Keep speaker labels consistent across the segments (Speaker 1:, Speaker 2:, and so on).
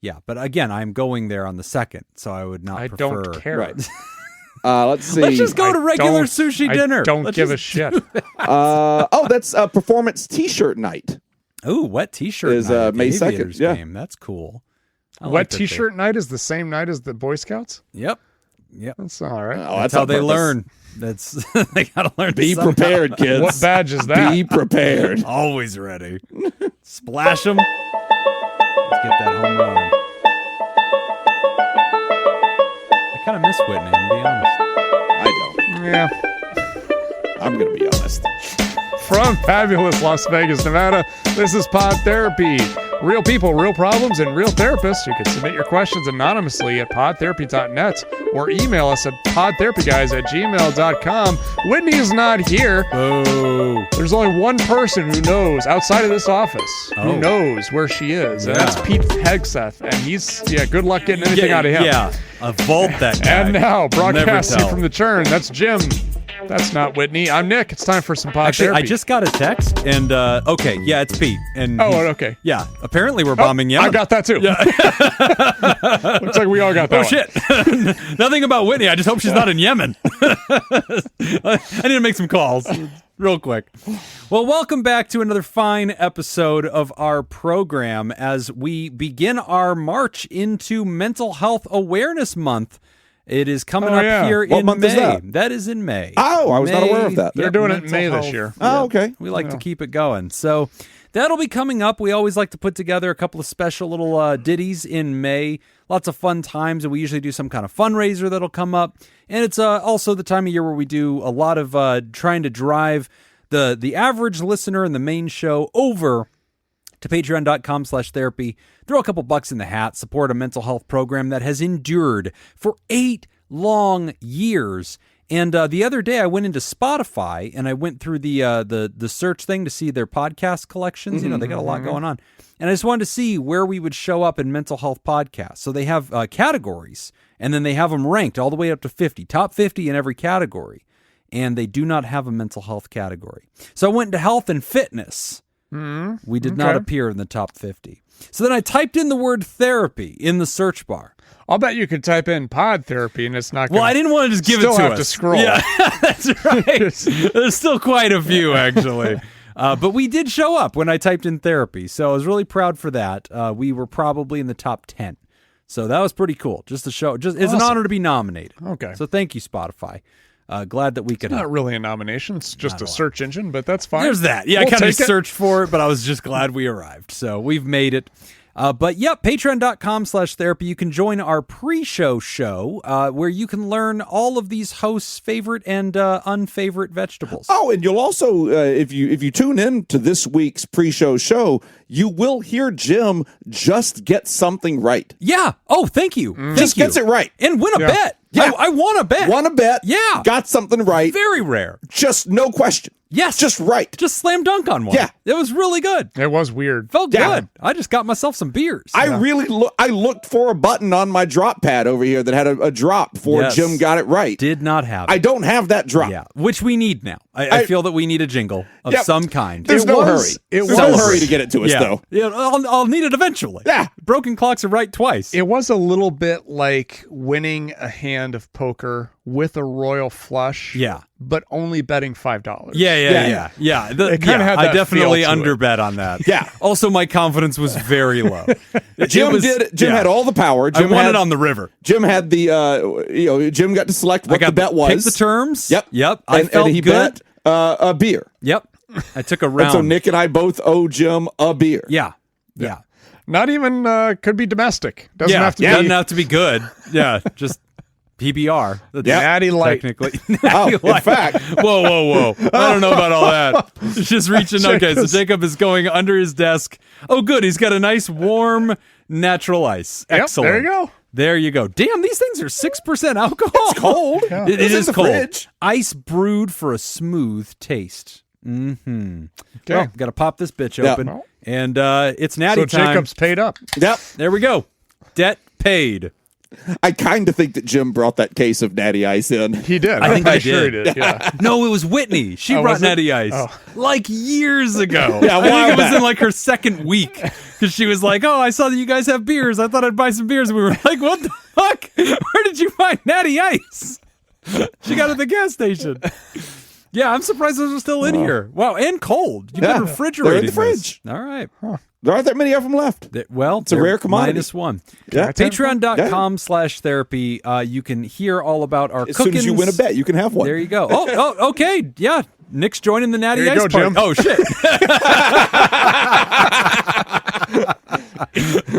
Speaker 1: Yeah, but again, I'm going there on the 2nd, so I would not prefer.
Speaker 2: I don't care.
Speaker 3: Right. Let's see.
Speaker 1: Let's just go to regular sushi dinner.
Speaker 2: I don't give a shit.
Speaker 3: That's Performance T-shirt night.
Speaker 1: Ooh, wet T-shirt
Speaker 3: is
Speaker 1: night.
Speaker 3: May 2nd.
Speaker 1: Aviators
Speaker 3: Yeah,
Speaker 1: game. That's cool.
Speaker 2: Wet T-shirt night is the same night as the Boy Scouts.
Speaker 1: Yep.
Speaker 2: That's all right.
Speaker 1: That's how they learn. That's they gotta learn.
Speaker 3: Be prepared, kids.
Speaker 2: What badge is that?
Speaker 3: Be prepared.
Speaker 1: Always ready. Splash them. Let's get that home run. I kind of miss Whitney, to be honest.
Speaker 3: I don't.
Speaker 2: Yeah.
Speaker 3: I'm going to be honest.
Speaker 2: From fabulous Las Vegas, Nevada, this is Pod Therapy. Real people, real problems, and real therapists. You can submit your questions anonymously at podtherapy.net or email us at podtherapyguys@gmail.com. Whitney is not here.
Speaker 1: Oh.
Speaker 2: There's only one person who knows outside of this office who knows where she is, and that's Pete Hegseth. And he's, good luck getting anything out of him.
Speaker 1: Yeah, a vault that guy.
Speaker 2: And now, broadcasting from the churn, that's Jim. That's not Whitney. I'm Nick. It's time for some Pod Therapy.
Speaker 1: I just got a text, and it's Pete. And
Speaker 2: okay.
Speaker 1: Yeah, apparently we're bombing Yemen.
Speaker 2: I got that too. Yeah. Looks like we all got that.
Speaker 1: Shit. Nothing about Whitney. I just hope she's not in Yemen. I need to make some calls real quick. Well, welcome back to another fine episode of our program as we begin our march into Mental Health Awareness Month. It is coming up here in May. What month is that? That is in May.
Speaker 3: Oh, I was not aware of that.
Speaker 2: They're doing it in May this year.
Speaker 3: Oh, okay.
Speaker 1: We like to keep it going. So that'll be coming up. We always like to put together a couple of special little ditties in May. Lots of fun times, and we usually do some kind of fundraiser that'll come up. And it's also the time of year where we do a lot of trying to drive the average listener in the main show over to patreon.com/therapy. Throw a couple bucks in the hat, support a mental health program that has endured for 8 long years. And the other day I went into Spotify and I went through the search thing to see their podcast collections. They got a lot going on. And I just wanted to see where we would show up in mental health podcasts. So they have categories, and then they have them ranked all the way up to 50, top 50 in every category. And they do not have a mental health category. So I went into health and fitness. We did not appear in the top 50. So then I typed in the word therapy in the search bar.
Speaker 2: I'll bet you could type in Pod Therapy and it's not going to...
Speaker 1: Well, I didn't want to just give it to us.
Speaker 2: Still have to scroll.
Speaker 1: Yeah, that's right. There's still quite a few, actually. But we did show up when I typed in therapy, so I was really proud for that. We were probably in the top 10. So that was pretty cool. Just to show, it's an honor to be nominated.
Speaker 2: Okay.
Speaker 1: So thank you, Spotify. Glad that we could.
Speaker 2: It's not really a nomination. It's just a search engine, but that's fine.
Speaker 1: There's that. Yeah, I kind of searched for it, but I was just glad we arrived. So we've made it. Patreon.com/therapy. You can join our pre-show show where you can learn all of these hosts' favorite and unfavorite vegetables.
Speaker 3: Oh, and you'll also, if you tune in to this week's pre-show show, you will hear Jim just get something right.
Speaker 1: Yeah. Oh, thank you.
Speaker 3: Just gets it right.
Speaker 1: And win a bet. Yeah. I won a bet.
Speaker 3: Won a bet.
Speaker 1: Yeah.
Speaker 3: Got something right.
Speaker 1: Very rare.
Speaker 3: Just no question.
Speaker 1: Yes.
Speaker 3: Just right.
Speaker 1: Just slam dunk on one.
Speaker 3: Yeah.
Speaker 1: It was really good.
Speaker 2: It was weird.
Speaker 1: Felt good. I just got myself some beers.
Speaker 3: I looked for a button on my drop pad over here that had a drop before Jim got it right.
Speaker 1: Did not have it.
Speaker 3: I don't have that drop.
Speaker 1: Yeah. Which we need now. I feel that we need a jingle of some kind.
Speaker 3: There's no hurry. There's no hurry to get it to us, though.
Speaker 1: Yeah, I'll need it eventually.
Speaker 3: Yeah.
Speaker 1: Broken clocks are right twice.
Speaker 2: It was a little bit like winning a hand of poker with a royal flush.
Speaker 1: Yeah.
Speaker 2: But only betting $5.
Speaker 1: Yeah.
Speaker 2: It kind of had that
Speaker 1: I definitely
Speaker 2: feel to
Speaker 1: underbet on that.
Speaker 3: Yeah.
Speaker 1: Also, my confidence was very low.
Speaker 3: Jim had all the power. Jim
Speaker 1: I won it on the river.
Speaker 3: Jim had the Jim got to select what the bet was.
Speaker 1: Pick the terms.
Speaker 3: Yep.
Speaker 1: I felt
Speaker 3: he
Speaker 1: good.
Speaker 3: Bet a beer.
Speaker 1: Yep. I took a round.
Speaker 3: And so Nick and I both owe Jim a beer.
Speaker 1: Yeah.
Speaker 2: Not even could be domestic. Doesn't have to be.
Speaker 1: Doesn't have to be good. Yeah. Just PBR.
Speaker 2: Natty Light.
Speaker 1: Technically.
Speaker 3: In fact.
Speaker 1: Whoa. I don't know about all that. It's just reaching. Okay, so Jacob is going under his desk. Oh, good. He's got a nice warm natural ice. Excellent.
Speaker 2: There you go.
Speaker 1: There you go. Damn, these things are 6% alcohol.
Speaker 3: It's cold.
Speaker 1: Yeah. It is cold.
Speaker 3: Fridge.
Speaker 1: Ice brewed for a smooth taste. Mm-hmm.
Speaker 2: Okay.
Speaker 1: Well, got to pop this bitch open. And it's natty
Speaker 2: so
Speaker 1: time.
Speaker 2: Jacob's paid up.
Speaker 3: Yep.
Speaker 1: There we go. Debt paid.
Speaker 3: I kind of think that Jim brought that case of Natty Ice in.
Speaker 2: He did.
Speaker 1: I think
Speaker 2: I'm
Speaker 1: I
Speaker 2: sure
Speaker 1: did.
Speaker 2: he did. Yeah.
Speaker 1: No, it was Whitney. She
Speaker 2: Oh,
Speaker 1: brought
Speaker 2: was it?
Speaker 1: Natty Ice like years ago.
Speaker 3: Yeah, a
Speaker 1: I
Speaker 3: while
Speaker 1: think it was
Speaker 3: back.
Speaker 1: in like her second week because she was like, "Oh, I saw that you guys have beers. I thought I'd buy some beers." And we were like, "What the fuck? Where did you find Natty Ice?" She got it at the gas station. Yeah, I'm surprised those are still in here. Wow, and cold. You've been refrigerating
Speaker 3: they're in the
Speaker 1: this.
Speaker 3: fridge.
Speaker 1: All right.
Speaker 3: There aren't that many of them left.
Speaker 1: Well,
Speaker 3: It's a rare commodity.
Speaker 1: -1.
Speaker 3: Yeah.
Speaker 1: Patreon.com/therapy. You can hear all about our
Speaker 3: As
Speaker 1: cookings.
Speaker 3: soon as you win a bet, you can have one.
Speaker 1: There you go. Oh, okay. Yeah. Nick's joining the Natty
Speaker 2: There you
Speaker 1: Ice
Speaker 2: go,
Speaker 1: party.
Speaker 2: Jim.
Speaker 1: Oh, shit.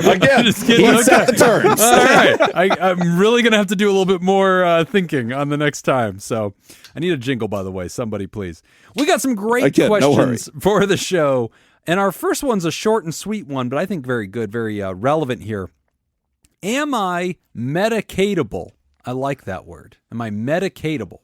Speaker 3: Again,
Speaker 1: Just kidding.
Speaker 3: he
Speaker 1: Okay.
Speaker 3: set the terms.
Speaker 1: All right. I'm really going to have to do a little bit more thinking on the next time. So I need a jingle, by the way. Somebody, please. We got some great
Speaker 3: Again, no
Speaker 1: questions for the show. And our first one's a short and sweet one, but I think very good, very relevant here. Am I medicatable? I like that word. Am I medicatable?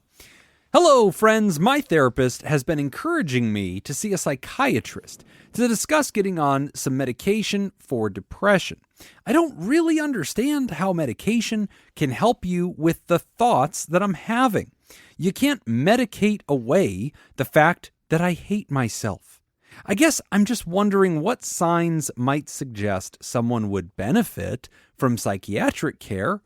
Speaker 1: Hello, friends. My therapist has been encouraging me to see a psychiatrist to discuss getting on some medication for depression. I don't really understand how medication can help you with the thoughts that I'm having. You can't medicate away the fact that I hate myself. I guess I'm just wondering what signs might suggest someone would benefit from psychiatric care.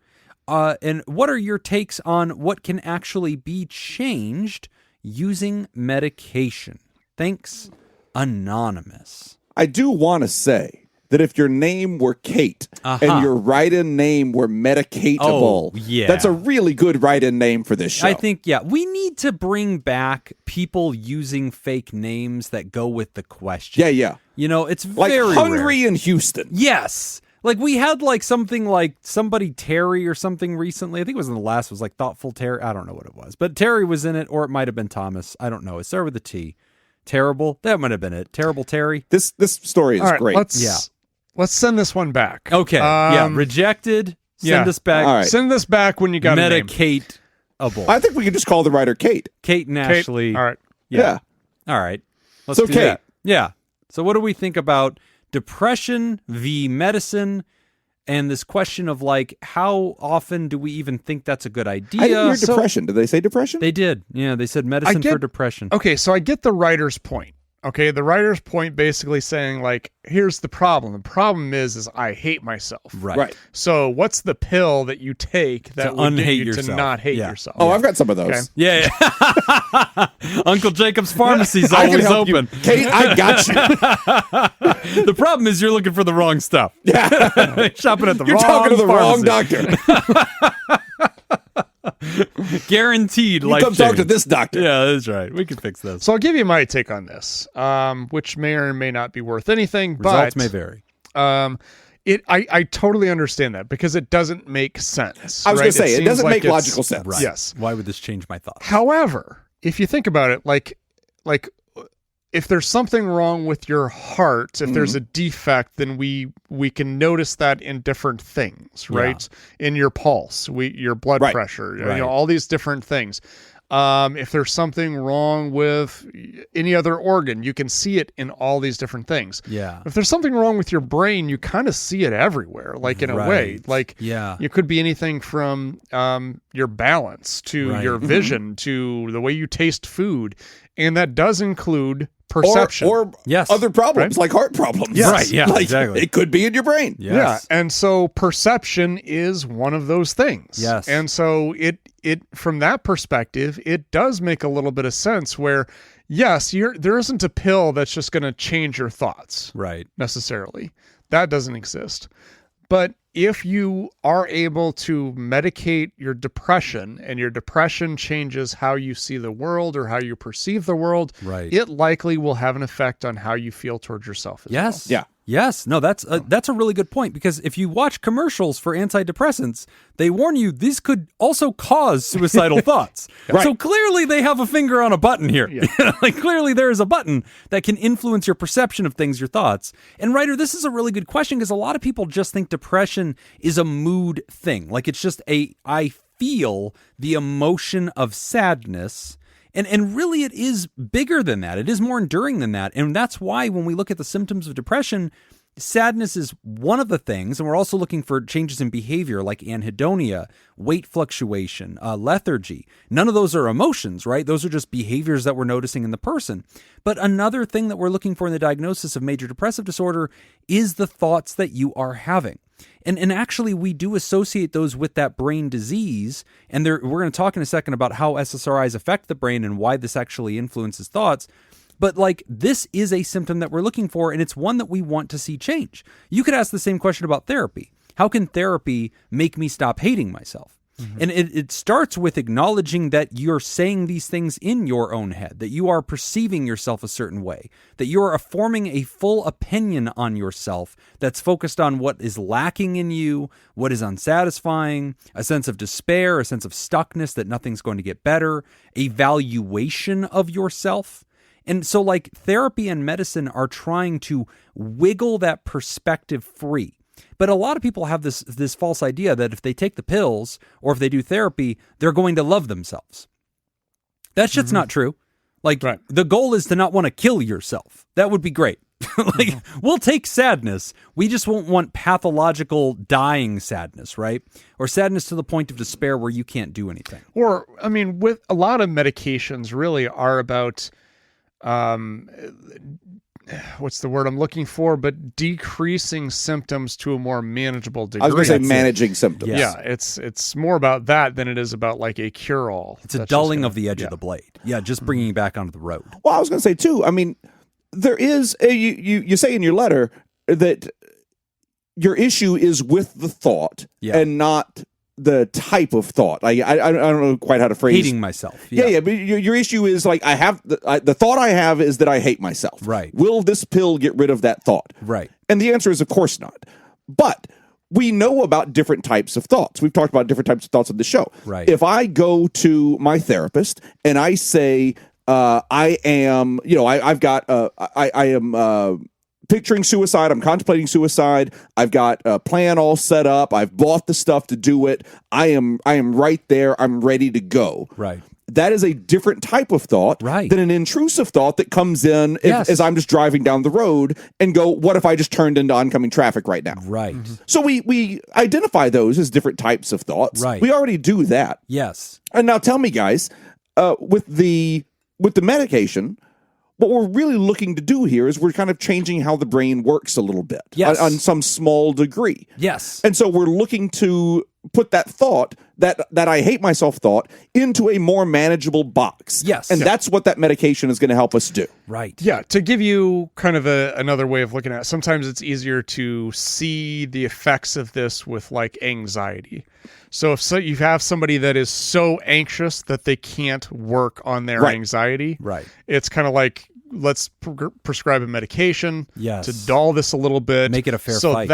Speaker 1: And what are your takes on what can actually be changed using medication? Thanks, Anonymous.
Speaker 3: I do want to say that if your name were Kate and your write-in name were Medicatable,
Speaker 1: yeah.
Speaker 3: that's a really good write-in name for this show.
Speaker 1: I think, we need to bring back people using fake names that go with the question.
Speaker 3: Yeah.
Speaker 1: You know, it's
Speaker 3: Like
Speaker 1: very
Speaker 3: Hungry
Speaker 1: rare.
Speaker 3: in Houston.
Speaker 1: Yes. Like we had like something like somebody Terry or something recently. I think it was in the last was like Thoughtful Terry. I don't know what it was, but Terry was in it, or it might have been Thomas. I don't know. It started with a T. Terrible. That might have been it. Terrible Terry.
Speaker 3: This story is
Speaker 2: All right,
Speaker 3: great.
Speaker 2: Let's send this one back.
Speaker 1: Okay. Rejected. Send us back.
Speaker 3: All right.
Speaker 2: Send this back when you got a name.
Speaker 1: Medicate-able.
Speaker 3: I think we can just call the writer Kate.
Speaker 1: Kate and
Speaker 2: Kate,
Speaker 1: Ashley.
Speaker 2: all right.
Speaker 3: Yeah.
Speaker 1: All right. Let's
Speaker 3: So
Speaker 1: do
Speaker 3: Kate.
Speaker 1: that. Yeah. So what do we think about depression v. medicine? And this question of like, how often do we even think that's a good idea?
Speaker 3: I didn't hear depression. Did they say depression?
Speaker 1: They did. Yeah, they said medicine for depression.
Speaker 2: Okay, so I get the writer's point. Okay, the writer's point basically saying like, here's the problem. The problem is I hate myself.
Speaker 1: Right.
Speaker 2: So what's the pill that you take that
Speaker 1: To
Speaker 2: would get
Speaker 1: unhate
Speaker 2: you
Speaker 1: yourself.
Speaker 2: to not hate
Speaker 1: Yeah.
Speaker 2: yourself?
Speaker 3: Oh, I've got some of those.
Speaker 2: Okay.
Speaker 1: Yeah. Uncle Jacob's Pharmacy's
Speaker 3: I can
Speaker 1: always
Speaker 3: help
Speaker 1: open.
Speaker 3: you. Kate, I got you.
Speaker 1: The problem is you're looking for the wrong stuff.
Speaker 3: Yeah.
Speaker 1: Shopping at the
Speaker 3: You're
Speaker 1: wrong
Speaker 3: talking to the wrong
Speaker 1: pharmacy.
Speaker 3: doctor.
Speaker 1: Guaranteed
Speaker 3: You
Speaker 1: life
Speaker 3: come talk to
Speaker 1: change.
Speaker 3: this doctor.
Speaker 1: Yeah, that's right. We can fix this.
Speaker 2: So I'll give you my take on this, which may or may not be worth anything,
Speaker 1: Results
Speaker 2: but
Speaker 1: may vary.
Speaker 2: I totally understand that because it doesn't make sense.
Speaker 3: I was
Speaker 2: right?
Speaker 3: going to say, it
Speaker 2: seems
Speaker 3: doesn't
Speaker 2: like
Speaker 3: make
Speaker 2: it's-
Speaker 3: logical sense.
Speaker 1: Right.
Speaker 2: Yes.
Speaker 1: Why would this change my thoughts?
Speaker 2: However, if you think about it, like if there's something wrong with your heart, if there's a defect, then we can notice that in different things, right? In your pulse, your blood
Speaker 3: Right.
Speaker 2: pressure, you
Speaker 1: Right.
Speaker 2: know, all these different things. If there's something wrong with any other organ, you can see it in all these different things.
Speaker 1: Yeah.
Speaker 2: If there's something wrong with your brain, you kind of see it everywhere, like in a way.
Speaker 1: Right.
Speaker 2: Like
Speaker 1: Yeah.
Speaker 2: it could be anything from your balance to
Speaker 1: Right.
Speaker 2: your vision to the way you taste food. And that does include perception.
Speaker 3: Or
Speaker 1: Yes.
Speaker 3: other problems like heart problems.
Speaker 1: Yes. Right, yeah,
Speaker 3: Like,
Speaker 1: exactly.
Speaker 3: It could be in your brain.
Speaker 1: Yes.
Speaker 2: Yeah. And so perception is one of those things.
Speaker 1: Yes.
Speaker 2: And so it from that perspective, it does make a little bit of sense where, yes, there isn't a pill that's just going to change your thoughts
Speaker 1: Right.
Speaker 2: necessarily. That doesn't exist. But if you are able to medicate your depression and your depression changes how you see the world or how you perceive the world,
Speaker 1: Right.
Speaker 2: it likely will have an effect on how you feel towards yourself as
Speaker 1: Yes.
Speaker 3: Yeah.
Speaker 1: Yes. No, that's a really good point, because if you watch commercials for antidepressants, they warn you these could also cause suicidal thoughts.
Speaker 3: Right.
Speaker 1: So clearly they have a finger on a button here. Like clearly there is a button that can influence your perception of things, your thoughts. And Ryder, this is a really good question, because a lot of people just think depression is a mood thing. Like it's just I feel the emotion of sadness. And really, it is bigger than that. It is more enduring than that. And that's why when we look at the symptoms of depression, sadness is one of the things, and we're also looking for changes in behavior like anhedonia, weight fluctuation, lethargy. None of those are emotions, right? Those are just behaviors that we're noticing in the person. But another thing that we're looking for in the diagnosis of major depressive disorder is the thoughts that you are having. And actually, we do associate those with that brain disease. And we're going to talk in a second about how SSRIs affect the brain and why this actually influences thoughts. But like, this is a symptom that we're looking for, and it's one that we want to see change. You could ask the same question about therapy. How can therapy make me stop hating myself? And it starts with acknowledging that you're saying these things in your own head, that you are perceiving yourself a certain way, that you are forming a full opinion on yourself that's focused on what is lacking in you, what is unsatisfying, a sense of despair, a sense of stuckness that nothing's going to get better, a valuation of yourself. And so like therapy and medicine are trying to wiggle that perspective free. But a lot of people have this false idea that if they take the pills or if they do therapy, they're going to love themselves. That shit's not true. Like, the goal is to not want to kill yourself. That would be great. Like, we'll take sadness. We just won't want pathological dying sadness, right? Or sadness to the point of despair where you can't do anything.
Speaker 2: Or, I mean, with a lot of medications really are about what's the word I'm looking for, but decreasing symptoms to a more manageable degree.
Speaker 3: I was going to say managing symptoms.
Speaker 2: Yeah, it's more about that than it is about like a cure-all.
Speaker 1: It's a dulling of the edge of the blade. Yeah, just bringing you back onto the road.
Speaker 3: Well, I was going to say, too, I mean, there is, you say in your letter that your issue is with the thought and not the type of thought. I don't know quite how to phrase.
Speaker 1: Hating myself.
Speaker 3: Yeah. But your issue is like the thought I have is that I hate myself.
Speaker 1: Right.
Speaker 3: Will this pill get rid of that thought?
Speaker 1: Right.
Speaker 3: And the answer is, of course not. But we know about different types of thoughts. We've talked about different types of thoughts on the show.
Speaker 1: Right.
Speaker 3: If I go to my therapist and I say I am, I am picturing suicide. I'm contemplating suicide. I've got a plan all set up. I've bought the stuff to do it. I am right there. I'm ready to go.
Speaker 1: Right.
Speaker 3: That is a different type of thought than an intrusive thought that comes in as I'm just driving down the road and go, what if I just turned into oncoming traffic right now?
Speaker 1: Right.
Speaker 3: So we identify those as different types of thoughts.
Speaker 1: Right.
Speaker 3: We already do that.
Speaker 1: Yes.
Speaker 3: And now tell me, guys, with the medication, what we're really looking to do here is we're kind of changing how the brain works a little bit on some small degree.
Speaker 1: Yes.
Speaker 3: And so we're looking to put that thought, that I hate myself thought, into a more manageable box.
Speaker 1: Yes.
Speaker 3: And that's what that medication is going to help us do.
Speaker 1: Right.
Speaker 2: Yeah. To give you kind of another way of looking at it, sometimes it's easier to see the effects of this with like anxiety. So if you have somebody that is so anxious that they can't work on their anxiety, it's kind of like, let's prescribe a medication to dull this a little bit.
Speaker 1: Make it a fair fight.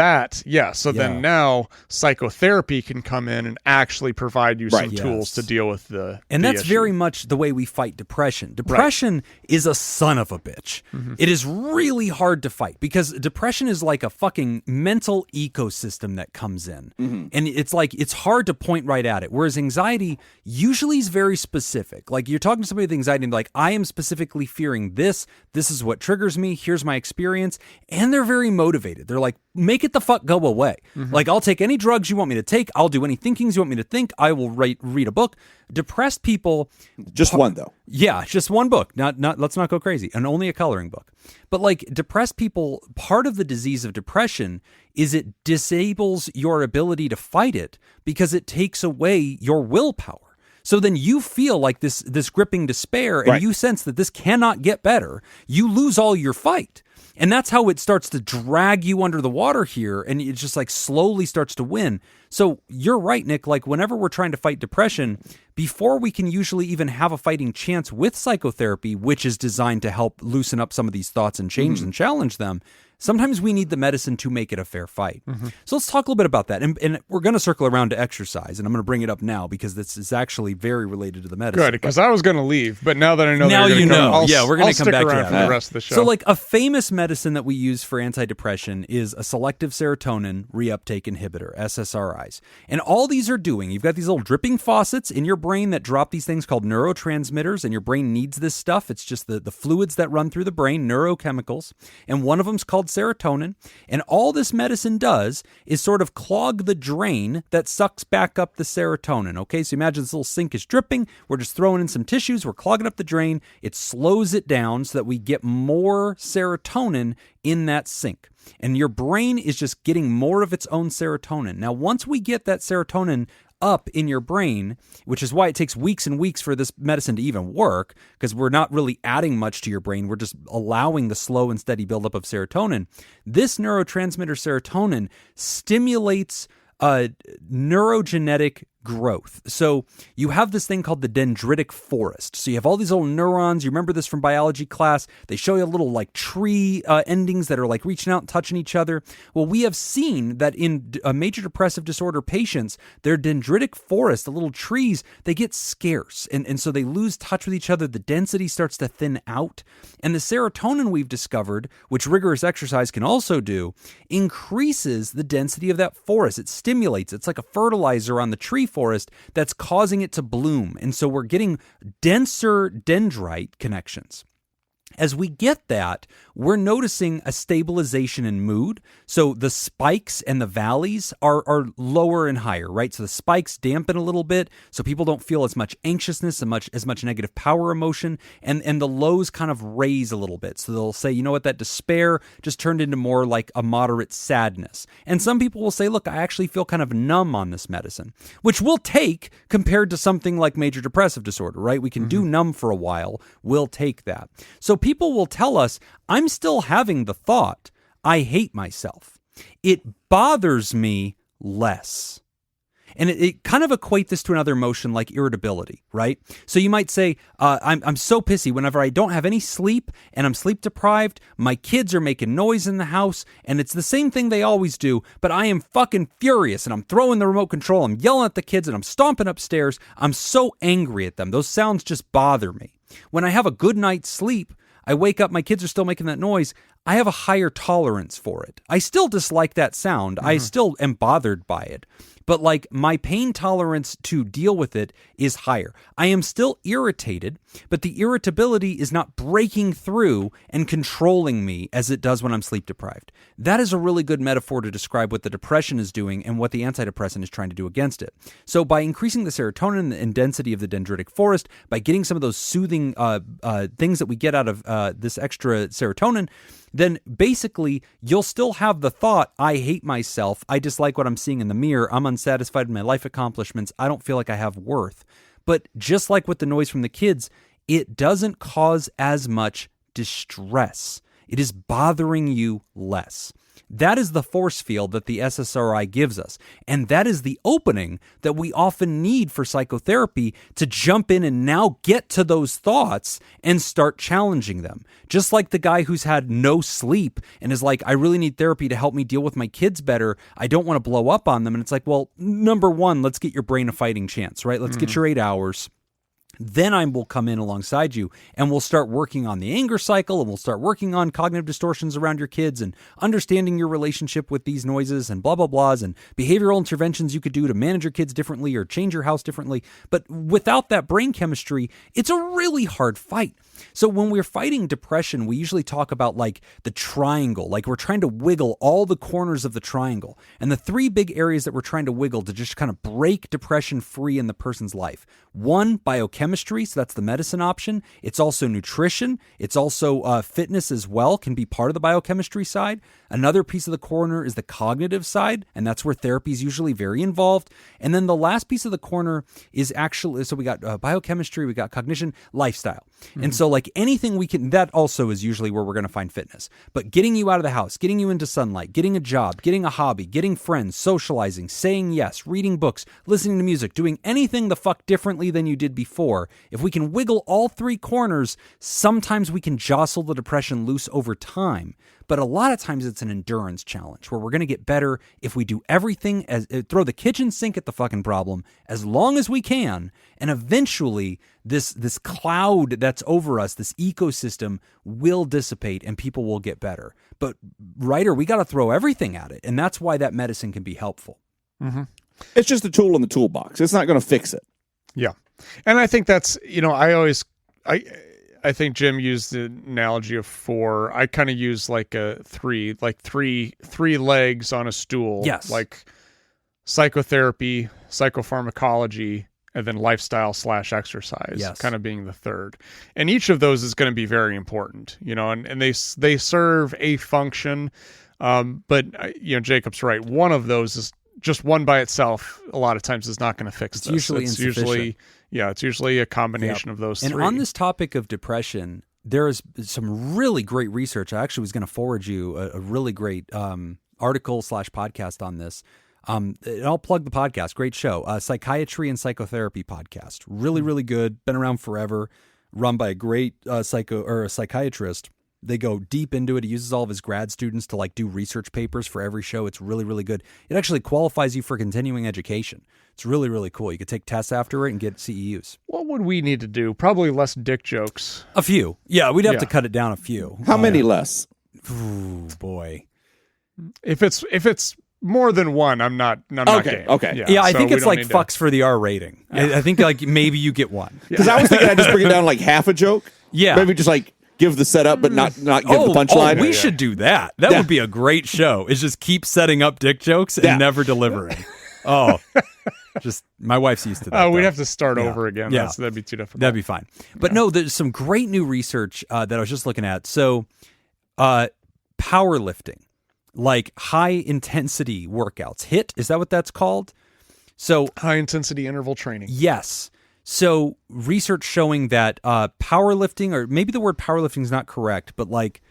Speaker 2: Then now psychotherapy can come in and actually provide you some tools to deal with the
Speaker 1: that's
Speaker 2: issue.
Speaker 1: very much the way we fight depression. Depression is a son of a bitch. It is really hard to fight because depression is like a fucking mental ecosystem that comes in. And it's like, it's hard to point right at it. Whereas anxiety usually is very specific. Like you're talking to somebody with anxiety and they're like, I am specifically fearing this. This is what triggers me. Here's my experience. And they're very motivated. They're like, make it the fuck go away. Like, I'll take any drugs you want me to take. I'll do any thinkings you want me to think. I will read a book. Depressed people.
Speaker 3: Just one, though.
Speaker 1: Yeah, just one book. Not. Let's not go crazy. And only a coloring book. But like depressed people, part of the disease of depression is it disables your ability to fight it because it takes away your willpower. So then you feel like this gripping despair and you sense that this cannot get better. You lose all your fight. And that's how it starts to drag you under the water here. And it just like slowly starts to win. So you're right, Nick. Like whenever we're trying to fight depression, before we can usually even have a fighting chance with psychotherapy, which is designed to help loosen up some of these thoughts and change and challenge them, sometimes we need the medicine to make it a fair fight. So let's talk a little bit about that. And we're going to circle around to exercise, and I'm going to bring it up now because this is actually very related to the medicine.
Speaker 2: Good, because I was going to leave, but now that I know
Speaker 1: now
Speaker 2: that
Speaker 1: you know.
Speaker 2: we're
Speaker 1: going to come back to that
Speaker 2: for the rest of the show.
Speaker 1: So like a famous medicine that we use for antidepressant is a selective serotonin reuptake inhibitor, SSRIs. And all these are doing, you've got these little dripping faucets in your brain that drop these things called neurotransmitters, and your brain needs this stuff. It's just the fluids that run through the brain, neurochemicals. And one of them's called called serotonin. And all this medicine does is sort of clog the drain that sucks back up the serotonin. Okay, so imagine this little sink is dripping. We're just throwing in some tissues. We're clogging up the drain. It slows it down so that we get more serotonin in that sink. And your brain is just getting more of its own serotonin. Now, once we get that serotonin up in your brain, which is why it takes weeks and weeks for this medicine to even work, because we're not really adding much to your brain. We're just allowing the slow and steady buildup of serotonin. This neurotransmitter serotonin stimulates neurogenetic growth. So you have this thing called the dendritic forest. So you have all these little neurons. You remember this from biology class. They show you little like tree endings that are like reaching out and touching each other. Well, we have seen that in major depressive disorder patients, their dendritic forest, the little trees, they get scarce. And so they lose touch with each other. The density starts to thin out. And the serotonin we've discovered, which rigorous exercise can also do, increases the density of that forest. It stimulates. It's like a fertilizer on the tree forest that's causing it to bloom. And so we're getting denser dendrite connections. As we get that, we're noticing a stabilization in mood. So the spikes and the valleys are lower and higher, right? So the spikes dampen a little bit, so people don't feel as much anxiousness, as much negative power emotion, and the lows kind of raise a little bit. So they'll say, you know what, that despair just turned into more like a moderate sadness. And some people will say, look, I actually feel kind of numb on this medicine, which we'll take compared to something like major depressive disorder, right? We can do numb for a while. We'll take that. So people will tell us, I'm still having the thought, I hate myself. It bothers me less. And it kind of equate this to another emotion like irritability, right? So you might say, I'm so pissy whenever I don't have any sleep and I'm sleep deprived, my kids are making noise in the house, and it's the same thing they always do, but I am fucking furious and I'm throwing the remote control, I'm yelling at the kids and I'm stomping upstairs. I'm so angry at them. Those sounds just bother me. When I have a good night's sleep, I wake up, my kids are still making that noise, I have a higher tolerance for it. I still dislike that sound. I still am bothered by it. But like my pain tolerance to deal with it is higher. I am still irritated, but the irritability is not breaking through and controlling me as it does when I'm sleep deprived. That is a really good metaphor to describe what the depression is doing and what the antidepressant is trying to do against it. So by increasing the serotonin and density of the dendritic forest, by getting some of those soothing things that we get out of this extra serotonin, then basically you'll still have the thought, I hate myself, I dislike what I'm seeing in the mirror, I'm unsatisfied with my life accomplishments, I don't feel like I have worth. But just like with the noise from the kids, it doesn't cause as much distress. It is bothering you less. That is the force field that the SSRI gives us. And that is the opening that we often need for psychotherapy to jump in and now get to those thoughts and start challenging them. Just like the guy who's had no sleep and is like, I really need therapy to help me deal with my kids better. I don't want to blow up on them. And it's like, well, number one, let's get your brain a fighting chance, right? Let's get your 8 hours. Then I will come in alongside you and we'll start working on the anger cycle, and we'll start working on cognitive distortions around your kids and understanding your relationship with these noises and blah, blah, blahs, and behavioral interventions you could do to manage your kids differently or change your house differently. But without that brain chemistry, it's a really hard fight. So when we're fighting depression, we usually talk about like the triangle, like we're trying to wiggle all the corners of the triangle. And the 3 big areas that we're trying to wiggle to just kind of break depression free in the person's life. 1, biochemistry, so that's the medicine option. It's also nutrition. It's also fitness as well, can be part of the biochemistry side. Another piece of the corner is the cognitive side, and that's where therapy is usually very involved. And then the last piece of the corner is actually, so we got biochemistry, we got cognition, lifestyle. And so like anything we can, that also is usually where we're going to find fitness. But getting you out of the house, getting you into sunlight, getting a job, getting a hobby, getting friends, socializing, saying yes, reading books, listening to music, doing anything the fuck differently than you did before. If we can wiggle all 3 corners, sometimes we can jostle the depression loose over time. But a lot of times it's an endurance challenge where we're going to get better if we do everything, throw the kitchen sink at the fucking problem as long as we can. And eventually this cloud that's over us, this ecosystem will dissipate and people will get better. But writer, we got to throw everything at it. And that's why that medicine can be helpful.
Speaker 2: Mm-hmm.
Speaker 3: It's just a tool in the toolbox. It's not going to fix it.
Speaker 2: Yeah. And I think that's, I think Jim used the analogy of 4. I kind of use like a 3, like three legs on a stool.
Speaker 1: Yes.
Speaker 2: Like psychotherapy, psychopharmacology, and then lifestyle/exercise, kind of being the third. And each of those is going to be very important, and they serve a function. But Jacob's right. One of those is just one by itself. A lot of times is not going to fix this.
Speaker 1: It's
Speaker 2: usually a combination of those 3.
Speaker 1: And on this topic of depression, there is some really great research. I actually was going to forward you a really great article/podcast on this. And I'll plug the podcast. Great show. Psychiatry and Psychotherapy podcast. Really, really good. Been around forever. Run by a great psychiatrist. They go deep into it. He uses all of his grad students to like do research papers for every show. It's really, really good. It actually qualifies you for continuing education. It's really, really cool. You could take tests after it and get CEUs.
Speaker 2: What would we need to do? Probably less dick jokes.
Speaker 1: A few. Yeah, we'd have to cut it down a few.
Speaker 3: How many less?
Speaker 1: Ooh, boy.
Speaker 2: If it's more than one, I'm not game.
Speaker 3: Okay.
Speaker 1: Yeah, I think it's like fucks for the R rating. I think like maybe you get one.
Speaker 3: Because I was thinking I'd just bring it down like half a joke.
Speaker 1: Yeah.
Speaker 3: Maybe just like give the setup, but not give the punchline.
Speaker 1: We should do that. That would be a great show. Is just keep setting up dick jokes and never delivering. Just my wife's used to that.
Speaker 2: We'd have to start over again. Yeah. That'd be too difficult.
Speaker 1: That'd be fine. But no, there's some great new research that I was just looking at. So powerlifting, like high intensity workouts. HIIT, is that what that's called? So
Speaker 2: high intensity interval training.
Speaker 1: Yes. So research showing that powerlifting, or maybe the word powerlifting is not correct, but like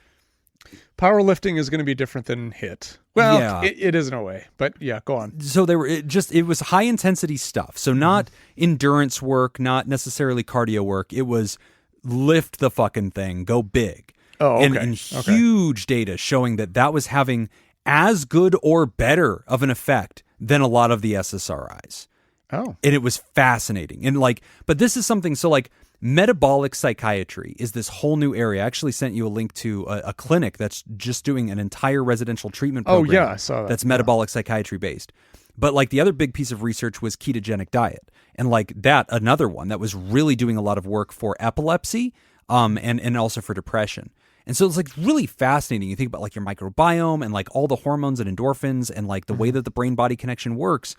Speaker 2: powerlifting is going to be different than HIIT. Well, it is in a way, but yeah, go on.
Speaker 1: So it was high intensity stuff. So not endurance work, not necessarily cardio work. It was lift the fucking thing, go big.
Speaker 2: Oh, okay.
Speaker 1: And huge data showing that was having as good or better of an effect than a lot of the SSRIs.
Speaker 2: Oh.
Speaker 1: And it was fascinating. And but this is something, so like metabolic psychiatry is this whole new area. I actually sent you a link to a clinic that's just doing an entire residential treatment program.
Speaker 2: Oh, yeah, I saw that.
Speaker 1: That's metabolic psychiatry based. But like the other big piece of research was ketogenic diet. And like that, another one that was really doing a lot of work for epilepsy and also for depression. And so it's like really fascinating. You think about like your microbiome and like all the hormones and endorphins and like the way that the brain-body connection works.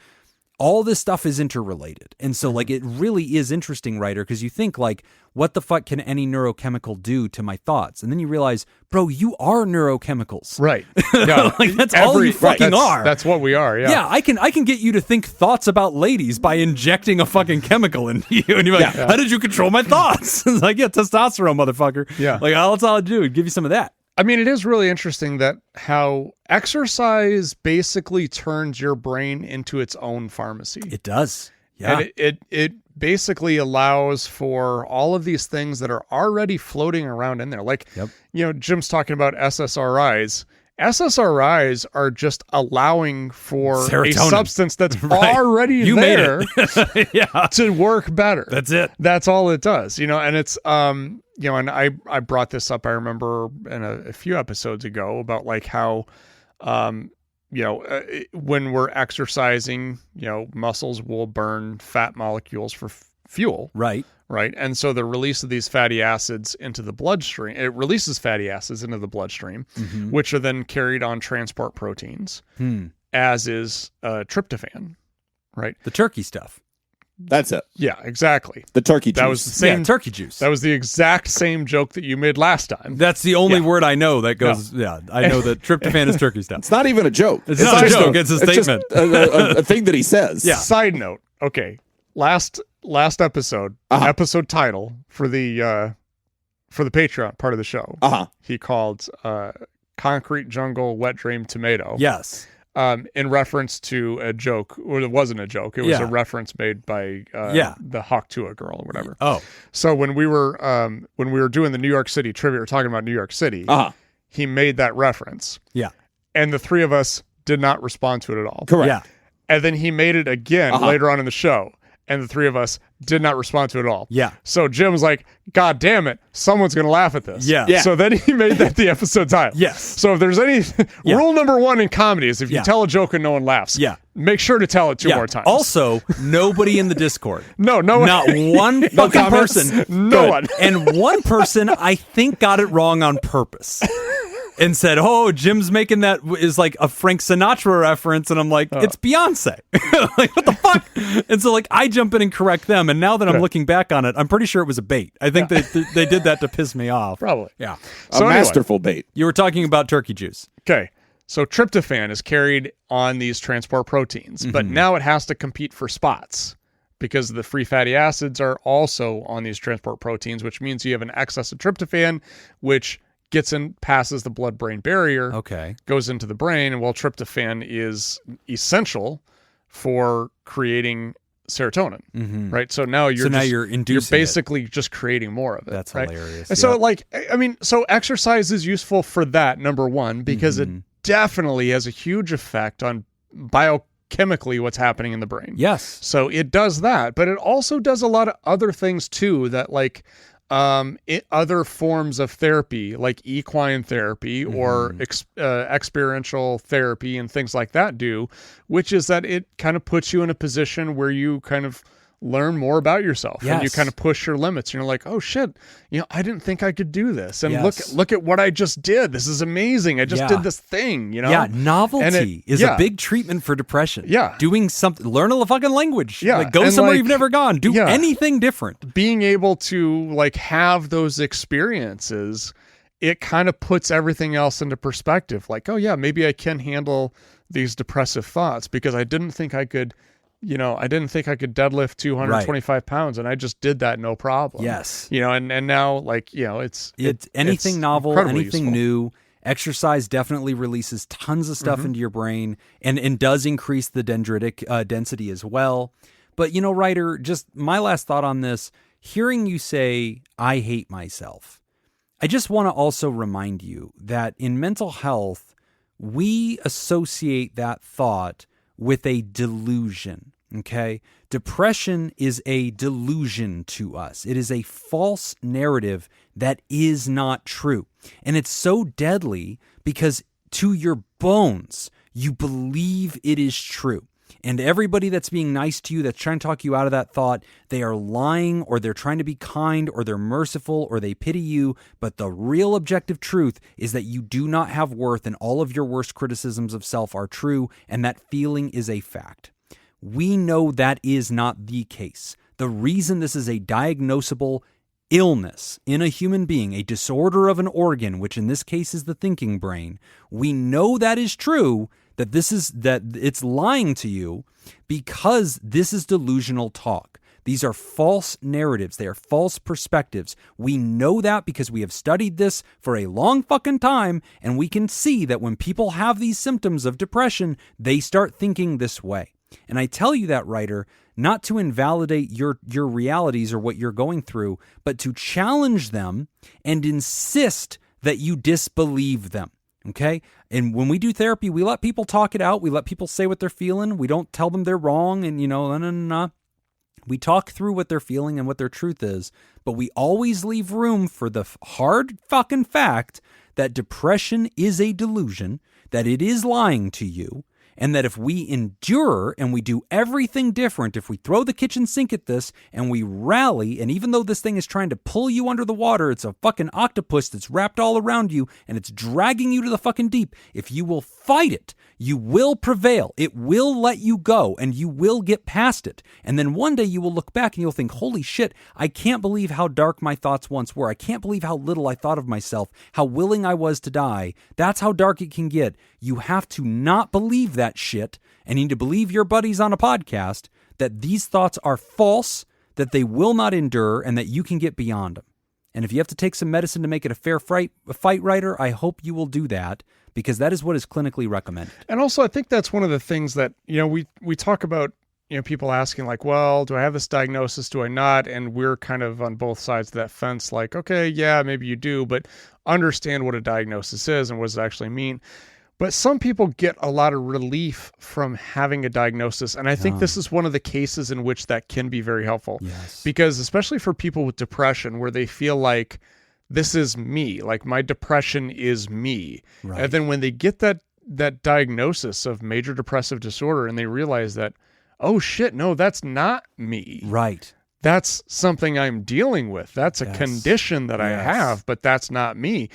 Speaker 1: All this stuff is interrelated. And so like it really is interesting, Ryder, because you think like, what the fuck can any neurochemical do to my thoughts? And then you realize, bro, you are neurochemicals.
Speaker 2: Right. Yeah.
Speaker 1: Like that's all you fucking are.
Speaker 2: That's what we are. Yeah.
Speaker 1: Yeah, I can get you to think thoughts about ladies by injecting a fucking chemical into you. And you're like, how did you control my thoughts? It's like, testosterone, motherfucker.
Speaker 2: Yeah.
Speaker 1: Like, that's all I do. It'd give you some of that.
Speaker 2: I mean, it is really interesting that how exercise basically turns your brain into its own pharmacy.
Speaker 1: It does. Yeah.
Speaker 2: And it basically allows for all of these things that are already floating around in there. Like, Jim's talking about SSRIs. SSRIs are just allowing for
Speaker 1: serotonin.
Speaker 2: A substance that's already there to work better.
Speaker 1: That's it.
Speaker 2: That's all it does, and it's, and I brought this up, I remember in a few episodes ago about like how, when we're exercising, muscles will burn fat molecules for fuel.
Speaker 1: Right.
Speaker 2: Right. And so the release of these fatty acids into the bloodstream, it releases fatty acids into the bloodstream, which are then carried on transport proteins, as is tryptophan. Right.
Speaker 1: The turkey stuff.
Speaker 3: That's it.
Speaker 2: Yeah, exactly.
Speaker 3: The turkey juice.
Speaker 2: That was the same
Speaker 1: turkey juice.
Speaker 2: That was the exact same joke that you made last time.
Speaker 1: That's the only word I know that goes. Yeah, I know that tryptophan is turkey stuff.
Speaker 3: It's not even a joke.
Speaker 1: It's not a joke. It's a statement.
Speaker 3: Just a thing that he says.
Speaker 2: Yeah. Side note. Okay. Last episode, episode title for the Patreon part of the show. He called Concrete Jungle Wet Dream Tomato.
Speaker 1: Yes.
Speaker 2: In reference to a joke, or it wasn't a joke. It was a reference made by the Hawk Tuah girl or whatever.
Speaker 1: Oh.
Speaker 2: So when we were doing the New York City trivia, we were talking about New York City. He made that reference.
Speaker 1: Yeah.
Speaker 2: And the three of us did not respond to it at all.
Speaker 3: Correct.
Speaker 1: Yeah.
Speaker 2: And then he made it again later on in the show. and the three of us did not respond to it at all.
Speaker 1: Yeah.
Speaker 2: So Jim was like, God damn it, someone's going to laugh at this.
Speaker 1: Yeah.
Speaker 2: So then he made that the episode title.
Speaker 1: Yes.
Speaker 2: So if there's any rule number one in comedy is if you tell a joke and no one laughs, make sure to tell it two more times.
Speaker 1: Also, nobody in the Discord.
Speaker 2: No one.
Speaker 1: Not one fucking person.
Speaker 2: No one.
Speaker 1: And one person, I think, got it wrong on purpose. And said, "Oh, Jim's making that is like a Frank Sinatra reference," and I'm like, "It's Beyonce." Like, what the fuck? And so, like, I jump in and correct them. And now that I'm looking back on it, I'm pretty sure it was a bait. I think they did that to piss me off.
Speaker 2: Probably.
Speaker 1: Yeah.
Speaker 3: So a masterful bait.
Speaker 1: You were talking about turkey juice.
Speaker 2: Okay. So tryptophan is carried on these transport proteins, but now it has to compete for spots because the free fatty acids are also on these transport proteins, which means you have an excess of tryptophan, which gets in, passes the blood-brain barrier, goes into the brain, and while tryptophan is essential for creating serotonin, right? So now you're
Speaker 1: inducing
Speaker 2: basically just creating more of it.
Speaker 1: That's
Speaker 2: right?
Speaker 1: hilarious.
Speaker 2: And so, like, I mean, so exercise is useful for that, number one, because it definitely has a huge effect on biochemically what's happening in the brain.
Speaker 1: Yes.
Speaker 2: So it does that, but it also does a lot of other things too that, like, other forms of therapy like equine therapy or experiential therapy and things like that do, which is that it kind of puts you in a position where you kind of learn more about yourself and you kind of push your limits. And you're like, oh shit, I didn't think I could do this. And look at what I just did. This is amazing. I just did this thing,
Speaker 1: Yeah, novelty is a big treatment for depression.
Speaker 2: Yeah.
Speaker 1: Doing something, learn a fucking language.
Speaker 2: Yeah.
Speaker 1: Like, go somewhere you've never gone. Do anything different.
Speaker 2: Being able to, like, have those experiences, it kind of puts everything else into perspective. Like, oh yeah, maybe I can handle these depressive thoughts because I didn't think I could deadlift 225 pounds, and I just did that no problem.
Speaker 1: Yes.
Speaker 2: And now, like, it's
Speaker 1: anything
Speaker 2: it's
Speaker 1: novel, anything
Speaker 2: useful.
Speaker 1: new. Exercise definitely releases tons of stuff into your brain and does increase the dendritic density as well. But, Ryder, just my last thought on this, hearing you say, I hate myself, I just want to also remind you that in mental health, we associate that thought with a delusion, okay? Depression is a delusion to us. It is a false narrative that is not true. And it's so deadly because to your bones, you believe it is true. And everybody that's being nice to you, that's trying to talk you out of that thought, they are lying, or they're trying to be kind, or they're merciful, or they pity you. But the real objective truth is that you do not have worth, and all of your worst criticisms of self are true, and that feeling is a fact. We know that is not the case. The reason this is a diagnosable illness in a human being, a disorder of an organ, which in this case is the thinking brain, we know that is true, that it's lying to you because this is delusional talk. These are false narratives. They are false perspectives. We know that because we have studied this for a long fucking time, and we can see that when people have these symptoms of depression, they start thinking this way. And I tell you that, Ryder, not to invalidate your realities or what you're going through, but to challenge them and insist that you disbelieve them. Okay? And when we do therapy, we let people talk it out. We let people say what they're feeling. We don't tell them they're wrong and, We talk through what they're feeling and what their truth is, but we always leave room for the hard fucking fact that depression is a delusion, that it is lying to you, and that if we endure and we do everything different, if we throw the kitchen sink at this and we rally, and even though this thing is trying to pull you under the water, it's a fucking octopus that's wrapped all around you and it's dragging you to the fucking deep. If you will fight it, you will prevail. It will let you go and you will get past it. And then one day you will look back and you'll think, holy shit, I can't believe how dark my thoughts once were. I can't believe how little I thought of myself, how willing I was to die. That's how dark it can get. You have to not believe that shit, and you need to believe your buddies on a podcast that these thoughts are false, that they will not endure, and that you can get beyond them. And if you have to take some medicine to make it a fair fight, Ryder, I hope you will do that, because that is what is clinically recommended. And also, I think that's one of the things that, we talk about, people asking like, well, do I have this diagnosis? Do I not? And we're kind of on both sides of that fence. Like, okay, yeah, maybe you do, but understand what a diagnosis is and what does it actually mean.
Speaker 2: But some people get a lot of relief from having a diagnosis. And I think this is one of the cases in which that can be very helpful.
Speaker 1: Yes.
Speaker 2: Because especially for people with depression, where they feel like this is me, like my depression is me.
Speaker 1: Right.
Speaker 2: And then when they get that diagnosis of major depressive disorder and they realize that, oh shit, no, that's not me.
Speaker 1: Right.
Speaker 2: That's something I'm dealing with. That's a condition that I have, but that's not me.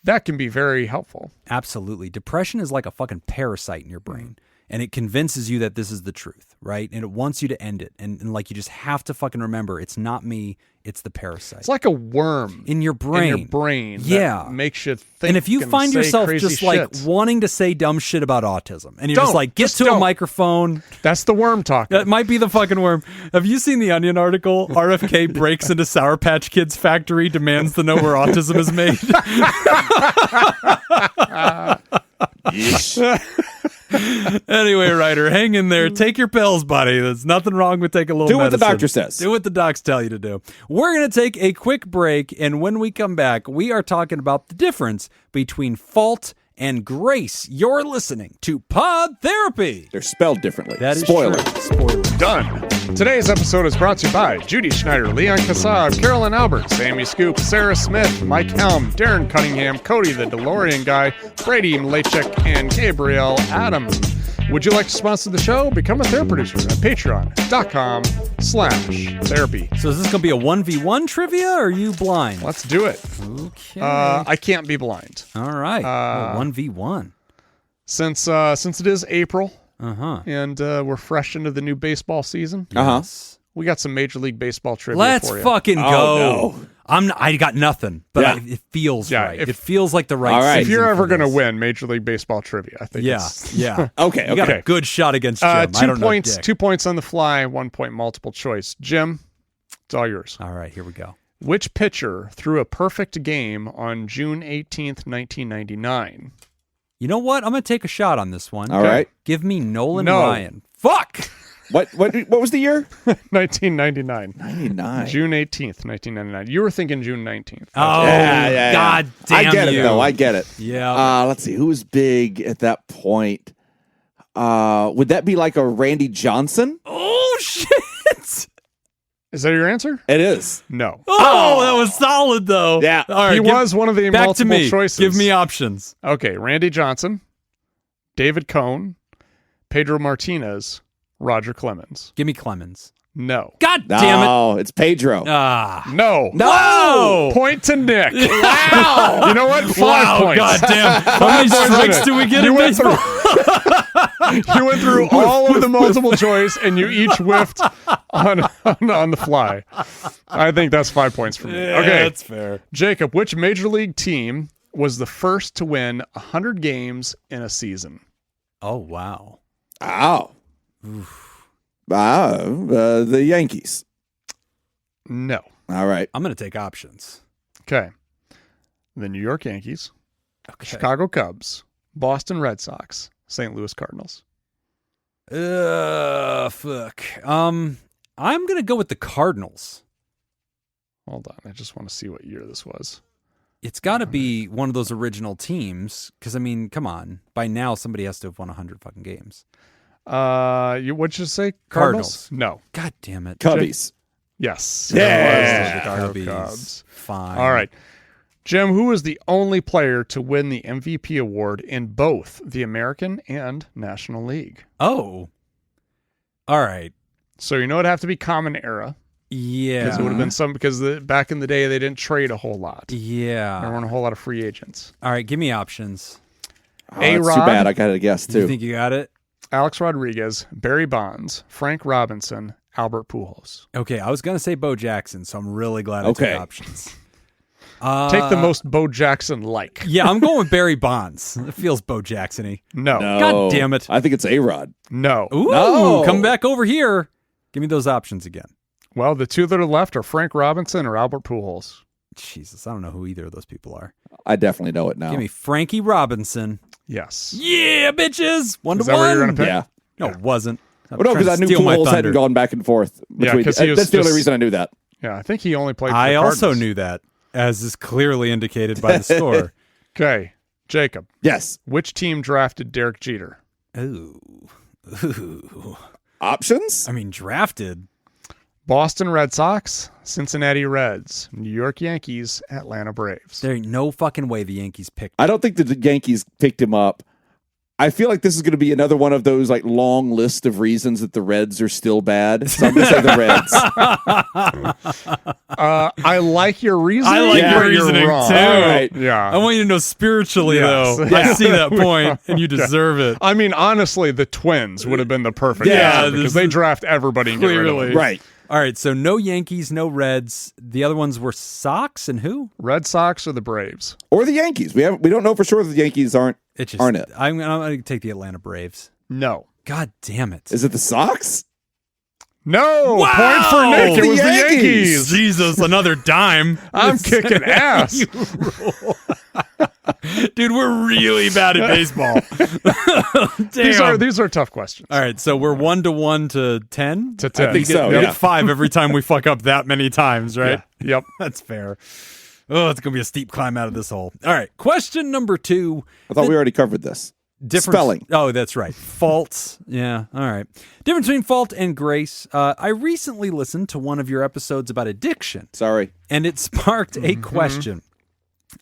Speaker 2: That can be very helpful.
Speaker 1: Absolutely. Depression is like a fucking parasite in your brain. And it convinces you that this is the truth, right? And it wants you to end it. And like, you just have to fucking remember, it's not me, it's the parasite.
Speaker 2: It's like a worm
Speaker 1: in your brain.
Speaker 2: That makes you think.
Speaker 1: And if you find yourself just like wanting to say dumb shit about autism, and you're just like, get to a microphone.
Speaker 2: That's the worm talking.
Speaker 1: That might be the fucking worm. Have you seen the Onion article? RFK breaks into Sour Patch Kids factory, demands to know where autism is made. Anyway, Ryder, hang in there. Take your pills, buddy. There's nothing wrong with taking a little medicine.
Speaker 3: Do what the doctor says.
Speaker 1: Do what the docs tell you to do. We're going to take a quick break, and when we come back, we are talking about the difference between fault and grace. You're listening to Pod Therapy.
Speaker 3: They're spelled differently.
Speaker 1: That is
Speaker 3: Spoiler.
Speaker 1: true. Spoiler.
Speaker 2: Done. Today's episode is brought to you by Judy Schneider, Leon Kassab, Carolyn Albert, Sammy Scoop, Sarah Smith, Mike Helm, Darren Cunningham, Cody the DeLorean Guy, Brady Malechek, and Gabriel Adams. Would you like to sponsor the show? Become a therapy producer at patreon.com/therapy.
Speaker 1: So is this going to be a 1v1 trivia, or are you blind?
Speaker 2: Let's do it.
Speaker 1: Okay.
Speaker 2: I can't be blind.
Speaker 1: All right. 1v1.
Speaker 2: Since it is April, and we're fresh into the new baseball season, we got some Major League Baseball trivia
Speaker 1: Let's
Speaker 2: for you.
Speaker 1: fucking go.
Speaker 3: Oh, no.
Speaker 1: I got nothing, but it feels right. It feels like the right season.
Speaker 2: If you're ever
Speaker 1: going to
Speaker 2: win Major League Baseball trivia, I think
Speaker 1: yeah.
Speaker 3: Okay.
Speaker 1: You got a good shot against Jim.
Speaker 2: 2 points, 2 points on the fly, 1 point multiple choice. Jim, it's all yours.
Speaker 1: All right, here we go.
Speaker 2: Which pitcher threw a perfect game on June 18th, 1999?
Speaker 1: You know what? I'm going to take a shot on this one.
Speaker 3: All right.
Speaker 1: Give me Nolan Ryan. Fuck!
Speaker 3: What was the year?
Speaker 2: 1999.
Speaker 3: 99.
Speaker 2: June 18th, 1999. You were thinking June 19th.
Speaker 1: Oh,
Speaker 3: yeah.
Speaker 1: God damn
Speaker 3: I get
Speaker 1: you.
Speaker 3: it, though. I get it.
Speaker 1: Yeah.
Speaker 3: Let's see. Who was big at that point? Would that be like a Randy Johnson?
Speaker 1: Oh, shit!
Speaker 2: Is that your answer?
Speaker 3: It is.
Speaker 2: No.
Speaker 1: Oh, that was solid, though.
Speaker 3: Yeah.
Speaker 1: All right,
Speaker 2: He was one of the
Speaker 1: back
Speaker 2: multiple
Speaker 1: to me.
Speaker 2: choices.
Speaker 1: Give me options.
Speaker 2: Okay, Randy Johnson, David Cohn, Pedro Martinez, Roger Clemens.
Speaker 1: Give me Clemens.
Speaker 2: No.
Speaker 1: God damn it.
Speaker 3: No, it's Pedro.
Speaker 1: Ah.
Speaker 2: No.
Speaker 1: No.
Speaker 2: Point to Nick.
Speaker 3: Wow.
Speaker 2: You know what? 5
Speaker 1: Wow,
Speaker 2: points.
Speaker 1: God damn. How many strikes do we get in baseball?
Speaker 2: You went through all of the multiple choice, and you each whiffed on the fly. I think that's 5 points for me.
Speaker 1: Yeah,
Speaker 2: okay,
Speaker 1: that's fair.
Speaker 2: Jacob, which major league team was the first to win 100 games in a season?
Speaker 1: Oh, wow.
Speaker 3: Wow. The Yankees.
Speaker 2: No.
Speaker 3: All right.
Speaker 1: I'm going to take options.
Speaker 2: Okay. The New York Yankees,
Speaker 1: Okay.
Speaker 2: Chicago Cubs, Boston Red Sox, St. Louis Cardinals.
Speaker 1: Fuck. I'm going to go with the Cardinals.
Speaker 2: Hold on. I just want to see what year this was.
Speaker 1: It's got to be one of those original teams, because, I mean, come on. By now, somebody has to have won 100 fucking games.
Speaker 2: What'd you say? Cardinals? No.
Speaker 1: God damn it.
Speaker 3: Cubbies.
Speaker 2: Yes.
Speaker 3: Yeah.
Speaker 2: It was the Chicago
Speaker 1: Cubbies.
Speaker 2: Cubs.
Speaker 1: Fine.
Speaker 2: All right. Jim, who was the only player to win the MVP award in both the American and National League?
Speaker 1: Oh. All right.
Speaker 2: So you know it'd have to be common era.
Speaker 1: Yeah.
Speaker 2: Because it would have been because back in the day they didn't trade a whole lot.
Speaker 1: Yeah.
Speaker 2: There weren't a whole lot of free agents.
Speaker 1: All right. Give me options.
Speaker 3: Oh, that's too bad. I got to guess, too.
Speaker 1: You think you got it?
Speaker 2: Alex Rodriguez, Barry Bonds, Frank Robinson, Albert Pujols.
Speaker 1: Okay. I was going to say Bo Jackson, so I'm really glad I took options.
Speaker 2: Take the most Bo Jackson-like.
Speaker 1: Yeah, I'm going with Barry Bonds. It feels Bo Jackson-y.
Speaker 2: No.
Speaker 1: God damn it.
Speaker 3: I think it's A-Rod.
Speaker 2: No.
Speaker 1: Ooh,
Speaker 3: No.
Speaker 1: come back over here. Give me those options again.
Speaker 2: Well, the two that are left are Frank Robinson or Albert Pujols.
Speaker 1: Jesus, I don't know who either of those people are.
Speaker 3: I definitely know it now.
Speaker 1: Give me Frankie Robinson.
Speaker 2: Yes.
Speaker 1: Yeah, bitches. 1-1.
Speaker 2: Is that what you're going to pick?
Speaker 3: Yeah.
Speaker 1: No, it wasn't.
Speaker 3: Well, no, because I knew Pujols hadn't gone back and forth.
Speaker 2: Yeah, because he was
Speaker 3: that's the only
Speaker 2: just-
Speaker 3: reason I knew that.
Speaker 2: Yeah, I think he only played for
Speaker 1: I
Speaker 2: the
Speaker 1: also
Speaker 2: Cardinals.
Speaker 1: knew that, as is clearly indicated by the score.
Speaker 2: Okay. Jacob.
Speaker 3: Yes.
Speaker 2: Which team drafted Derek Jeter?
Speaker 1: Ooh.
Speaker 3: Options?
Speaker 1: I mean, drafted.
Speaker 2: Boston Red Sox, Cincinnati Reds, New York Yankees, Atlanta Braves.
Speaker 1: There ain't no fucking way the Yankees picked.
Speaker 3: I don't think that the Yankees picked him up. I feel like this is going to be another one of those like long list of reasons that the Reds are still bad. So I'm going to say the Reds.
Speaker 2: I like your reasoning.
Speaker 1: I like your
Speaker 2: but you're
Speaker 1: reasoning
Speaker 2: wrong.
Speaker 1: too.
Speaker 3: All right.
Speaker 2: Yeah.
Speaker 1: I want you to know spiritually,
Speaker 2: Yes.
Speaker 1: though.
Speaker 2: Yeah.
Speaker 1: I see that point, and you deserve it.
Speaker 2: I mean, honestly, the Twins would have been the perfect
Speaker 3: Yeah,
Speaker 2: answer because they draft everybody and get rid of
Speaker 1: Clearly.
Speaker 2: them.
Speaker 3: Right.
Speaker 1: All right, so no Yankees, no Reds. The other ones were Sox and who?
Speaker 2: Red Sox or the Braves?
Speaker 3: Or the Yankees. We don't know for sure that the Yankees aren't it.
Speaker 1: I'm going to take the Atlanta Braves.
Speaker 2: No.
Speaker 1: God damn it.
Speaker 3: Is it the Sox?
Speaker 2: No.
Speaker 1: Wow!
Speaker 2: Point for Nick.
Speaker 3: It's
Speaker 2: It was
Speaker 3: the
Speaker 2: the
Speaker 3: Yankees.
Speaker 2: Yankees.
Speaker 1: Jesus, another dime.
Speaker 2: I'm kicking ass.
Speaker 1: You rule. Dude, we're really bad at baseball. Damn.
Speaker 2: These are tough questions.
Speaker 1: All right, so we're 1-1 to 10?
Speaker 2: To 10.
Speaker 3: I think so,
Speaker 1: We
Speaker 3: yeah.
Speaker 1: get 5 every time we fuck up that many times, right?
Speaker 2: Yeah. Yep.
Speaker 1: That's fair. Oh, it's going to be a steep climb out of this hole. All right, question number 2.
Speaker 3: I thought we already covered this. Spelling.
Speaker 1: Oh, that's right. Fault. Yeah. All right. Difference between fault and grace. I recently listened to one of your episodes about addiction,
Speaker 3: Sorry.
Speaker 1: and it sparked a question.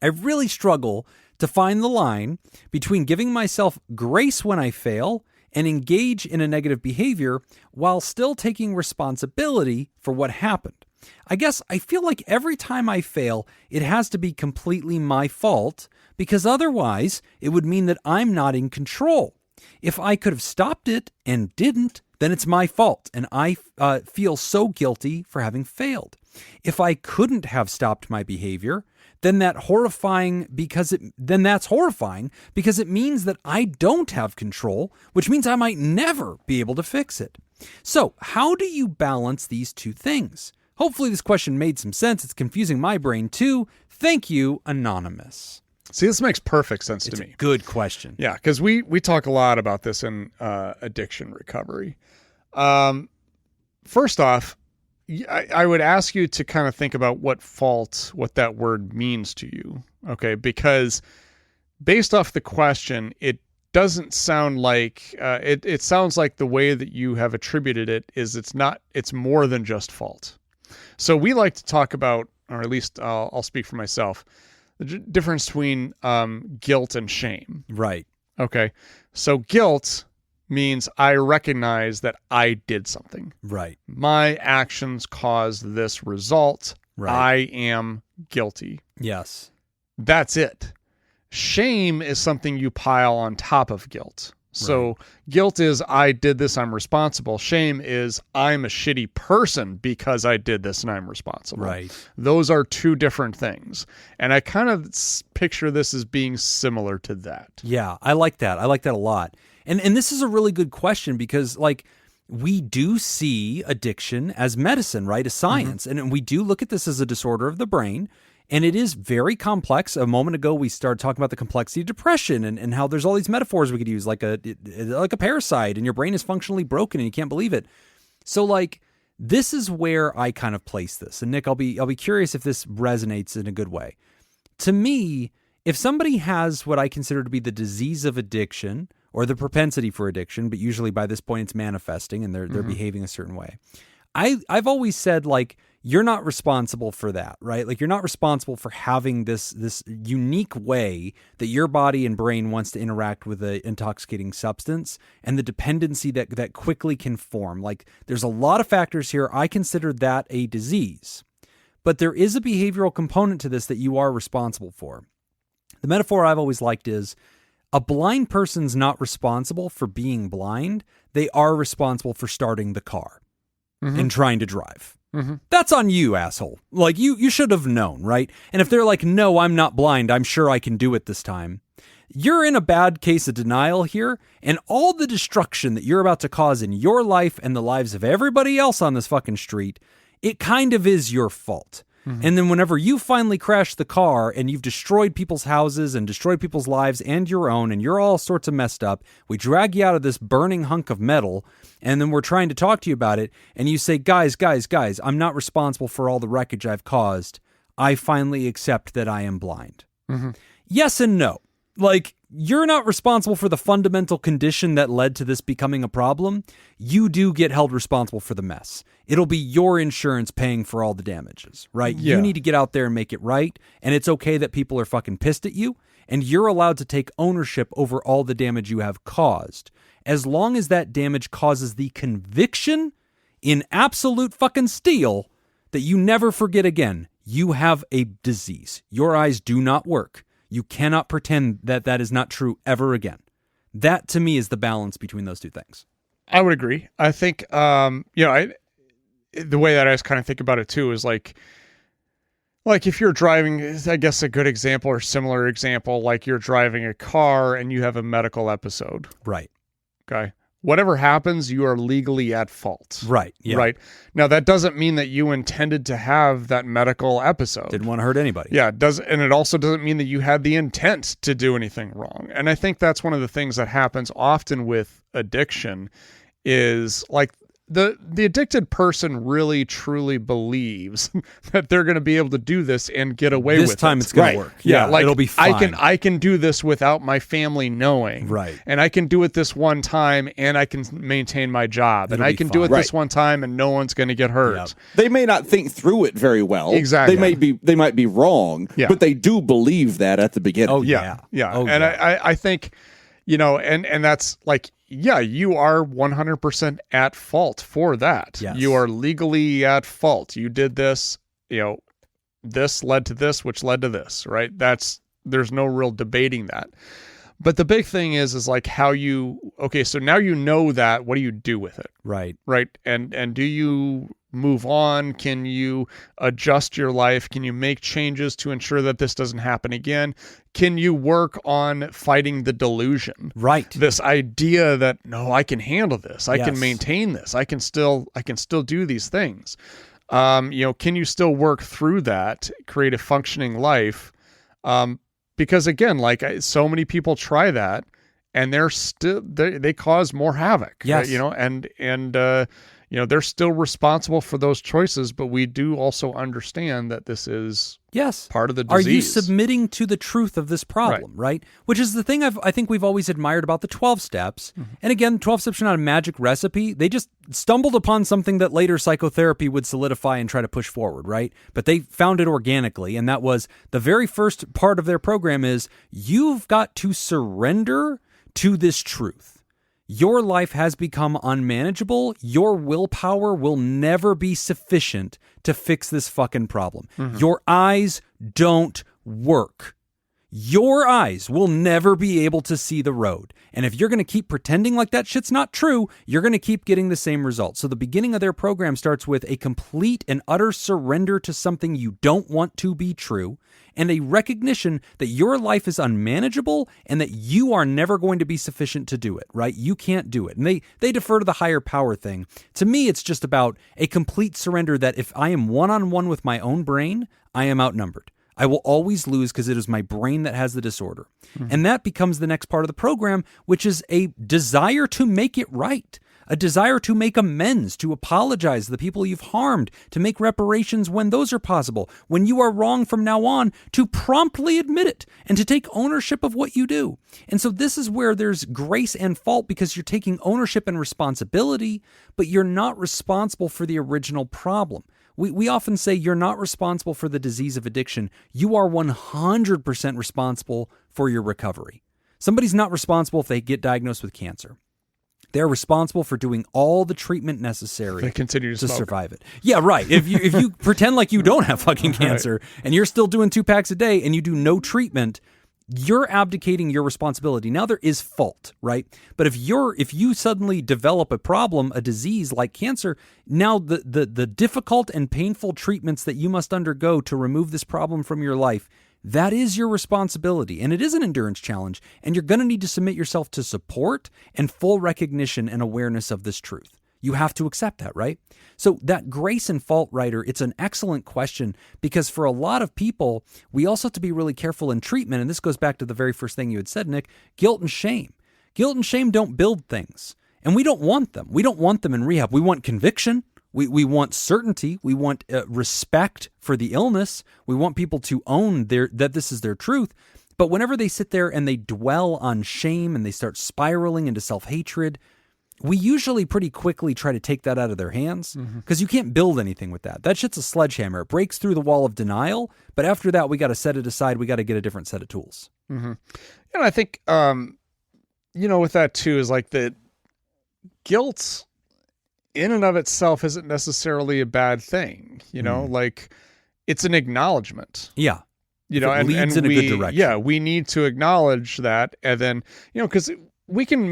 Speaker 1: I really struggle to find the line between giving myself grace when I fail and engage in a negative behavior while still taking responsibility for what happened. I guess I feel like every time I fail, it has to be completely my fault, because otherwise it would mean that I'm not in control. If I could have stopped it and didn't, then it's my fault, and I feel so guilty for having failed. If I couldn't have stopped my behavior, then that's horrifying because it means that I don't have control, which means I might never be able to fix it. So, how do you balance these two things? Hopefully this question made some sense. It's confusing my brain too. Thank you, Anonymous.
Speaker 2: See, this makes perfect sense to me.
Speaker 1: Good question.
Speaker 2: Yeah, because we talk a lot about this in addiction recovery. First off, I would ask you to kind of think about what that word means to you. Okay, because based off the question, it doesn't sound like it sounds like the way that you have attributed it is it's more than just fault. So we like to talk about, or at least I'll speak for myself, the difference between guilt and shame.
Speaker 1: Right.
Speaker 2: Okay. So guilt means I recognize that I did something.
Speaker 1: Right.
Speaker 2: My actions caused this result.
Speaker 1: Right.
Speaker 2: I am guilty.
Speaker 1: Yes.
Speaker 2: That's it. Shame is something you pile on top of guilt. So guilt is I did this, I'm responsible. Shame is I'm a shitty person because I did this and I'm responsible.
Speaker 1: Right.
Speaker 2: Those are two different things. And I kind of picture this as being similar to that.
Speaker 1: Yeah, I like that. I like that a lot. And this is a really good question because, like, we do see addiction as medicine, right? As science. And we do look at this as a disorder of the brain. And it is very complex. A moment ago, we started talking about the complexity of depression and how there's all these metaphors we could use, like a parasite, and your brain is functionally broken and you can't believe it. So, like, this is where I kind of place this. And Nick, I'll be curious if this resonates in a good way. To me, if somebody has what I consider to be the disease of addiction or the propensity for addiction, but usually by this point it's manifesting and they're behaving a certain way, I've always said, like, you're not responsible for that, right? Like, you're not responsible for having this unique way that your body and brain wants to interact with an intoxicating substance and the dependency that quickly can form. Like, there's a lot of factors here. I consider that a disease. But there is a behavioral component to this that you are responsible for. The metaphor I've always liked is a blind person's not responsible for being blind. They are responsible for starting the car and trying to drive. That's on you, asshole. Like, you should have known, right? And if they're like, no, I'm not blind, I'm sure I can do it this time, you're in a bad case of denial here, and all the destruction that you're about to cause in your life and the lives of everybody else on this fucking street, it kind of is your fault. And then whenever you finally crash the car and you've destroyed people's houses and destroyed people's lives and your own, and you're all sorts of messed up, we drag you out of this burning hunk of metal, and then we're trying to talk to you about it, and you say, guys, I'm not responsible for all the wreckage I've caused. I finally accept that I am blind. Yes and no. Like, you're not responsible for the fundamental condition that led to this becoming a problem. You do get held responsible for the mess. It'll be your insurance paying for all the damages, right?
Speaker 2: Yeah.
Speaker 1: You need to get out there and make it right. And it's okay that people are fucking pissed at you. And you're allowed to take ownership over all the damage you have caused. As long as that damage causes the conviction in absolute fucking steel that you never forget again, you have a disease. Your eyes do not work. You cannot pretend that that is not true ever again. That, to me, is the balance between those two things.
Speaker 2: I would agree. I think, the way that I just kind of think about it too is like if you're driving, I guess a good example or similar example, like you're driving a car and you have a medical episode.
Speaker 1: Right.
Speaker 2: Okay. Whatever happens, you are legally at fault.
Speaker 1: Right. Yeah.
Speaker 2: Right. Now, that doesn't mean that you intended to have that medical episode.
Speaker 1: Didn't want to hurt anybody.
Speaker 2: Yeah, it does, and it also doesn't mean that you had the intent to do anything wrong. And I think that's one of the things that happens often with addiction is like the addicted person really truly believes that they're going to be able to do this and get away with it.
Speaker 1: This time it's going to work.
Speaker 2: Yeah, like
Speaker 1: it'll be fine.
Speaker 2: I can do this without my family knowing.
Speaker 1: Right.
Speaker 2: And I can do it this one time and I can maintain my job.
Speaker 1: It'll
Speaker 2: and I
Speaker 1: be
Speaker 2: can do
Speaker 1: fine.
Speaker 2: it this one time and no one's going to get hurt.
Speaker 1: Yep.
Speaker 3: They may not think through it very well.
Speaker 2: Exactly.
Speaker 3: They might be wrong,
Speaker 2: Yeah.
Speaker 3: but they do believe that at the beginning.
Speaker 1: Oh,
Speaker 2: Yeah.
Speaker 1: Oh,
Speaker 2: and
Speaker 1: yeah.
Speaker 2: I think, and that's like, yeah, you are 100% at fault for that.
Speaker 1: Yes.
Speaker 2: You are legally at fault. You did this, this led to this, which led to this, right? There's no real debating that. But the big thing is like how so now you know that, what do you do with it?
Speaker 1: Right.
Speaker 2: Right. And do you move on? Can you adjust your life? Can you make changes to ensure that this doesn't happen again? Can you work on fighting the delusion?
Speaker 1: Right.
Speaker 2: This idea that, no, I can handle this. I can
Speaker 1: Yes.
Speaker 2: maintain this. I can still do these things. Can you still work through that, create a functioning life? Because again, so many people try that and they cause more havoc.
Speaker 1: Yes.
Speaker 2: They're still responsible for those choices, but we do also understand that this is
Speaker 1: Yes.
Speaker 2: part of the
Speaker 1: Are
Speaker 2: disease.
Speaker 1: you submitting to the truth of this problem, right? Which is the thing I think we've always admired about the 12 steps.
Speaker 2: Mm-hmm.
Speaker 1: And again, 12 steps are not a magic recipe. They just stumbled upon something that later psychotherapy would solidify and try to push forward, right? But they found it organically, and that was the very first part of their program is you've got to surrender to this truth. Your life has become unmanageable. Your willpower will never be sufficient to fix this fucking problem.
Speaker 2: Mm-hmm.
Speaker 1: Your eyes don't work. Your eyes will never be able to see the road. And if you're going to keep pretending like that shit's not true, you're going to keep getting the same results. So the beginning of their program starts with a complete and utter surrender to something you don't want to be true, and a recognition that your life is unmanageable and that you are never going to be sufficient to do it, right? You can't do it. And they defer to the higher power thing. To me, it's just about a complete surrender that if I am one-on-one with my own brain, I am outnumbered. I will always lose because it is my brain that has the disorder. Mm-hmm. And that becomes the next part of the program, which is a desire to make it right. A desire to make amends, to apologize to the people you've harmed, to make reparations when those are possible, when you are wrong from now on, to promptly admit it and to take ownership of what you do. And so this is where there's grace and fault because you're taking ownership and responsibility, but you're not responsible for the original problem. We often say you're not responsible for the disease of addiction. You are 100% responsible for your recovery. Somebody's not responsible if they get diagnosed with cancer. They're responsible for doing all the treatment necessary
Speaker 2: They continue to smoke.
Speaker 1: survive it. Yeah, right. If you pretend like you don't have fucking cancer and you're still doing 2 packs a day and you do no treatment, you're abdicating your responsibility. Now there is fault, right? But if you suddenly develop a problem, a disease like cancer, now the difficult and painful treatments that you must undergo to remove this problem from your life, that is your responsibility. And it is an endurance challenge. And you're going to need to submit yourself to support and full recognition and awareness of this truth. You have to accept that, right? So that grace and fault, writer, it's an excellent question because for a lot of people, we also have to be really careful in treatment. And this goes back to the very first thing you had said, Nick, guilt and shame. Guilt and shame don't build things. And we don't want them. We don't want them in rehab. We want conviction. We want certainty. We want respect for the illness. We want people to own that this is their truth. But whenever they sit there and they dwell on shame and they start spiraling into self-hatred, we usually pretty quickly try to take that out of their hands because you can't build anything with that. That shit's a sledgehammer. It breaks through the wall of denial, but after that, we got to set it aside. We got to get a different set of tools.
Speaker 2: And I think, with that too, is like the guilt in and of itself isn't necessarily a bad thing. Like it's an acknowledgement.
Speaker 1: Yeah.
Speaker 2: And
Speaker 1: leads in a good direction.
Speaker 2: Yeah, we need to acknowledge that, and then because we can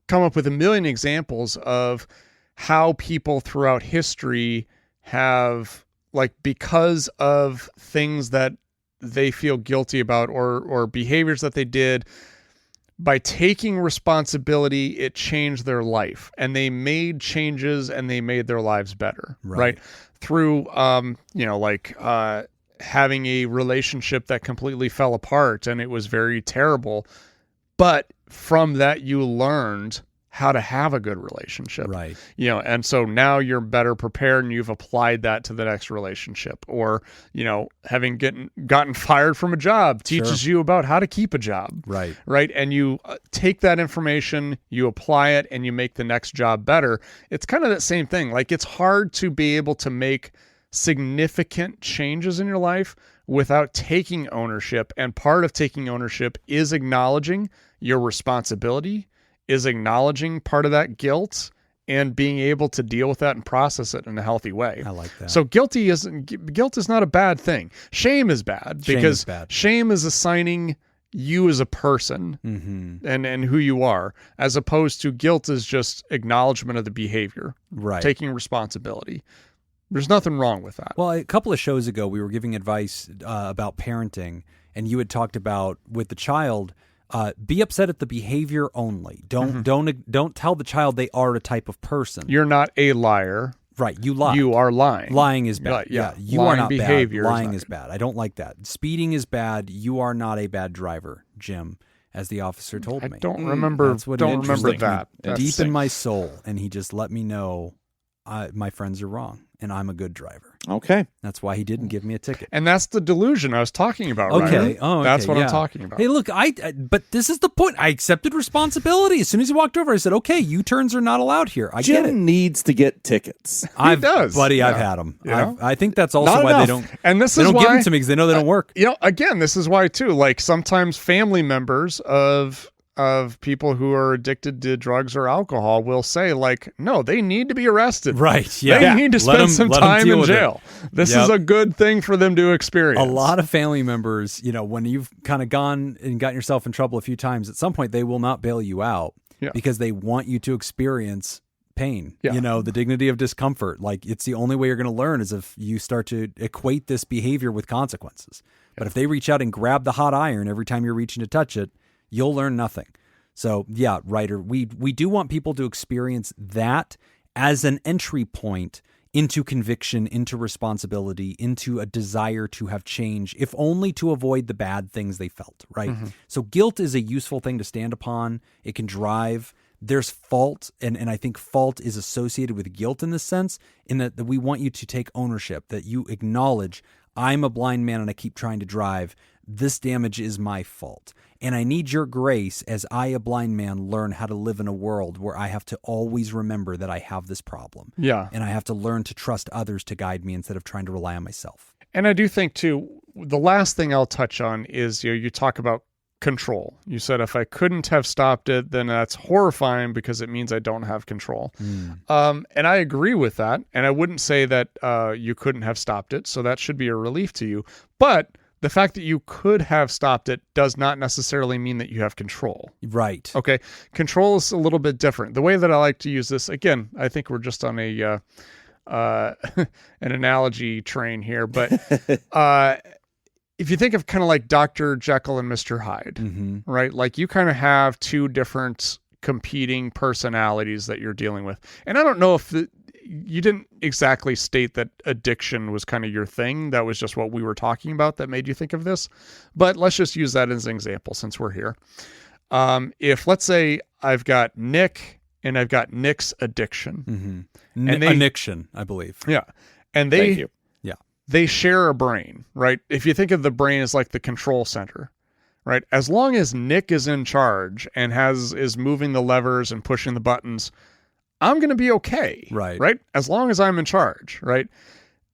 Speaker 2: come up with a million examples of how people throughout history have, like, because of things that they feel guilty about or behaviors that they did, by taking responsibility, it changed their life and they made changes and they made their lives better. Right. Through, having a relationship that completely fell apart and it was very terrible. But from that, you learned how to have a good relationship.
Speaker 1: Right.
Speaker 2: And so now you're better prepared and you've applied that to the next relationship. Or, having gotten fired from a job teaches you about how to keep a job.
Speaker 1: Right.
Speaker 2: Right. And you take that information, you apply it, and you make the next job better. It's kind of that same thing. Like, it's hard to be able to make significant changes in your life without taking ownership. And part of taking ownership is acknowledging your responsibility, is acknowledging part of that guilt, and being able to deal with that and process it in a healthy way.
Speaker 1: I like that.
Speaker 2: So guilt is not a bad thing. Shame is bad because shame is assigning you as a person and who you are, as opposed to guilt is just acknowledgement of the behavior, taking responsibility. There's nothing wrong with that.
Speaker 1: Well, a couple of shows ago, we were giving advice about parenting, and you had talked about with the child, be upset at the behavior only. Don't tell the child they are a type of person.
Speaker 2: You're not a liar.
Speaker 1: Right. You lie.
Speaker 2: You are lying.
Speaker 1: Lying is bad.
Speaker 2: Yeah.
Speaker 1: You are not
Speaker 2: behavior
Speaker 1: bad. Lying is bad. I don't like that. Speeding is bad. You are not a bad driver, Jim, as the officer told me.
Speaker 2: I don't remember. Don't remember that.
Speaker 1: Deep in my soul, and he just let me know my friends are wrong, and I'm a good driver.
Speaker 3: Okay.
Speaker 1: That's why he didn't give me a ticket.
Speaker 2: And that's the delusion I was talking about, right?
Speaker 1: Okay. Oh, okay.
Speaker 2: That's what I'm talking about.
Speaker 1: Hey, look, but this is the point. I accepted responsibility. As soon as he walked over, I said, okay, U-turns are not allowed here. I get it.
Speaker 3: Jim needs to get tickets.
Speaker 2: He does.
Speaker 1: Buddy, I've had them. I think that's also
Speaker 3: Not
Speaker 1: why
Speaker 3: enough.
Speaker 1: they don't,
Speaker 2: and this
Speaker 1: they
Speaker 2: is
Speaker 1: don't
Speaker 2: why,
Speaker 1: give them to me because they know they don't work.
Speaker 2: Again, this is why, too, like sometimes family members of people who are addicted to drugs or alcohol will say, like, no, they need to be arrested.
Speaker 1: Right. Yeah.
Speaker 2: They need to spend some time in jail. This is a good thing for them to experience.
Speaker 1: A lot of family members, when you've kind of gone and gotten yourself in trouble a few times, at some point they will not bail you out because they want you to experience pain, the dignity of discomfort. Like, it's the only way you're going to learn is if you start to equate this behavior with consequences. But if they reach out and grab the hot iron every time you're reaching to touch it, you'll learn nothing. So yeah, Ryder, we do want people to experience that as an entry point into conviction, into responsibility, into a desire to have change, if only to avoid the bad things they felt, right? So guilt is a useful thing to stand upon. It can drive. There's fault, and I think fault is associated with guilt in this sense, in that we want you to take ownership, that you acknowledge, I'm a blind man and I keep trying to drive. This damage is my fault. And I need your grace as I, a blind man, learn how to live in a world where I have to always remember that I have this problem.
Speaker 2: Yeah.
Speaker 1: And I have to learn to trust others to guide me instead of trying to rely on myself.
Speaker 2: And I do think, too, the last thing I'll touch on is, you talk about control. You said if I couldn't have stopped it, then that's horrifying because it means I don't have control. And I agree with that. And I wouldn't say that you couldn't have stopped it. So that should be a relief to you. But the fact that you could have stopped it does not necessarily mean that you have control.
Speaker 1: Right.
Speaker 2: Okay. Control is a little bit different. The way that I like to use this, again, I think we're just on a an analogy train here, but if you think of kind of like Dr. Jekyll and Mr. Hyde, right? Like you kind of have two different competing personalities that you're dealing with. And I don't know if you didn't exactly state that addiction was kind of your thing. That was just what we were talking about that made you think of this. But let's just use that as an example since we're here. If let's say I've got Nick and I've got Nick's addiction.
Speaker 1: Addiction, I believe.
Speaker 2: Yeah. And
Speaker 3: Thank you.
Speaker 1: Yeah.
Speaker 2: they share a brain, right? If you think of the brain as like the control center, right? As long as Nick is in charge and is moving the levers and pushing the buttons, I'm going to be okay. Right? As long as I'm in charge, right?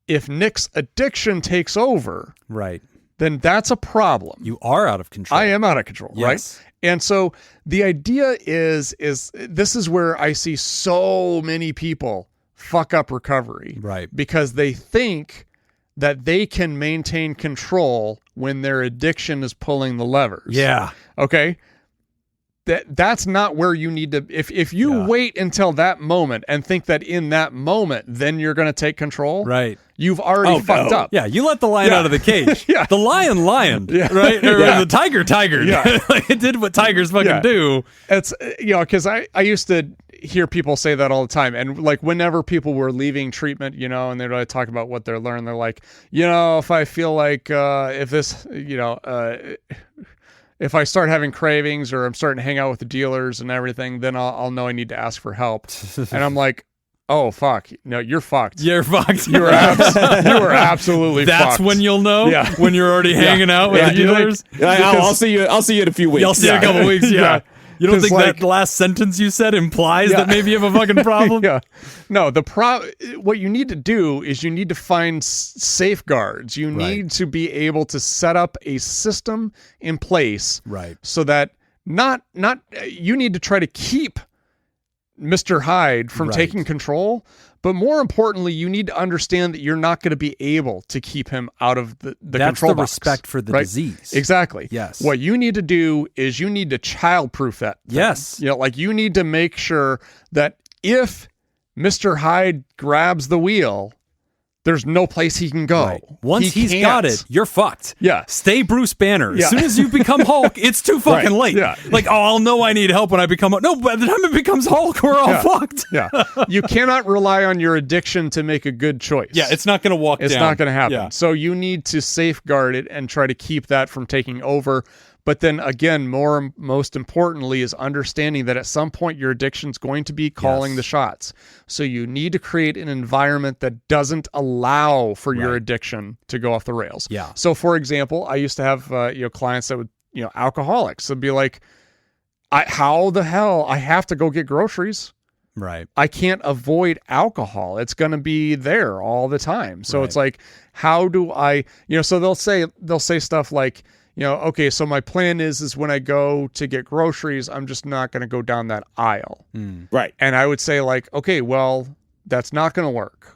Speaker 2: If Nick's addiction takes over,
Speaker 1: right,
Speaker 2: then that's a problem.
Speaker 1: You are out of control.
Speaker 2: I am out of control,
Speaker 1: yes.
Speaker 2: right? And so the idea is this is where I see so many people fuck up recovery,
Speaker 1: right?
Speaker 2: Because they think that they can maintain control when their addiction is pulling the levers.
Speaker 1: Yeah.
Speaker 2: Okay. That's not where you need to. If you wait until that moment and think that in that moment, then you're going to take control.
Speaker 1: Right.
Speaker 2: You've already fucked up.
Speaker 1: Yeah. You let the lion out of the cage.
Speaker 2: Yeah.
Speaker 1: The lion lioned.
Speaker 2: Yeah.
Speaker 1: Right. Or the tiger tigered.
Speaker 2: Yeah.
Speaker 1: Like, it did what tigers fucking do.
Speaker 2: It's, because I used to hear people say that all the time. And like whenever people were leaving treatment, and they'd like talk about what they're learning, they're like, if I feel like if this, if I start having cravings or I'm starting to hang out with the dealers and everything, then I'll know I need to ask for help. And I'm like, oh, fuck. No, you're fucked.
Speaker 1: You're fucked.
Speaker 2: You are absolutely fucked.
Speaker 1: That's when you'll know?
Speaker 2: Yeah.
Speaker 1: When you're already hanging out with the dealers?
Speaker 3: I'll see you in a few weeks.
Speaker 1: You'll see you in a couple weeks, yeah. You don't think
Speaker 2: like,
Speaker 1: that last sentence you said implies that maybe you have a fucking problem?
Speaker 2: Yeah. No, what you need to do is you need to find safeguards. You need to be able to set up a system in place,
Speaker 1: right?
Speaker 2: So that not you need to try to keep Mr. Hyde from taking control, but more importantly, you need to understand that you're not going to be able to keep him out of the control box.
Speaker 1: That's the respect for the disease.
Speaker 2: Exactly.
Speaker 1: Yes.
Speaker 2: What you need to do is you need to childproof that thing.
Speaker 1: Yes.
Speaker 2: Like you need to make sure that if Mr. Hyde grabs the wheel, there's no place he can go.
Speaker 1: Right. Once he's got it, you're fucked.
Speaker 2: Yeah.
Speaker 1: Stay Bruce Banner.
Speaker 2: Yeah.
Speaker 1: As soon as you become Hulk, it's too fucking late.
Speaker 2: Yeah.
Speaker 1: Like, I'll know I need help when I become Hulk. No, by the time it becomes Hulk, we're all fucked.
Speaker 2: Yeah. You cannot rely on your addiction to make a good choice.
Speaker 1: Yeah, it's not going to walk down.
Speaker 2: It's not going to happen.
Speaker 1: Yeah.
Speaker 2: So you need to safeguard it and try to keep that from taking over. But then again, most importantly is understanding that at some point your addiction's going to be calling the shots. So you need to create an environment that doesn't allow for your addiction to go off the rails.
Speaker 1: Yeah.
Speaker 2: So for example, I used to have clients that would, alcoholics would be like, how the hell I have to go get groceries?
Speaker 1: Right.
Speaker 2: I can't avoid alcohol. It's going to be there all the time. So it's like, how do I, so they'll say stuff like, okay, so my plan is when I go to get groceries, I'm just not going to go down that aisle.
Speaker 3: Right.
Speaker 2: And I would say like, okay, well, that's not going to work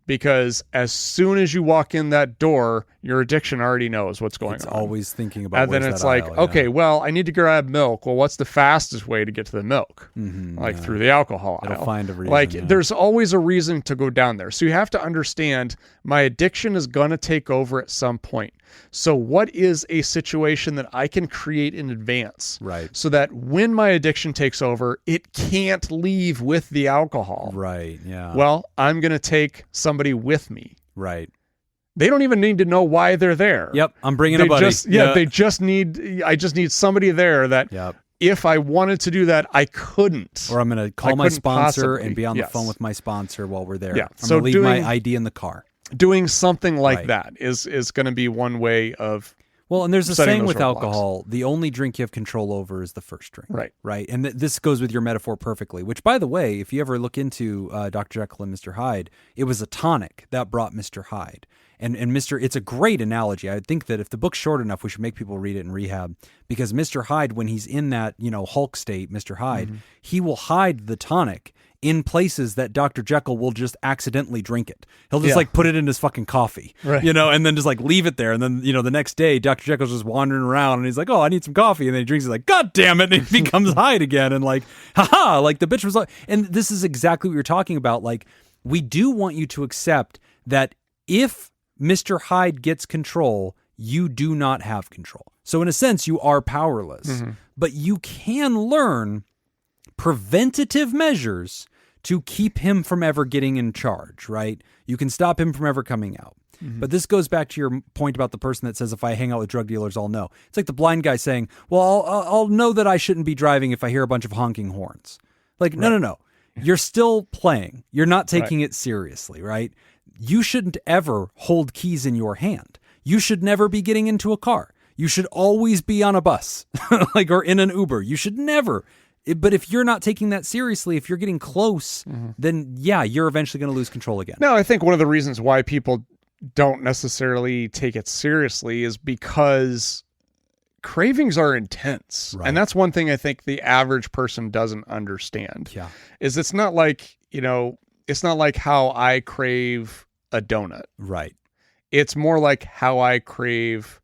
Speaker 2: because as soon as you walk in that door, your addiction already knows what's going on.
Speaker 1: It's always thinking about
Speaker 2: and then it's like, okay, well, I need to grab milk. Well, what's the fastest way to get to the milk? Through the alcohol aisle.
Speaker 1: It'll find a reason.
Speaker 2: Like there's always a reason to go down there. So you have to understand my addiction is going to take over at some point. So what is a situation that I can create in advance?
Speaker 1: Right.
Speaker 2: So that when my addiction takes over, it can't leave with the alcohol.
Speaker 1: Right. Yeah.
Speaker 2: Well, I'm going to take somebody with me.
Speaker 1: Right.
Speaker 2: They don't even need to know why they're there.
Speaker 1: Yep. I'm bringing a buddy.
Speaker 2: I just need somebody there that if I wanted to do that, I couldn't.
Speaker 1: Or I'm going to call my sponsor and be on the phone with my sponsor while we're there.
Speaker 2: Yeah.
Speaker 1: I'm going to leave my ID in the car.
Speaker 2: Doing something like that is going to be one way of.
Speaker 1: Well, and there's a saying with
Speaker 2: roadblocks.
Speaker 1: alcohol, the only drink you have control over is the first drink.
Speaker 2: Right.
Speaker 1: Right. And this goes with your metaphor perfectly, which, by the way, if you ever look into Dr. Jekyll and Mr. Hyde, it was a tonic that brought Mr. Hyde. And it's a great analogy. I think that if the book's short enough, we should make people read it in rehab, because Mr. Hyde, when he's in that, Hulk state, Mr. Hyde, he will hide the tonic in places that Dr. Jekyll will just accidentally drink it. He'll just like put it in his fucking coffee, and then just like leave it there. And then, the next day Dr. Jekyll's just wandering around and he's like, oh, I need some coffee. And then he drinks it like, God damn it. And he becomes Hyde again. And like, haha, like the bitch was like, and this is exactly what you're talking about. Like, we do want you to accept that if Mr. Hyde gets control, you do not have control. So in a sense, you are powerless, but you can learn preventative measures to keep him from ever getting in charge, right? You can stop him from ever coming out. But this goes back to your point about the person that says, if I hang out with drug dealers, I'll know. It's like the blind guy saying, well, I'll know that I shouldn't be driving if I hear a bunch of honking horns. Like, no. You're still playing. You're not taking it seriously, right? you shouldn't ever hold keys in your hand. You should never be getting into a car. You should always be on a bus, like, or in an Uber. You should never. But if you're not taking that seriously, if you're getting close, then yeah, you're eventually going to lose control again.
Speaker 2: No, I think one of the reasons why people don't necessarily take it seriously is because cravings are intense.
Speaker 1: Right.
Speaker 2: And that's one thing I think the average person doesn't understand.
Speaker 1: Yeah.
Speaker 2: Is it's not like, it's not like how I crave a donut.
Speaker 1: Right.
Speaker 2: It's more like how I crave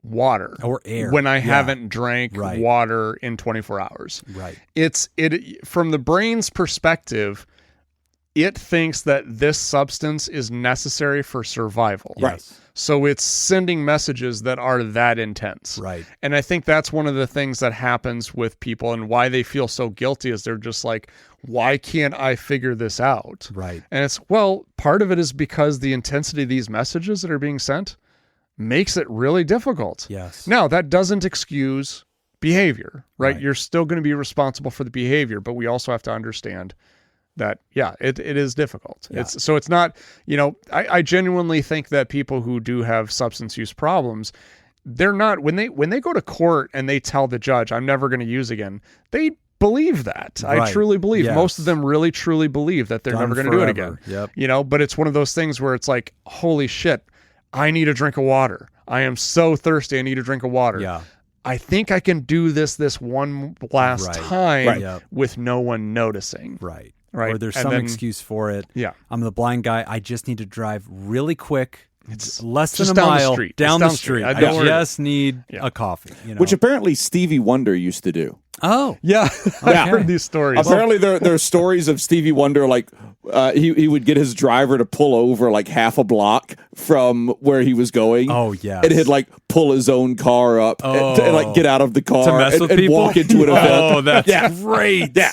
Speaker 2: water
Speaker 1: Or air.
Speaker 2: when I
Speaker 1: Yeah.
Speaker 2: haven't drank
Speaker 1: Right.
Speaker 2: water in 24 hours.
Speaker 1: Right.
Speaker 2: It from the brain's perspective, it thinks that this substance is necessary for survival.
Speaker 1: Yes.
Speaker 2: So it's sending messages that are that intense.
Speaker 1: Right.
Speaker 2: And I think that's one of the things that happens with people and why they feel so guilty is they're just like, why can't I figure this out?
Speaker 1: Right.
Speaker 2: And it's, well, part of it is because the intensity of these messages that are being sent makes it really difficult.
Speaker 1: Yes.
Speaker 2: Now, that doesn't excuse behavior, right?
Speaker 1: Right.
Speaker 2: You're still going to be responsible for the behavior, but we also have to understand that, yeah, it is difficult.
Speaker 1: Yeah.
Speaker 2: It's not, I genuinely think that people who do have substance use problems, they're not, when they go to court and they tell the judge, I'm never going to use again, they believe that. I
Speaker 1: Right.
Speaker 2: truly believe.
Speaker 1: Yes.
Speaker 2: Most of them really, truly believe that they're
Speaker 1: Done
Speaker 2: never going to do it
Speaker 1: forever.
Speaker 2: again.
Speaker 1: Yep.
Speaker 2: But it's one of those things where it's like, holy shit, I need a drink of water. I am so thirsty. I need a drink of water.
Speaker 1: Yeah.
Speaker 2: I think I can do this one last
Speaker 1: Right.
Speaker 2: time
Speaker 1: Right. Yep.
Speaker 2: with no one noticing.
Speaker 1: Right.
Speaker 2: Right.
Speaker 1: Or there's
Speaker 2: And
Speaker 1: some
Speaker 2: then-
Speaker 1: excuse for it.
Speaker 2: Yeah.
Speaker 1: I'm the blind guy. I just need to drive really quick.
Speaker 2: It's
Speaker 1: less than
Speaker 2: just
Speaker 1: a
Speaker 2: down the
Speaker 1: mile
Speaker 2: street.
Speaker 1: down
Speaker 2: It's
Speaker 1: the street.
Speaker 2: I
Speaker 1: I
Speaker 2: don't worry.
Speaker 1: just need
Speaker 2: Yeah.
Speaker 1: a coffee.
Speaker 3: Which apparently Stevie Wonder used to do.
Speaker 1: Oh.
Speaker 2: Yeah.
Speaker 1: Okay.
Speaker 2: I've heard these stories.
Speaker 3: Apparently, there are stories of Stevie Wonder, like he would get his driver to pull over like half a block from where he was going.
Speaker 1: Oh, yes.
Speaker 3: And he'd like pull his own car up and like get out of the car
Speaker 1: To mess
Speaker 3: and,
Speaker 1: with
Speaker 3: and
Speaker 1: people?
Speaker 3: walk into an event.
Speaker 1: Oh, that's
Speaker 3: Yeah.
Speaker 1: great.
Speaker 3: Yeah.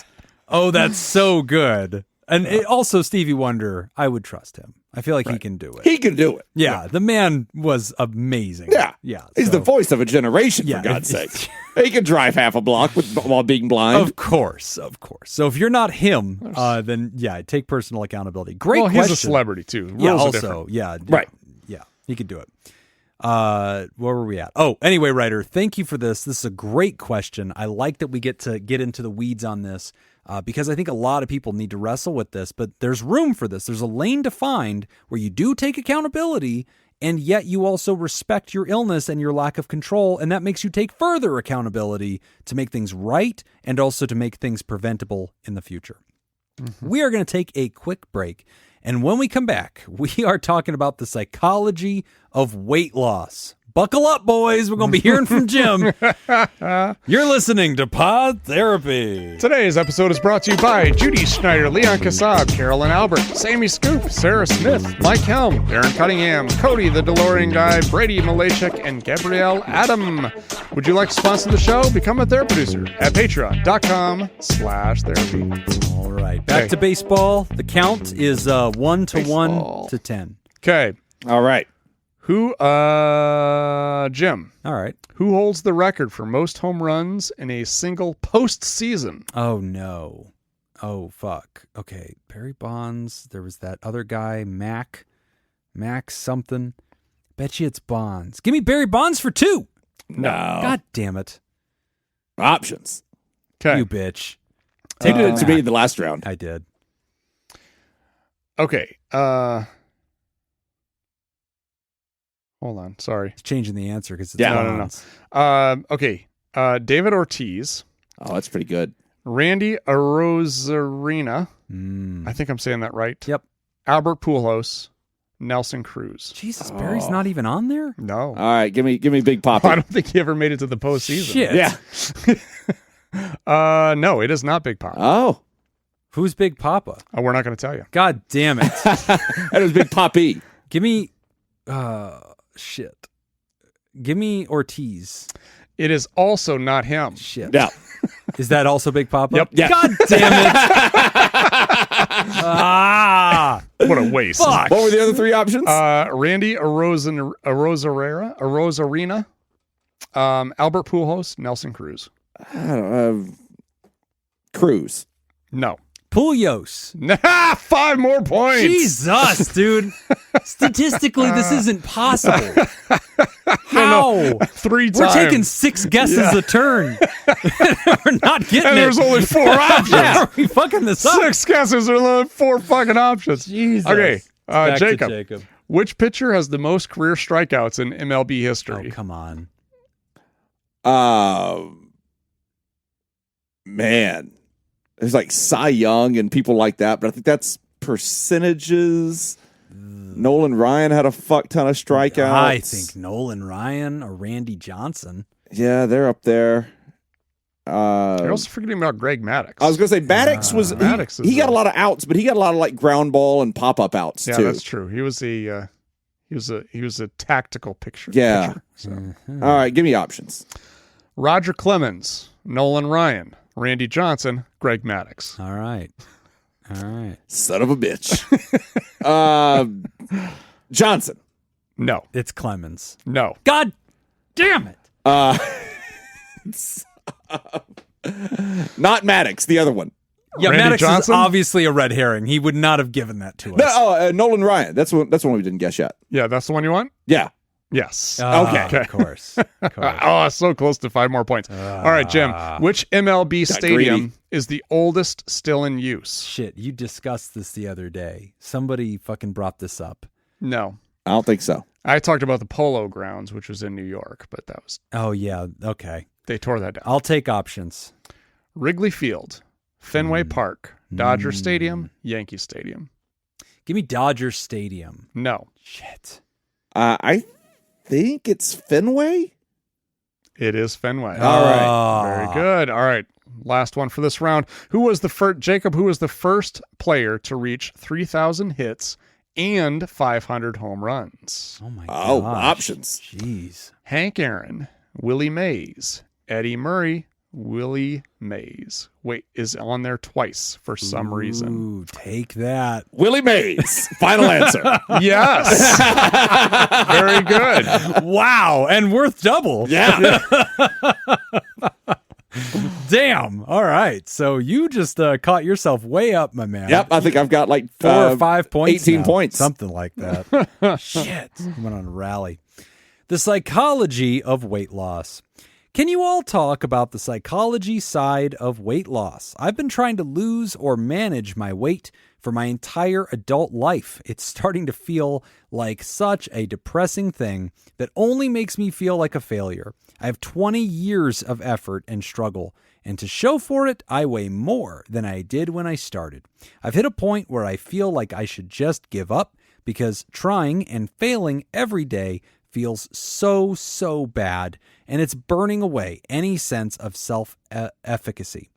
Speaker 1: Oh, that's so good. And also Stevie Wonder, I would trust him. I feel like he can do it.
Speaker 3: He can do it.
Speaker 1: Yeah, the man was amazing.
Speaker 3: Yeah.
Speaker 1: Yeah.
Speaker 3: He's the voice of a generation,
Speaker 1: Yeah.
Speaker 3: for God's sake. He can drive half a block while being blind.
Speaker 1: Of course. So if you're not him, then yeah, take personal accountability. Great
Speaker 2: Well,
Speaker 1: question.
Speaker 2: he's a celebrity too.
Speaker 1: Yeah,
Speaker 2: Rules are
Speaker 1: also,
Speaker 2: different.
Speaker 1: yeah.
Speaker 3: Right.
Speaker 1: Yeah, he could do it. Where were we at? Oh, anyway, Ryder, thank you for this. This is a great question. I like that we get to get into the weeds on this because I think a lot of people need to wrestle with this, but there's room for this. There's a lane to find where you do take accountability and yet you also respect your illness and your lack of control, and that makes you take further accountability to make things right and also to make things preventable in the future. We are going to take a quick break, and when we come back, we are talking about the psychology of weight loss. Buckle up, boys. We're going to be hearing from Jim. You're listening to Pod Therapy.
Speaker 2: Today's episode is brought to you by Judy Schneider, Leon Kassab, Carolyn Albert, Sammy Scoop, Sarah Smith, Mike Helm, Darren Cunningham, Cody the DeLorean Guy, Brady Malachek, and Gabrielle Adam. Would you like to sponsor the show? Become a therapy producer at patreon.com/therapy.
Speaker 1: All right. Back
Speaker 2: Okay.
Speaker 1: to baseball. The count is 1 to 1 to 10.
Speaker 2: Okay.
Speaker 3: All right.
Speaker 2: Jim,
Speaker 1: All right.
Speaker 2: who holds the record for most home runs in a single postseason?
Speaker 1: Oh, no. Oh, fuck. Okay. Barry Bonds. There was that other guy, Mac something. Bet you it's Bonds. Give me Barry Bonds for 2.
Speaker 3: No.
Speaker 1: God damn it.
Speaker 3: Options.
Speaker 2: Okay.
Speaker 1: You bitch.
Speaker 3: Take
Speaker 1: the
Speaker 3: it to me
Speaker 1: Mac.
Speaker 3: in the last round.
Speaker 1: I did.
Speaker 2: Okay. Hold on. Sorry.
Speaker 1: It's changing the answer because it's
Speaker 3: Yeah.
Speaker 2: No.
Speaker 1: Bonds.
Speaker 2: Okay. David Ortiz,
Speaker 3: Oh, that's pretty good.
Speaker 2: Randy Arozarena.
Speaker 1: Mm.
Speaker 2: I think I'm saying that right.
Speaker 1: Yep.
Speaker 2: Albert Pujols, Nelson Cruz.
Speaker 1: Jesus, Barry's not even on there?
Speaker 2: No.
Speaker 3: All right, give me Big Poppy.
Speaker 2: I don't think he ever made it to the postseason.
Speaker 1: Shit.
Speaker 3: Yeah.
Speaker 2: No, it is not Big Pop.
Speaker 3: Oh,
Speaker 1: Who's Big Papa?
Speaker 2: We're not going to tell you.
Speaker 1: God damn it.
Speaker 3: that was Big Poppy.
Speaker 1: Give me shit. Give me Ortiz.
Speaker 2: It is also not him.
Speaker 1: Shit.
Speaker 3: Yeah.
Speaker 1: Is that also Big Papa?
Speaker 2: Yep.
Speaker 3: Yeah.
Speaker 1: God damn it. Ah.
Speaker 2: What a waste.
Speaker 1: Fuck.
Speaker 3: What were the other three options?
Speaker 2: Randy Arozarena, Albert Pujols, Nelson Cruz.
Speaker 3: I don't know. Cruz.
Speaker 2: No.
Speaker 1: Pugliose.
Speaker 2: Nah, 5 more points.
Speaker 1: Jesus, dude. Statistically, this isn't possible. How?
Speaker 2: 3 times.
Speaker 1: We're taking 6 guesses a turn. We're not getting
Speaker 2: And
Speaker 1: it.
Speaker 2: there's only 4 options.
Speaker 1: How are we fucking this up?
Speaker 2: 6 guesses, there's only 4 fucking options.
Speaker 1: Jesus.
Speaker 2: Okay,
Speaker 1: Back to
Speaker 2: Jacob. Which pitcher has the most career strikeouts in MLB history?
Speaker 1: Oh, come on.
Speaker 3: Man. There's like Cy Young and people like that, but I think that's percentages. Nolan Ryan had a fuck ton of strikeouts.
Speaker 1: I think Nolan Ryan or Randy Johnson.
Speaker 3: Yeah, they're up there.
Speaker 2: You're also forgetting about Greg Maddux.
Speaker 3: I was going to say Maddox was he got a lot of outs, but he got a lot of like ground ball and pop up outs too.
Speaker 2: Yeah, that's true. He was a tactical pitcher.
Speaker 3: Yeah.
Speaker 2: So.
Speaker 3: All right, give me options.
Speaker 2: Roger Clemens, Nolan Ryan, Randy Johnson, Greg Maddux.
Speaker 1: All right.
Speaker 3: Son of a bitch. Johnson.
Speaker 2: No.
Speaker 1: It's Clemens.
Speaker 2: No.
Speaker 1: God damn it.
Speaker 3: Not Maddox, the other one.
Speaker 1: Yeah,
Speaker 2: Randy
Speaker 1: Maddox
Speaker 2: Johnson?
Speaker 1: is obviously a red herring. He would not have given that to us.
Speaker 3: No, Nolan Ryan. That's one we didn't guess yet.
Speaker 2: Yeah, that's the one you want?
Speaker 3: Yeah.
Speaker 2: Yes.
Speaker 3: Okay.
Speaker 1: Of course.
Speaker 2: Oh, so close to 5 more points. All right, Jim. Which MLB stadium
Speaker 3: greedy.
Speaker 2: is the oldest still in use?
Speaker 1: Shit, you discussed this the other day. Somebody fucking brought this up.
Speaker 2: No.
Speaker 3: I don't think so.
Speaker 2: I talked about the Polo Grounds, which was in New York, but that was
Speaker 1: Oh, yeah. Okay.
Speaker 2: they tore that down.
Speaker 1: I'll take options.
Speaker 2: Wrigley Field, Fenway Park, Dodger Stadium, Yankee Stadium.
Speaker 1: Give me Dodger Stadium.
Speaker 2: No.
Speaker 1: Shit.
Speaker 3: I think it's Fenway.
Speaker 2: It is Fenway.
Speaker 3: All right.
Speaker 2: Very good. All right. Last one for this round. Who was the first, Jacob, who was the first player to reach 3,000 hits and 500 home runs?
Speaker 1: Oh, my
Speaker 3: Oh,
Speaker 1: gosh.
Speaker 3: options.
Speaker 1: Jeez.
Speaker 2: Hank Aaron, Willie Mays, Eddie Murray, Willie Mays. Wait, is on there twice for some reason.
Speaker 1: Ooh, take that.
Speaker 3: Willie Mays. Final answer.
Speaker 2: Yes. Very good.
Speaker 1: Wow. And worth double.
Speaker 3: Yeah.
Speaker 1: Damn. All right. So you just caught yourself way up, my man.
Speaker 3: Yep. I think I've got like
Speaker 1: 4 or 5 points.
Speaker 3: 18
Speaker 1: now.
Speaker 3: points.
Speaker 1: Something like that. Shit. Went on a rally. The psychology of weight loss. Can you all talk about the psychology side of weight loss? I've been trying to lose or manage my weight for my entire adult life. It's starting to feel like such a depressing thing that only makes me feel like a failure. I have 20 years of effort and struggle, and to show for it, I weigh more than I did when I started. I've hit a point where I feel like I should just give up because trying and failing every day feels so bad, and it's burning away any sense of self-efficacy.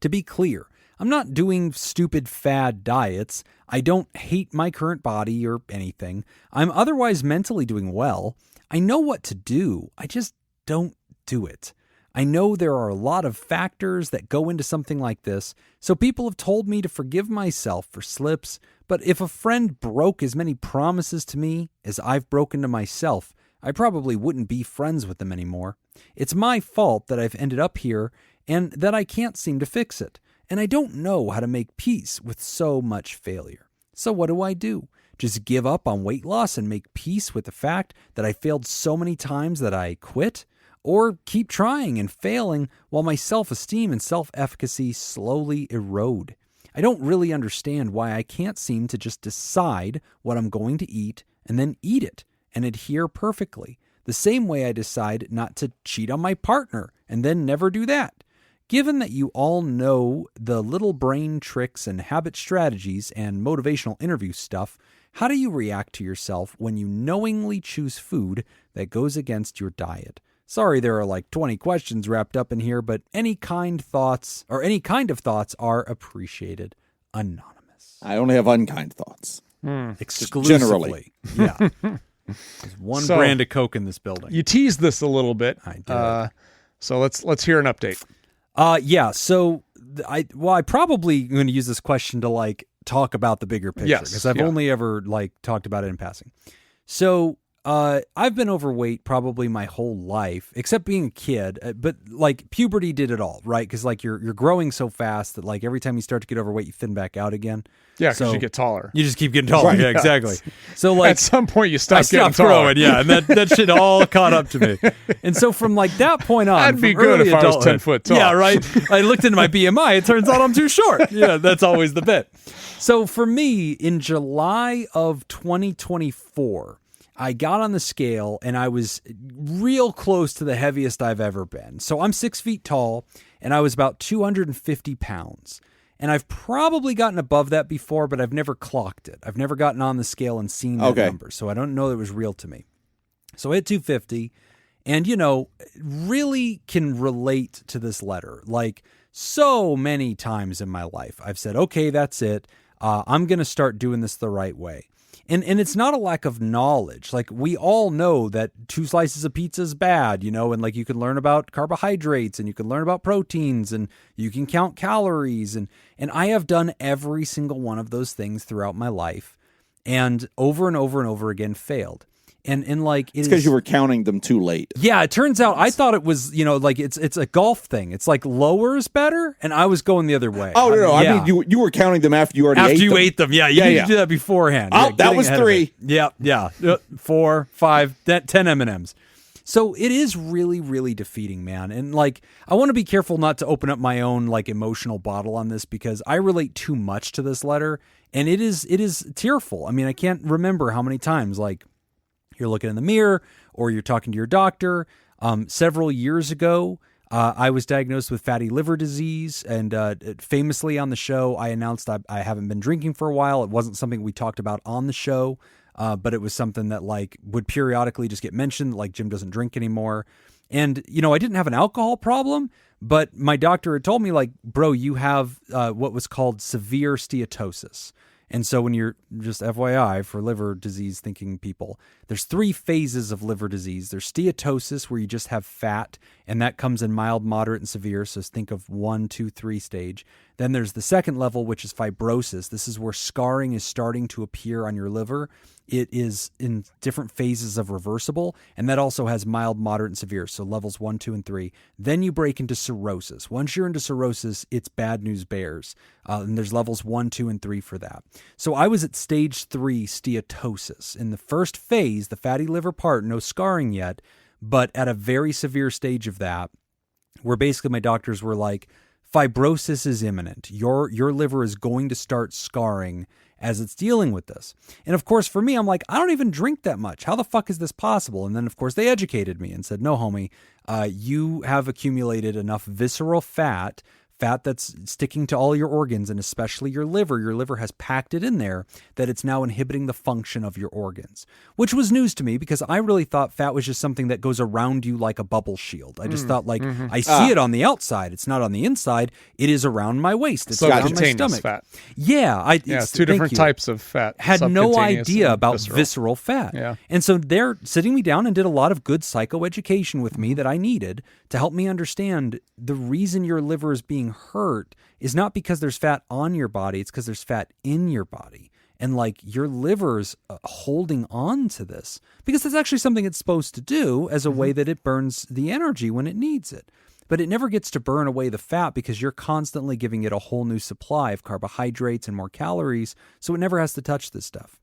Speaker 1: To be clear, I'm not doing stupid fad diets. I don't hate my current body or anything. I'm otherwise mentally doing well. I know what to do. I just don't do it. I know there are a lot of factors that go into something like this, so people have told me to forgive myself for slips, but if a friend broke as many promises to me as I've broken to myself, I probably wouldn't be friends with them anymore. It's my fault that I've ended up here and that I can't seem to fix it, and I don't know how to make peace with so much failure. So what do? Just give up on weight loss and make peace with the fact that I failed so many times that I quit? Or keep trying and failing while my self-esteem and self-efficacy slowly erode? I don't really understand why I can't seem to just decide what I'm going to eat and then eat it and adhere perfectly, the same way I decide not to cheat on my partner and then never do that. Given that you all know the little brain tricks and habit strategies and motivational interview stuff, how do you react to yourself when you knowingly choose food that goes against your diet? Sorry, there are like 20 questions wrapped up in here, but any kind of thoughts are appreciated. Anonymous.
Speaker 3: I only have unkind thoughts.
Speaker 1: Exclusively. Yeah. There's one brand of Coke in this building.
Speaker 2: You teased this a little bit.
Speaker 1: I did.
Speaker 2: So let's hear an update.
Speaker 1: Yeah. So I probably going to use this question to like talk about the bigger picture because I've only ever like talked about it in passing. So I've been overweight probably my whole life, except being a kid. But like puberty did it all, right? Because like you're growing so fast that like every time you start to get overweight, you thin back out again.
Speaker 2: Yeah, because
Speaker 1: So
Speaker 2: you get taller.
Speaker 1: You just keep getting taller. Yeah, exactly. So like
Speaker 2: At some point, you
Speaker 1: I
Speaker 2: stop getting
Speaker 1: stopped
Speaker 2: taller.
Speaker 1: growing, yeah, and that shit all caught up to me. And so from like that point on,
Speaker 2: That'd be
Speaker 1: from
Speaker 2: good
Speaker 1: early
Speaker 2: if I was 10
Speaker 1: adulthood-
Speaker 2: foot tall.
Speaker 1: Yeah, right. I looked into my BMI. It turns out I'm too short. Yeah, that's always the bit. So for me, in July of 2024, I got on the scale and I was real close to the heaviest I've ever been. So I'm 6 feet tall and I was about 250 pounds. And I've probably gotten above that before, but I've never clocked it. I've never gotten on the scale and seen that number. So I don't know that it was real to me. So I hit 250 and, really can relate to this letter. Like so many times in my life, I've said, okay, that's it. I'm going to start doing this the right way. And it's not a lack of knowledge. Like we all know that 2 slices of pizza is bad, and like you can learn about carbohydrates and you can learn about proteins and you can count calories. And I have done every single one of those things throughout my life and over and over again failed. And like
Speaker 3: it's because you were counting them too late.
Speaker 1: Yeah, it turns out I thought it was, like it's a golf thing. It's like lower is better, and I was going the other way.
Speaker 3: Oh no,
Speaker 1: yeah.
Speaker 3: I mean you were counting them after you already ate them.
Speaker 1: ate them. Yeah, you need to do that beforehand.
Speaker 3: Oh,
Speaker 1: Yeah,
Speaker 3: that was 3.
Speaker 1: Yeah. 4, 5, 10 M&Ms. So it is really, really defeating, man. And like, I want to be careful not to open up my own like emotional bottle on this because I relate too much to this letter, and it is tearful. I mean, I can't remember how many times like you're looking in the mirror or you're talking to your doctor. Several years ago, I was diagnosed with fatty liver disease, and famously on the show, I announced I haven't been drinking for a while. It wasn't something we talked about on the show, but it was something that like would periodically just get mentioned, like Jim doesn't drink anymore. And, I didn't have an alcohol problem, but my doctor had told me like, bro, you have what was called severe steatosis. And so when you're just FYI for liver disease thinking people, there's 3 phases of liver disease. There's steatosis where you just have fat and that comes in mild, moderate, and severe. So think of 1, 2, 3 stage. Then there's the second level, which is fibrosis. This is where scarring is starting to appear on your liver. It is in different phases of reversible, and that also has mild, moderate, and severe, so levels 1, 2, and 3. Then you break into cirrhosis. Once you're into cirrhosis, it's bad news bears, and there's levels 1, 2, and 3 for that. So I was at stage 3 steatosis. In the first phase, the fatty liver part, no scarring yet, but at a very severe stage of that, where basically my doctors were like, fibrosis is imminent. Your liver is going to start scarring as it's dealing with this. And of course, for me, I'm like, I don't even drink that much. How the fuck is this possible? And then, of course, they educated me and said, no, homie, you have accumulated enough visceral fat that's sticking to all your organs and especially your liver. Your liver has packed it in there that it's now inhibiting the function of your organs, which was news to me because I really thought fat was just something that goes around you like a bubble shield. I just thought like, I see it on the outside. It's not on the inside. It is around my waist. It's around my stomach.
Speaker 2: Fat.
Speaker 1: Yeah.
Speaker 2: It's 2 different types of fat.
Speaker 1: Had no idea about
Speaker 2: visceral
Speaker 1: fat.
Speaker 2: Yeah.
Speaker 1: And so they're sitting me down and did a lot of good psychoeducation with me that I needed to help me understand the reason your liver is being hurt is not because there's fat on your body, it's because there's fat in your body. And like your liver's holding on to this because that's actually something it's supposed to do as a way that it burns the energy when it needs it. But it never gets to burn away the fat because you're constantly giving it a whole new supply of carbohydrates and more calories, so it never has to touch this stuff.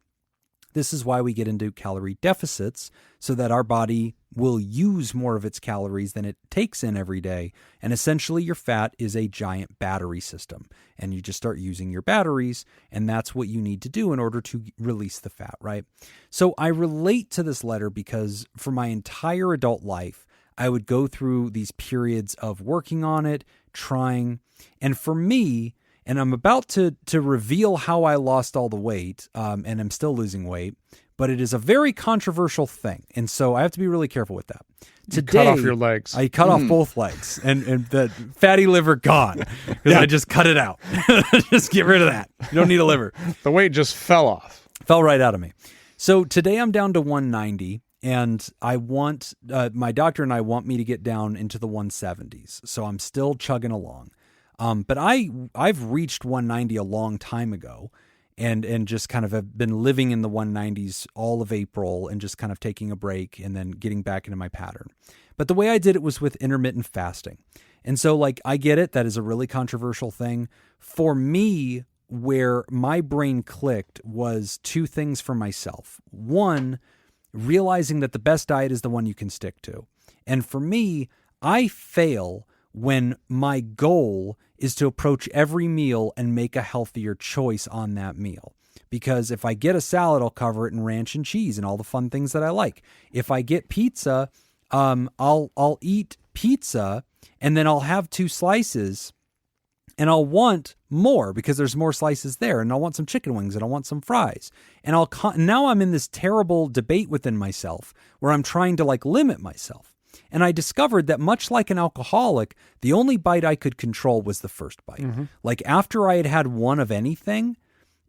Speaker 1: This is why we get into calorie deficits so that our body will use more of its calories than it takes in every day. And essentially your fat is a giant battery system and you just start using your batteries. And that's what you need to do in order to release the fat, right? So I relate to this letter because for my entire adult life, I would go through these periods of working on it, trying. And for me, and I'm about to reveal how I lost all the weight, and I'm still losing weight, but it is a very controversial thing. And so I have to be really careful with that. Today,
Speaker 2: cut off your legs.
Speaker 1: I cut off both legs and the fatty liver gone because I just cut it out. Just get rid of that. You don't need a liver.
Speaker 2: The weight just fell off.
Speaker 1: Fell right out of me. So today I'm down to 190. And I want, my doctor and I want me to get down into the 170s. So I'm still chugging along. But I've reached 190 a long time ago. and just kind of have been living in the 190s all of April and just kind of taking a break and then getting back into my pattern. But the way I did it was with intermittent fasting. And so like, I get it. That is a really controversial thing. For me, where my brain clicked was two things for myself. One, realizing that the best diet is the one you can stick to. And for me, I fail when my goal is to approach every meal and make a healthier choice on that meal. Because if I get a salad, I'll cover it in ranch and cheese and all the fun things that I like. If I get pizza, I'll eat pizza and then I'll have 2 slices and I'll want more because there's more slices there, and I'll want some chicken wings and I'll want some fries. And now I'm in this terrible debate within myself where I'm trying to like limit myself. And I discovered that much like an alcoholic, the only bite I could control was the first bite. Like after I had had one of anything,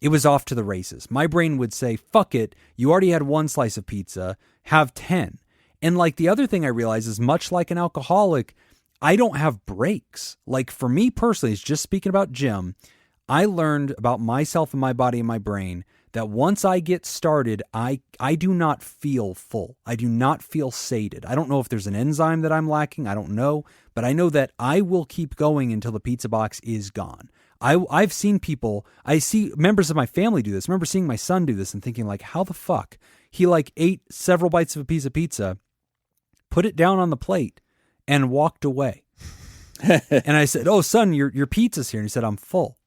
Speaker 1: it was off to the races. My brain would say, fuck it, you already had 1 slice of pizza, have 10. And like the other thing I realized is much like an alcoholic, I don't have breaks. Like for me personally, it's just speaking about Jim, I learned about myself and my body and my brain that once I get started, I do not feel full. I do not feel sated. I don't know if there's an enzyme that I'm lacking. I don't know, but I know that I will keep going until the pizza box is gone. I've seen people, I see members of my family do this. I remember seeing my son do this and thinking like, how the fuck? He like ate several bites of a piece of pizza, put it down on the plate, and walked away. And I said, oh, son, your pizza's here. And he said, I'm full.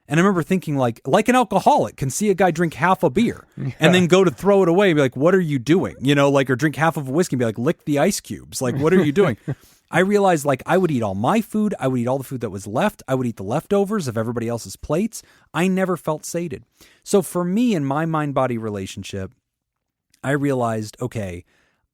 Speaker 1: And I remember thinking like an alcoholic can see a guy drink half a beer and then go to throw it away and be like, what are you doing? You know, like, or drink half of a whiskey and be like, lick the ice cubes. Like, what are you doing? I realized like I would eat all my food. I would eat all the food that was left. I would eat the leftovers of everybody else's plates. I never felt sated. So for me in my mind-body relationship, I realized, okay,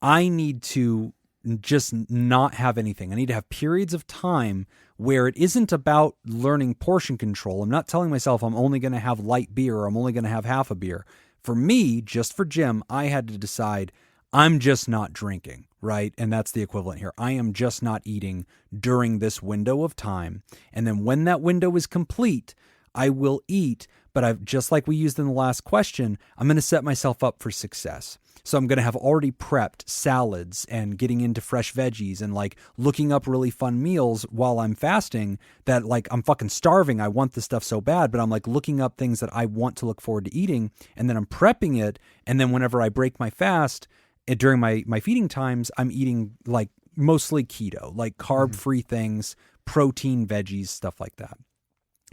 Speaker 1: I need to just not have anything. I need to have periods of time where it isn't about learning portion control. I'm not telling myself I'm only going to have light beer or I'm only going to have half a beer. For me, just for Jim, I had to decide I'm just not drinking, right? And that's the equivalent here. I am just not eating during this window of time. And then when that window is complete, I will eat. But I've just like we used in the last question, I'm going to set myself up for success. So I'm going to have already prepped salads and getting into fresh veggies and like looking up really fun meals while I'm fasting that like I'm fucking starving. I want this stuff so bad, but I'm like looking up things that I want to look forward to eating. And then I'm prepping it. And then whenever I break my fast during my feeding times, I'm eating like mostly keto, like carb-free things, protein, veggies, stuff like that.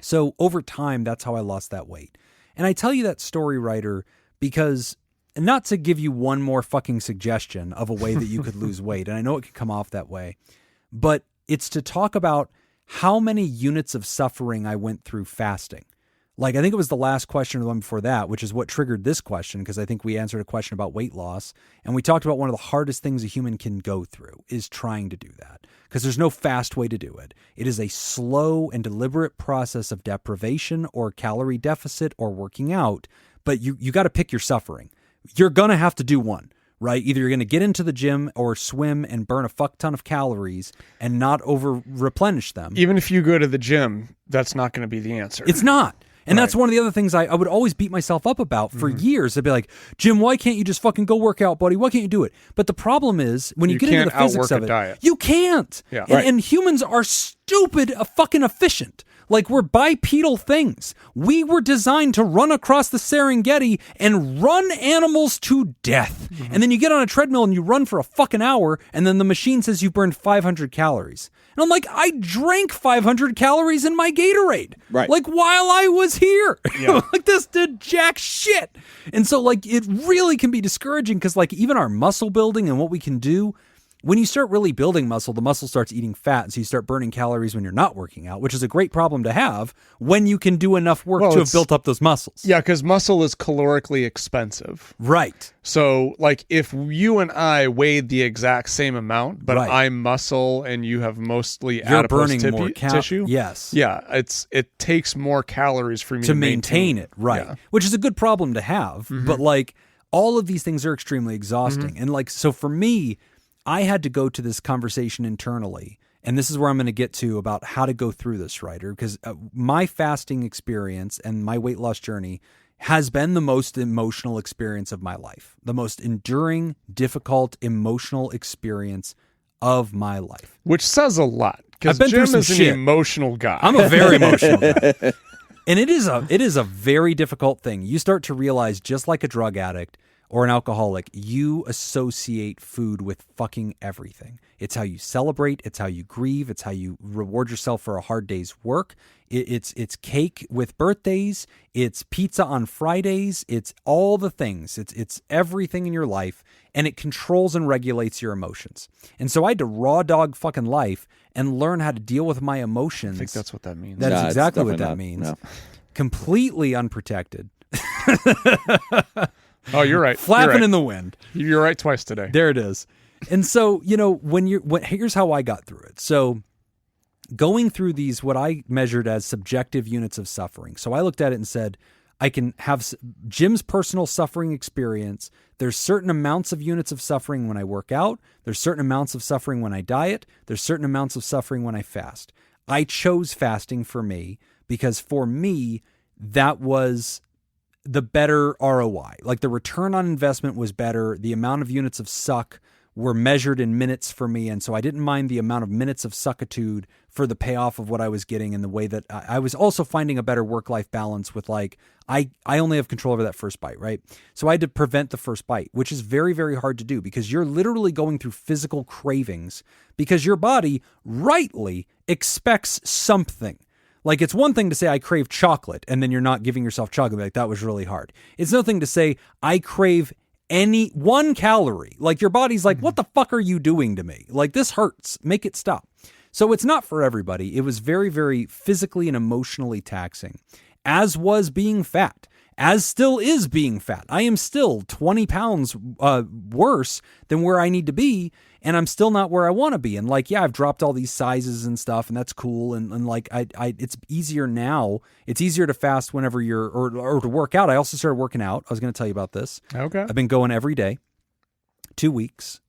Speaker 1: So over time, that's how I lost that weight. And I tell you that story, writer, because not to give you one more fucking suggestion of a way that you could lose weight, and I know it could come off that way, but it's to talk about how many units of suffering I went through fasting. Like, I think it was the last question or the one before that, which is what triggered this question, because I think we answered a question about weight loss, and we talked about one of the hardest things a human can go through is trying to do that, because there's no fast way to do it. It is a slow and deliberate process of deprivation or calorie deficit or working out, but you got to pick your suffering. You're going to have to do one, right? Either you're going to get into the gym or swim and burn a fuck ton of calories and not over replenish them.
Speaker 2: Even if you go to the gym, that's not going to be the answer.
Speaker 1: It's not. And that's one of the other things I would always beat myself up about for years. I'd be like, Jim, why can't you just fucking go work out, buddy? Why can't you do it? But the problem is when you get into the physics of it,
Speaker 2: diet.
Speaker 1: You can't.
Speaker 2: Yeah.
Speaker 1: And humans are stupid, fucking efficient. Like, we're bipedal things. We were designed to run across the Serengeti and run animals to death. And then you get on a treadmill and you run for a fucking hour, and then the machine says you burned 500 calories. And I'm like, I drank 500 calories in my Gatorade.
Speaker 3: Right.
Speaker 1: Like, while I was here.
Speaker 2: Yeah.
Speaker 1: Like, this did jack shit. And so, like, it really can be discouraging because, like, even our muscle building and what we can do, when you start really building muscle, the muscle starts eating fat, and so you start burning calories when you're not working out, which is a great problem to have when you can do enough work to have built up those muscles.
Speaker 2: Yeah, because muscle is calorically expensive.
Speaker 1: Right.
Speaker 2: So, like, if you and I weighed the exact same amount, but I'm muscle and you have mostly
Speaker 1: you're
Speaker 2: adipose
Speaker 1: burning more
Speaker 2: tissue,
Speaker 1: yes,
Speaker 2: yeah, it takes more calories for me
Speaker 1: to maintain it, right? Yeah. Which is a good problem to have, but like all of these things are extremely exhausting, and like so for me, I had to go to this conversation internally, and this is where I'm going to get to about how to go through this, writer, because my fasting experience and my weight loss journey has been the most emotional experience of my life, the most enduring, difficult, emotional experience of my life.
Speaker 2: Which says a lot, because
Speaker 1: I've been through
Speaker 2: Jim
Speaker 1: some
Speaker 2: is an
Speaker 1: shit.
Speaker 2: emotional guy.
Speaker 1: I'm a very emotional guy. And it is a very difficult thing. You start to realize, just like a drug addict or an alcoholic, you associate food with fucking everything. It's how you celebrate. It's how you grieve. It's how you reward yourself for a hard day's work. It's cake with birthdays. It's pizza on Fridays. It's all the things. It's everything in your life, and it controls and regulates your emotions. And so I had to raw dog fucking life and learn how to deal with my emotions.
Speaker 2: I think that's what that means.
Speaker 1: That is
Speaker 3: it's
Speaker 1: exactly what
Speaker 3: definitely
Speaker 1: that means.
Speaker 3: No.
Speaker 1: Completely unprotected.
Speaker 2: Oh, you're right.
Speaker 1: Flapping in the wind.
Speaker 2: You're right twice today.
Speaker 1: There it is. And so, here's how I got through it. So going through these, what I measured as subjective units of suffering. So I looked at it and said, I can have Jim's personal suffering experience. There's certain amounts of units of suffering when I work out. There's certain amounts of suffering when I diet. There's certain amounts of suffering when I fast. I chose fasting for me because for me, that was the better ROI. Like the return on investment was better. The amount of units of suck were measured in minutes for me. And so I didn't mind the amount of minutes of suckitude for the payoff of what I was getting, and the way that I was also finding a better work-life balance with, like, I only have control over that first bite, right? So I had to prevent the first bite, which is very, very hard to do because you're literally going through physical cravings because your body rightly expects something. Like, it's one thing to say, I crave chocolate, and then you're not giving yourself chocolate. Like, that was really hard. It's another thing to say, I crave any 1 calorie. Like, your body's like, what the fuck are you doing to me? Like, this hurts. Make it stop. So it's not for everybody. It was very, very physically and emotionally taxing, as was being fat, as still is being fat. I am still 20 pounds worse than where I need to be, and I'm still not where I want to be. And like, yeah, I've dropped all these sizes and stuff, and that's cool. And like, it's easier now. It's easier to fast whenever you're, or to work out. I also started working out. I was going to tell you about this.
Speaker 2: Okay.
Speaker 1: I've been going every day, 2 weeks,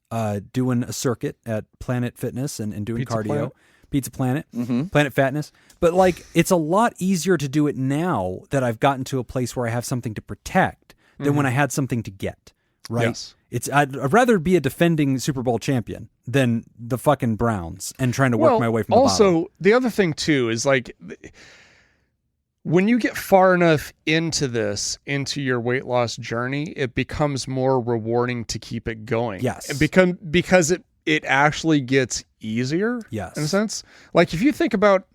Speaker 1: doing a circuit at Planet Fitness and doing
Speaker 2: Pizza
Speaker 1: cardio.
Speaker 2: Planet.
Speaker 1: Pizza Planet, Planet Fatness. But like, it's a lot easier to do it now that I've gotten to a place where I have something to protect than when I had something to get, right?
Speaker 2: Yes.
Speaker 1: I'd rather be a defending Super Bowl champion than the fucking Browns and trying to work my way from the bottom.
Speaker 2: Also, the other thing too is, like, when you get far enough into your weight loss journey, it becomes more rewarding to keep it going.
Speaker 1: Yes.
Speaker 2: Because it actually gets easier.
Speaker 1: Yes.
Speaker 2: In a sense. Like, if you think about,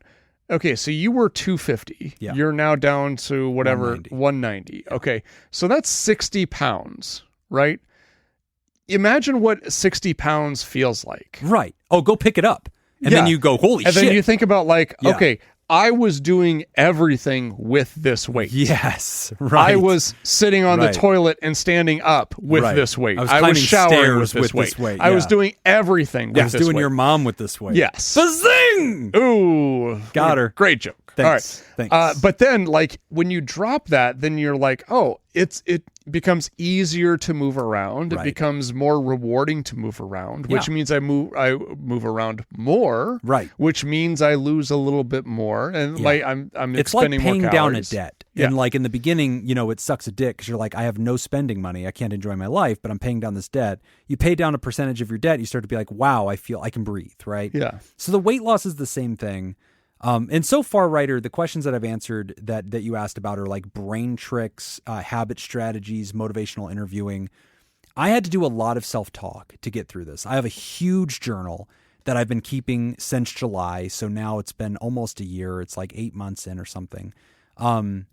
Speaker 2: okay, so you were 250.
Speaker 1: Yeah.
Speaker 2: You're now down to whatever, 190. Okay. So that's 60 pounds, right? Imagine what 60 pounds feels like.
Speaker 1: Right. Oh, go pick it up. And then you go, holy shit.
Speaker 2: And then you think about, like, okay, I was doing everything with this weight.
Speaker 1: Yes, right.
Speaker 2: I was sitting on the toilet and standing up with this weight.
Speaker 1: I was
Speaker 2: showering with
Speaker 1: stairs
Speaker 2: this weight. I was doing everything with this weight.
Speaker 1: I was doing your mom with this weight.
Speaker 2: Yes.
Speaker 1: Bazing!
Speaker 2: Ooh.
Speaker 1: Got her.
Speaker 2: Great joke.
Speaker 1: Thanks.
Speaker 2: All right.
Speaker 1: Thanks.
Speaker 2: But then, like, when you drop that, then you're like, oh, it becomes easier to move around. It becomes more rewarding to move around, which means I move around more.
Speaker 1: Right.
Speaker 2: Which means I lose a little bit more, and like I'm
Speaker 1: it's
Speaker 2: expending
Speaker 1: like paying
Speaker 2: more
Speaker 1: down a
Speaker 2: calories.
Speaker 1: debt.
Speaker 2: Yeah.
Speaker 1: And like in the beginning, it sucks a dick because you're like, I have no spending money. I can't enjoy my life, but I'm paying down this debt. You pay down a percentage of your debt, you start to be like, wow, I feel I can breathe, right?
Speaker 2: Yeah.
Speaker 1: So the weight loss is the same thing. And so far, Ryder, the questions that I've answered that you asked about are like brain tricks, habit strategies, motivational interviewing. I had to do a lot of self-talk to get through this. I have a huge journal that I've been keeping since July. So now it's been almost a year. It's like 8 months in or something. And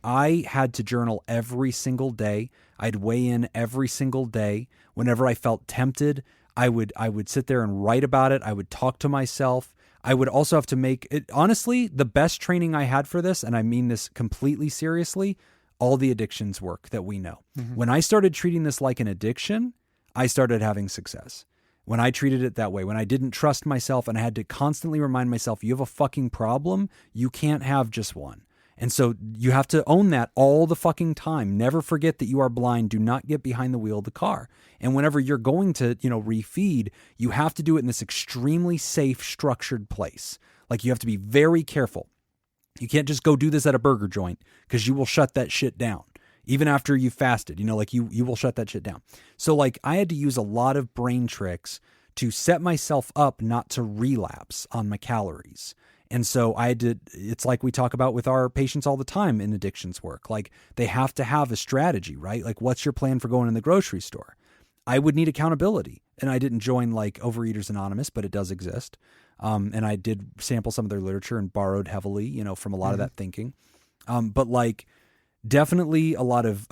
Speaker 1: I had to journal every single day. I'd weigh in every single day. Whenever I felt tempted, I would sit there and write about it. I would talk to myself. I would also have to make it, honestly, the best training I had for this, and I mean this completely seriously, all the addictions work that we know. Mm-hmm. When I started treating this like an addiction, I started having success. When I treated it that way, when I didn't trust myself and I had to constantly remind myself, you have a fucking problem, you can't have just one. And so you have to own that all the fucking time. Never forget that you are blind. Do not get behind the wheel of the car. And whenever you're going to, refeed, you have to do it in this extremely safe, structured place. Like, you have to be very careful. You can't just go do this at a burger joint because you will shut that shit down. Even after you fasted, like you will shut that shit down. So like I had to use a lot of brain tricks to set myself up not to relapse on my calories. And so it's like we talk about with our patients all the time in addictions work. Like they have to have a strategy, right? Like what's your plan for going in the grocery store? I would need accountability. And I didn't join like Overeaters Anonymous, but it does exist. And I did sample some of their literature and borrowed heavily, from a lot of that thinking. But like definitely a lot of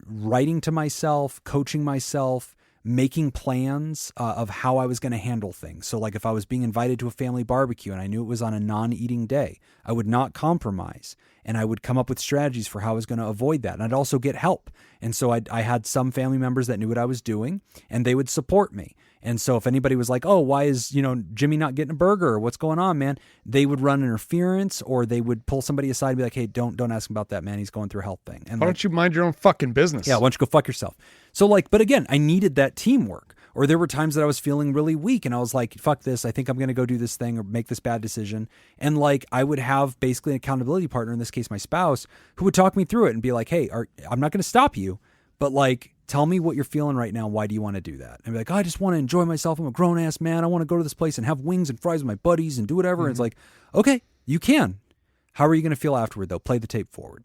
Speaker 1: writing to myself, coaching myself, making plans of how I was going to handle things. So like if I was being invited to a family barbecue and I knew it was on a non-eating day, I would not compromise. And I would come up with strategies for how I was going to avoid that. And I'd also get help. And so I had some family members that knew what I was doing and they would support me. And so if anybody was like, oh, why is, Jimmy not getting a burger? Or what's going on, man? They would run interference or they would pull somebody aside and be like, hey, don't ask him about that, man. He's going through a health thing. And
Speaker 2: why don't you mind your own fucking business?
Speaker 1: Yeah, why don't you go fuck yourself? So like, but again, I needed that teamwork. Or there were times that I was feeling really weak and I was like, fuck this. I think I'm going to go do this thing or make this bad decision. And like, I would have basically an accountability partner, in this case, my spouse, who would talk me through it and be like, hey, I'm not going to stop you, but like, tell me what you're feeling right now. Why do you want to do that? And be like, I just want to enjoy myself. I'm a grown ass man. I want to go to this place and have wings and fries with my buddies and do whatever. And it's like, okay, you can. How are you going to feel afterward though? Play the tape forward.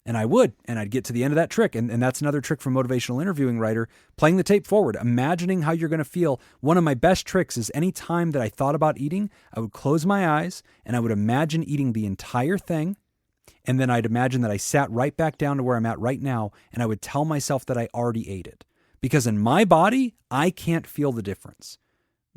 Speaker 1: And I would, and I'd get to the end of that trick. And that's another trick from motivational interviewing writer, playing the tape forward, imagining how you're going to feel. One of my best tricks is any time that I thought about eating, I would close my eyes and I would imagine eating the entire thing. And then I'd imagine that I sat right back down to where I'm at right now. And I would tell myself that I already ate it, because in my body, I can't feel the difference.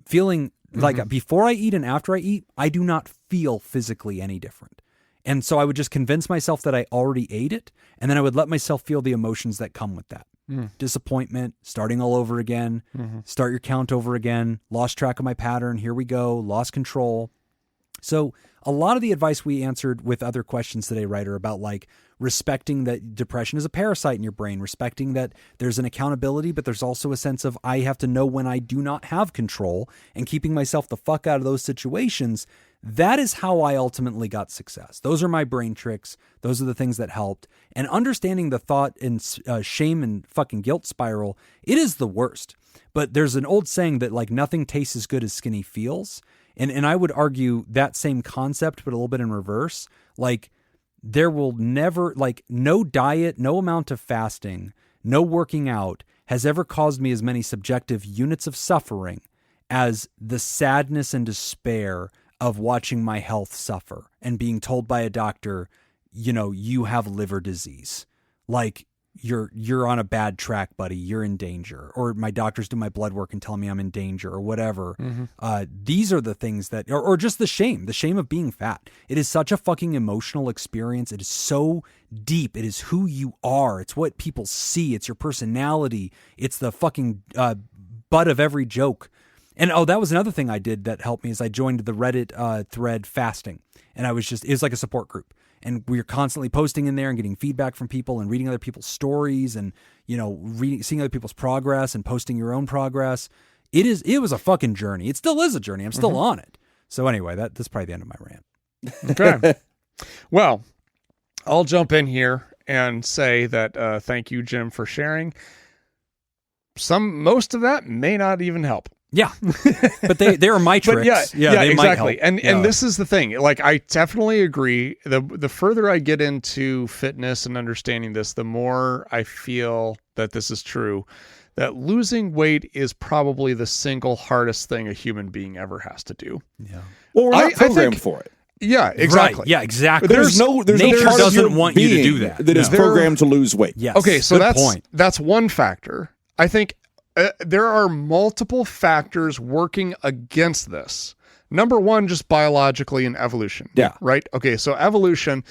Speaker 1: Feeling like before I eat and after I eat, I do not feel physically any different. And so I would just convince myself that I already ate it. And then I would let myself feel the emotions that come with that. Disappointment, starting all over again, start your count over again, lost track of my pattern. Here we go. Lost control. So a lot of the advice we answered with other questions today, Ryder, about like respecting that depression is a parasite in your brain, respecting that there's an accountability, but there's also a sense of I have to know when I do not have control, and keeping myself the fuck out of those situations. That is how I ultimately got success. Those are my brain tricks. Those are the things that helped. And understanding the thought and shame and fucking guilt spiral, it is the worst. But there's an old saying that like nothing tastes as good as skinny feels. And I would argue that same concept, but a little bit in reverse. Like there will never, like no diet, no amount of fasting, no working out has ever caused me as many subjective units of suffering as the sadness and despair of watching my health suffer and being told by a doctor, you have liver disease. Like you're on a bad track, buddy. You're in danger. Or my doctors do my blood work and tell me I'm in danger or whatever. These are the things that, or just the shame of being fat. It is such a fucking emotional experience. It is so deep. It is who you are. It's what people see. It's your personality. It's the fucking butt of every joke. And that was another thing I did that helped me is I joined the Reddit thread fasting. And it was like a support group. And we were constantly posting in there and getting feedback from people and reading other people's stories and, seeing other people's progress and posting your own progress. It was a fucking journey. It still is a journey. I'm still on it. So anyway, that's probably the end of my rant.
Speaker 2: Okay. Well, I'll jump in here and say that thank you, Jim, for sharing. Most of that may not even help.
Speaker 1: Yeah, but they are my tricks.
Speaker 2: Yeah,
Speaker 1: they
Speaker 2: exactly.
Speaker 1: Might help.
Speaker 2: And this is the thing. Like, I definitely agree. The further I get into fitness and understanding this, the more I feel that this is true. That losing weight is probably the single hardest thing a human being ever has to do.
Speaker 3: Yeah. Well, we're not programmed for it.
Speaker 2: Yeah, exactly.
Speaker 1: Right. Yeah, exactly.
Speaker 3: There's
Speaker 1: nature
Speaker 3: part
Speaker 1: doesn't want you to do that.
Speaker 3: That is programmed to lose weight.
Speaker 1: Yes.
Speaker 2: Okay, so
Speaker 1: Good point.
Speaker 2: that's one factor. I think there are multiple factors working against this. Number one, just biologically in evolution.
Speaker 3: Yeah.
Speaker 2: Right? Okay, so evolution,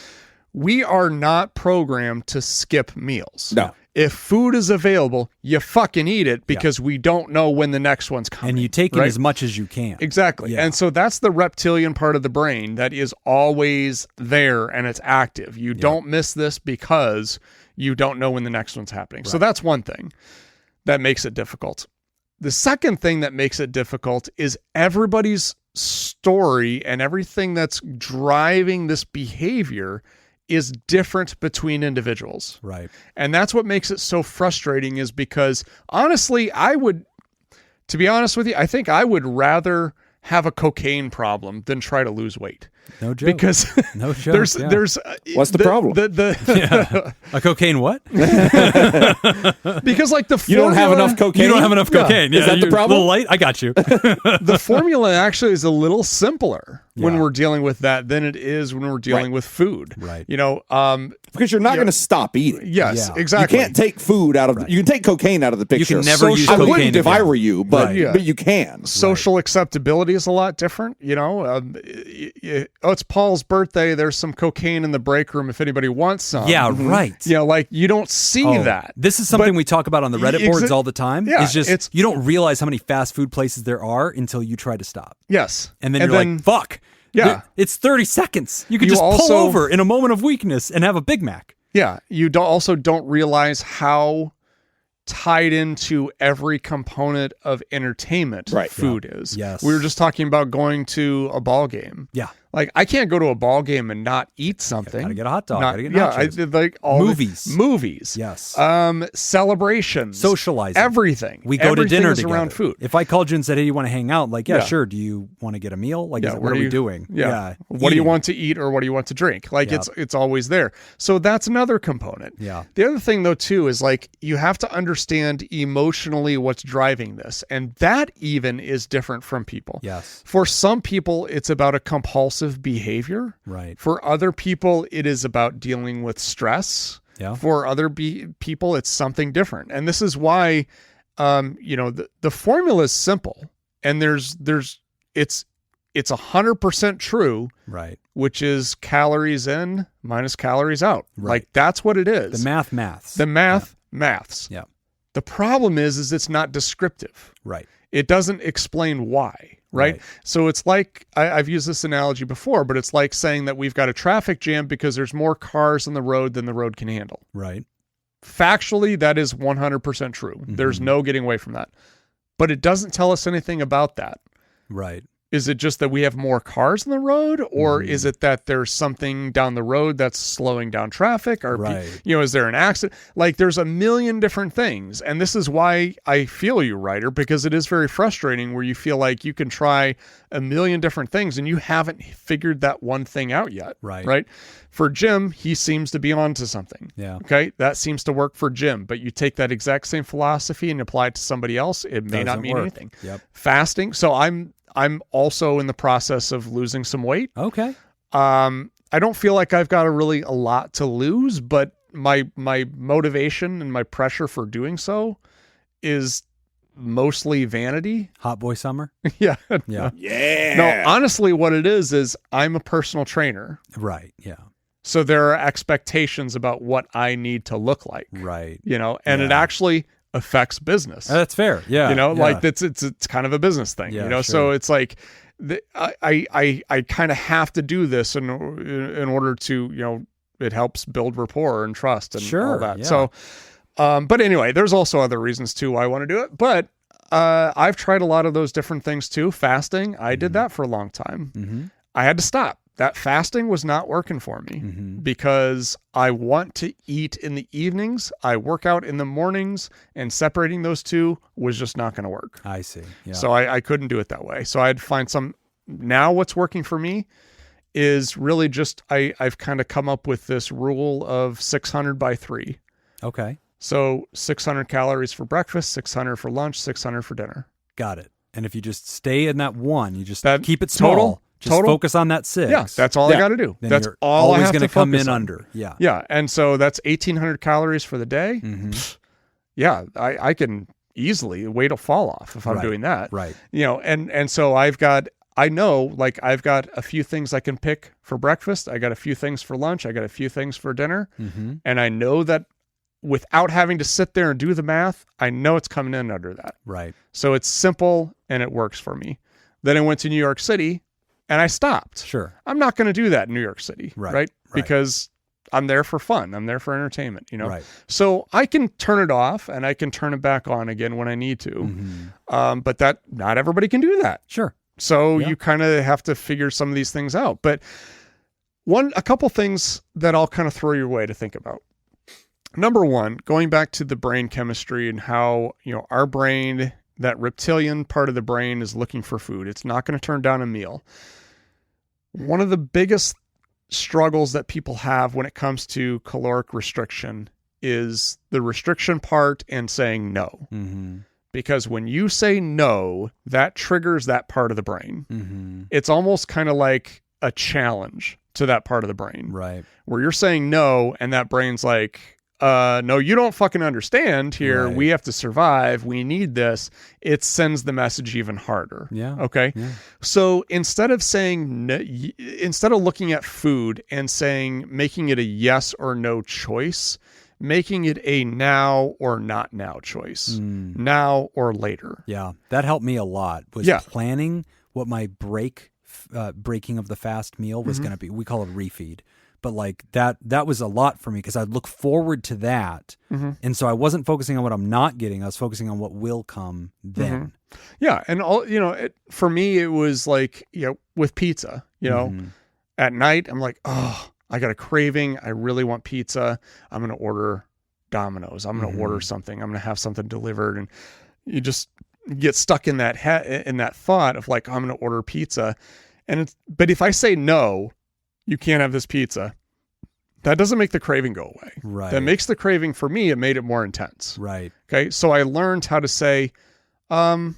Speaker 2: we are not programmed to skip meals.
Speaker 3: No.
Speaker 2: If food is available, you fucking eat it because we don't know when the next one's coming.
Speaker 1: And you take it as much as you can.
Speaker 2: Exactly.
Speaker 1: Yeah.
Speaker 2: And so that's the reptilian part of the brain that is always there and it's active. You don't miss this because you don't know when the next one's happening. Right. So that's one thing that makes it difficult. The second thing that makes it difficult is everybody's story and everything that's driving this behavior is different between individuals.
Speaker 1: Right.
Speaker 2: And that's what makes it so frustrating, is because honestly, to be honest with you, I think I would rather have a cocaine problem than try to lose weight.
Speaker 1: No joke.
Speaker 2: Because
Speaker 1: no joke.
Speaker 2: there's
Speaker 3: what's the problem?
Speaker 1: A cocaine what?
Speaker 2: Because like
Speaker 3: you don't have enough cocaine.
Speaker 1: You don't have enough cocaine.
Speaker 3: Is that the problem?
Speaker 1: A little light? I got you.
Speaker 2: The formula actually is a little simpler when
Speaker 1: Yeah.
Speaker 2: we're dealing with that than it is when we're dealing with food.
Speaker 1: Right.
Speaker 2: You know,
Speaker 3: Because you're not going to stop eating.
Speaker 2: yes,
Speaker 1: Yeah.
Speaker 2: exactly.
Speaker 3: You can't take food out of. You can take cocaine out of the picture.
Speaker 1: can never use
Speaker 3: I
Speaker 1: cocaine
Speaker 3: wouldn't if I
Speaker 1: again.
Speaker 3: were you, but
Speaker 1: Right.
Speaker 2: Yeah.
Speaker 3: but you can.
Speaker 2: Social acceptability is a lot different. You know, it's Paul's birthday. There's some cocaine in the break room if anybody wants some.
Speaker 1: Yeah, right.
Speaker 2: You know, like you don't see that.
Speaker 1: This is something
Speaker 2: But-
Speaker 1: we talk about on the Reddit boards all the time.
Speaker 2: Yeah,
Speaker 1: it's just
Speaker 2: it's-
Speaker 1: you don't realize how many fast food places there are until you try to stop.
Speaker 2: Yes.
Speaker 1: And then you're like, fuck.
Speaker 2: Yeah.
Speaker 1: It's 30 seconds. You could
Speaker 2: You
Speaker 1: just pull
Speaker 2: also-
Speaker 1: over in a moment of weakness and have a Big Mac.
Speaker 2: yeah, you also don't realize how tied into every component of entertainment food is.
Speaker 1: Yes.
Speaker 2: We were just talking about going to a ball game.
Speaker 1: Yeah.
Speaker 2: Like I can't go to a ball game and not eat something.
Speaker 1: Gotta get a hot dog.
Speaker 2: Not-
Speaker 1: Gotta get
Speaker 2: yeah, I
Speaker 1: nachos.
Speaker 2: did like all
Speaker 1: Movies.
Speaker 2: movies.
Speaker 1: Yes.
Speaker 2: Celebrations.
Speaker 1: Socializing.
Speaker 2: Everything.
Speaker 1: We go to
Speaker 2: Everything
Speaker 1: dinner
Speaker 2: is
Speaker 1: together.
Speaker 2: around food.
Speaker 1: If I called you and said, "Hey, you want to hang out?" Like, yeah,
Speaker 2: Yeah.
Speaker 1: sure. Do you want to get a meal? Like,
Speaker 2: Yeah,
Speaker 1: what are we doing?
Speaker 2: Yeah. What do you
Speaker 1: Eating.
Speaker 2: want to eat or what do you want to drink? Like
Speaker 1: Yeah.
Speaker 2: it's always there. So that's another component.
Speaker 1: Yeah.
Speaker 2: The other thing though too is like you have to understand emotionally what's driving this. And that even is different from people.
Speaker 1: Yes.
Speaker 2: For some people it's about a compulsive behavior.
Speaker 1: Right.
Speaker 2: For other people it is about dealing with stress.
Speaker 1: Yeah.
Speaker 2: For other people it's something different. And this is why you know the formula is simple and it's 100% true,
Speaker 1: Right.
Speaker 2: which is calories in minus calories out.
Speaker 1: Right.
Speaker 2: Like that's what it is.
Speaker 1: The maths.
Speaker 2: The maths.
Speaker 1: Yeah.
Speaker 2: The problem is it's not descriptive.
Speaker 1: Right.
Speaker 2: It doesn't explain why. Right.
Speaker 1: Right.
Speaker 2: So it's like I've used this analogy before, but it's like saying that we've got a traffic jam because there's more cars on the road than the road can handle.
Speaker 1: Right.
Speaker 2: Factually, that is 100% true.
Speaker 1: Mm-hmm.
Speaker 2: There's no getting away from that. But it doesn't tell us anything about that.
Speaker 1: Right.
Speaker 2: Is it just that we have more cars on the road, or
Speaker 1: Mm-hmm.
Speaker 2: is it that there's something down the road that's slowing down traffic, or
Speaker 1: Right.
Speaker 2: is there an accident? Like there's a million different things, and this is why I feel you, writer, because it is very frustrating where you feel like you can try a million different things and you haven't figured that one thing out yet.
Speaker 1: Right.
Speaker 2: Right. For Jim, he seems to be onto something.
Speaker 1: Yeah.
Speaker 2: Okay, that seems to work for Jim, but you take that exact same philosophy and apply it to somebody else, it may not
Speaker 1: Doesn't
Speaker 2: mean
Speaker 1: work.
Speaker 2: anything.
Speaker 1: Yep.
Speaker 2: Fasting. So I'm also in the process of losing some weight.
Speaker 1: Okay.
Speaker 2: I don't feel like I've got a lot to lose, but my motivation and my pressure for doing so is mostly vanity.
Speaker 1: Hot boy summer.
Speaker 2: Yeah.
Speaker 1: Yeah.
Speaker 3: Yeah.
Speaker 2: No, honestly, what it is I'm a personal trainer.
Speaker 1: Right. Yeah.
Speaker 2: So there are expectations about what I need to look like,
Speaker 1: Right.
Speaker 2: and it
Speaker 1: Yeah.
Speaker 2: actually affects business.
Speaker 1: That's fair. Yeah.
Speaker 2: Like
Speaker 1: yeah.
Speaker 2: it's kind of a business thing,
Speaker 1: Yeah,
Speaker 2: so
Speaker 1: sure.
Speaker 2: it's like I kind of have to do this in order to, it helps build rapport and trust and all
Speaker 1: Sure,
Speaker 2: that.
Speaker 1: yeah.
Speaker 2: So, but anyway, there's also other reasons too why I want to do it, but I've tried a lot of those different things too. Fasting, I did that for a long time.
Speaker 1: Mm-hmm.
Speaker 2: I had to stop. That fasting was not working for me
Speaker 1: Mm-hmm.
Speaker 2: because I want to eat in the evenings. I work out in the mornings, and separating those two was just not going to work.
Speaker 1: I see. Yeah.
Speaker 2: So I couldn't do it that way. So I had to find some. Now what's working for me is really just I've kind of come up with this rule of 600 by 3.
Speaker 1: Okay.
Speaker 2: So 600 calories for breakfast, 600 for lunch, 600 for dinner.
Speaker 1: Got it. And if you just stay in that one, you just
Speaker 2: That
Speaker 1: keep it small.
Speaker 2: total-
Speaker 1: Just
Speaker 2: total-
Speaker 1: focus on that 6.
Speaker 2: Yeah, that's all I
Speaker 3: Yeah.
Speaker 2: got to do.
Speaker 1: Then
Speaker 2: That's
Speaker 1: you're
Speaker 2: all I
Speaker 1: always
Speaker 2: have
Speaker 1: gonna
Speaker 2: to
Speaker 1: come
Speaker 2: focus
Speaker 1: in
Speaker 2: on.
Speaker 1: under. Yeah.
Speaker 2: Yeah, and so that's 1,800 calories for the day.
Speaker 1: Mm-hmm.
Speaker 2: Yeah, I can easily, the weight will fall off if I'm
Speaker 1: Right.
Speaker 2: doing that.
Speaker 1: Right.
Speaker 2: And so I've got a few things I can pick for breakfast. I got a few things for lunch. I got a few things for dinner.
Speaker 1: Mm-hmm.
Speaker 2: And I know that without having to sit there and do the math, I know it's coming in under that.
Speaker 1: Right.
Speaker 2: So it's simple and it works for me. Then I went to New York City and I stopped.
Speaker 1: Sure.
Speaker 2: I'm not going to do that in New York City.
Speaker 1: Right.
Speaker 2: Because I'm there for fun. I'm there for entertainment,
Speaker 1: Right.
Speaker 2: So I can turn it off and I can turn it back on again when I need to.
Speaker 1: Mm-hmm.
Speaker 2: But not everybody can do that.
Speaker 1: Sure.
Speaker 2: So
Speaker 1: Yeah.
Speaker 2: you kind of have to figure some of these things out. But a couple things that I'll kind of throw your way to think about. Number one, going back to the brain chemistry and how, our brain, that reptilian part of the brain is looking for food. It's not going to turn down a meal. One of the biggest struggles that people have when it comes to caloric restriction is the restriction part and saying no.
Speaker 1: Mm-hmm.
Speaker 2: Because when you say no, that triggers that part of the brain.
Speaker 1: Mm-hmm.
Speaker 2: It's almost kind of like a challenge to that part of the brain.
Speaker 1: Right.
Speaker 2: Where you're saying no, and that brain's like, no, you don't fucking understand here.
Speaker 1: Right.
Speaker 2: We have to survive. We need this. It sends the message even harder.
Speaker 1: Yeah.
Speaker 2: Okay.
Speaker 1: Yeah.
Speaker 2: So instead of saying no, instead of looking at food and making it a yes or no choice, making it a now or not now choice, now or later.
Speaker 1: Yeah. That helped me a lot, was planning what my breaking of the fast meal was going to be. We call it refeed. But like that was a lot for me because I'd look forward to that. Mm-hmm. And so I wasn't focusing on what I'm not getting. I was focusing on what will come then.
Speaker 2: Mm-hmm. Yeah. And for me, it was like, with pizza, at night, I'm like, oh, I got a craving. I really want pizza. I'm going to order Domino's. I'm going to order something. I'm going to have something delivered. And you just get stuck in that in that thought of like, I'm going to order pizza. But if I say no, you can't have this pizza, that doesn't make the craving go away.
Speaker 1: Right.
Speaker 2: That makes the craving, for me, it made it more intense.
Speaker 1: Right.
Speaker 2: Okay. So I learned how to say, no,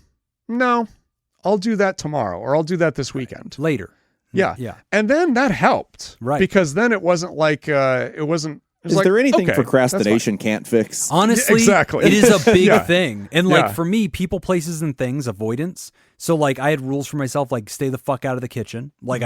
Speaker 2: I'll do that tomorrow, or I'll do that this weekend.
Speaker 1: Later.
Speaker 2: Yeah.
Speaker 1: Yeah.
Speaker 2: And then that helped.
Speaker 1: Right.
Speaker 2: Because then it wasn't like,
Speaker 3: Is there anything procrastination can't fix?
Speaker 1: Honestly,
Speaker 2: exactly.
Speaker 1: It is a big
Speaker 2: Yeah.
Speaker 1: thing. And for me, people, places, and things, avoidance. So like I had rules for myself, like stay the fuck out of the kitchen. Like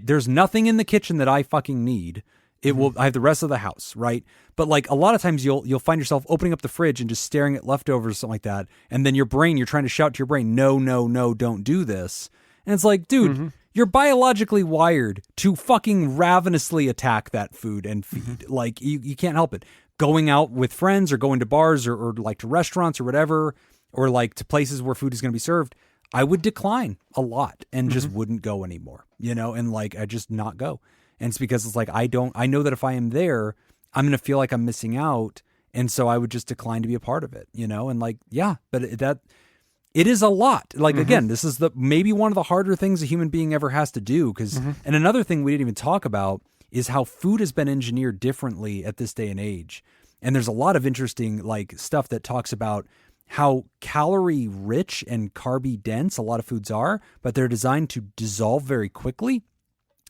Speaker 1: there's nothing in the kitchen that I fucking need. I have the rest of the house, right? But like a lot of times you'll find yourself opening up the fridge and just staring at leftovers or something like that. And then you're trying to shout to your brain, no, don't do this. And it's like, dude, you're biologically wired to fucking ravenously attack that food and feed. Like you can't help it. Going out with friends or going to bars or like to restaurants or whatever, or like to places where food is going to be served, I would decline a lot and just wouldn't go anymore, and like I just not go. And it's because it's like I know that if I am there, I'm going to feel like I'm missing out. And so I would just decline to be a part of it, and like, yeah, but it is a lot. Like, again, this is maybe one of the harder things a human being ever has to do. And another thing we didn't even talk about is how food has been engineered differently at this day and age. And there's a lot of interesting like stuff that talks about how calorie rich and carby dense a lot of foods are, but they're designed to dissolve very quickly.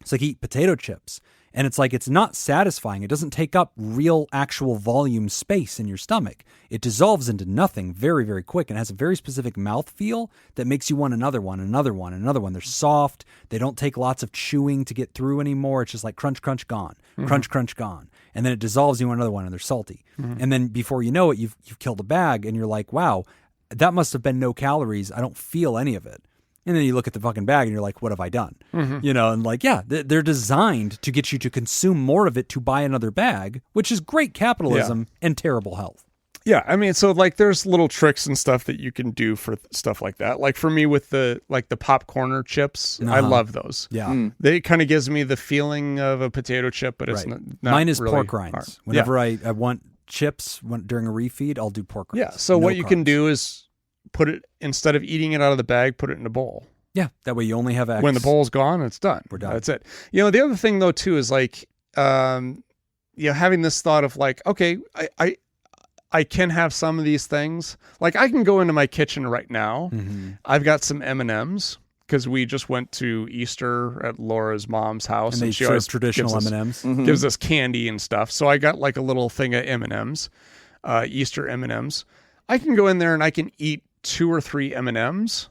Speaker 1: It's like eat potato chips. And it's like, it's not satisfying. It doesn't take up real actual volume space in your stomach. It dissolves into nothing very, very quick and has a very specific mouthfeel that makes you want another one, another one, another one. They're soft. They don't take lots of chewing to get through anymore. It's just like crunch, crunch, gone. Crunch, crunch, gone. And then it dissolves, you want another one, and they're salty. And then before you know it, you've killed a bag and you're like, wow, that must have been no calories. I don't feel any of it. And then you look at the fucking bag and you're like, what have I done? And like, yeah, they're designed to get you to consume more of it to buy another bag, which is great capitalism and terrible health.
Speaker 2: Yeah. I mean, so like there's little tricks and stuff that you can do for stuff like that. Like for me with the popcorner chips, I love those.
Speaker 1: Yeah.
Speaker 2: They kind of gives me the feeling of a potato chip, but it's not
Speaker 1: Mine is
Speaker 2: really
Speaker 1: pork rinds.
Speaker 2: hard.
Speaker 1: Whenever I want chips during a refeed, I'll do pork rinds.
Speaker 2: Yeah. So what you can
Speaker 1: carbs.
Speaker 2: do is put it, instead of eating it out of the bag, put it in a bowl.
Speaker 1: Yeah, that way you only have X.
Speaker 2: When the bowl's gone, it's done.
Speaker 1: We're done.
Speaker 2: That's it. The other thing though too is like, having this thought of like, okay, I can have some of these things. Like I can go into my kitchen right now. I've got some M&Ms because we just went to Easter at Laura's mom's house,
Speaker 1: and they
Speaker 2: she
Speaker 1: serve
Speaker 2: always
Speaker 1: traditional M&Ms.
Speaker 2: gives us candy and stuff. So I got like a little thing of M&Ms, Easter M&Ms. I can go in there and I can eat 2 or 3 M&Ms.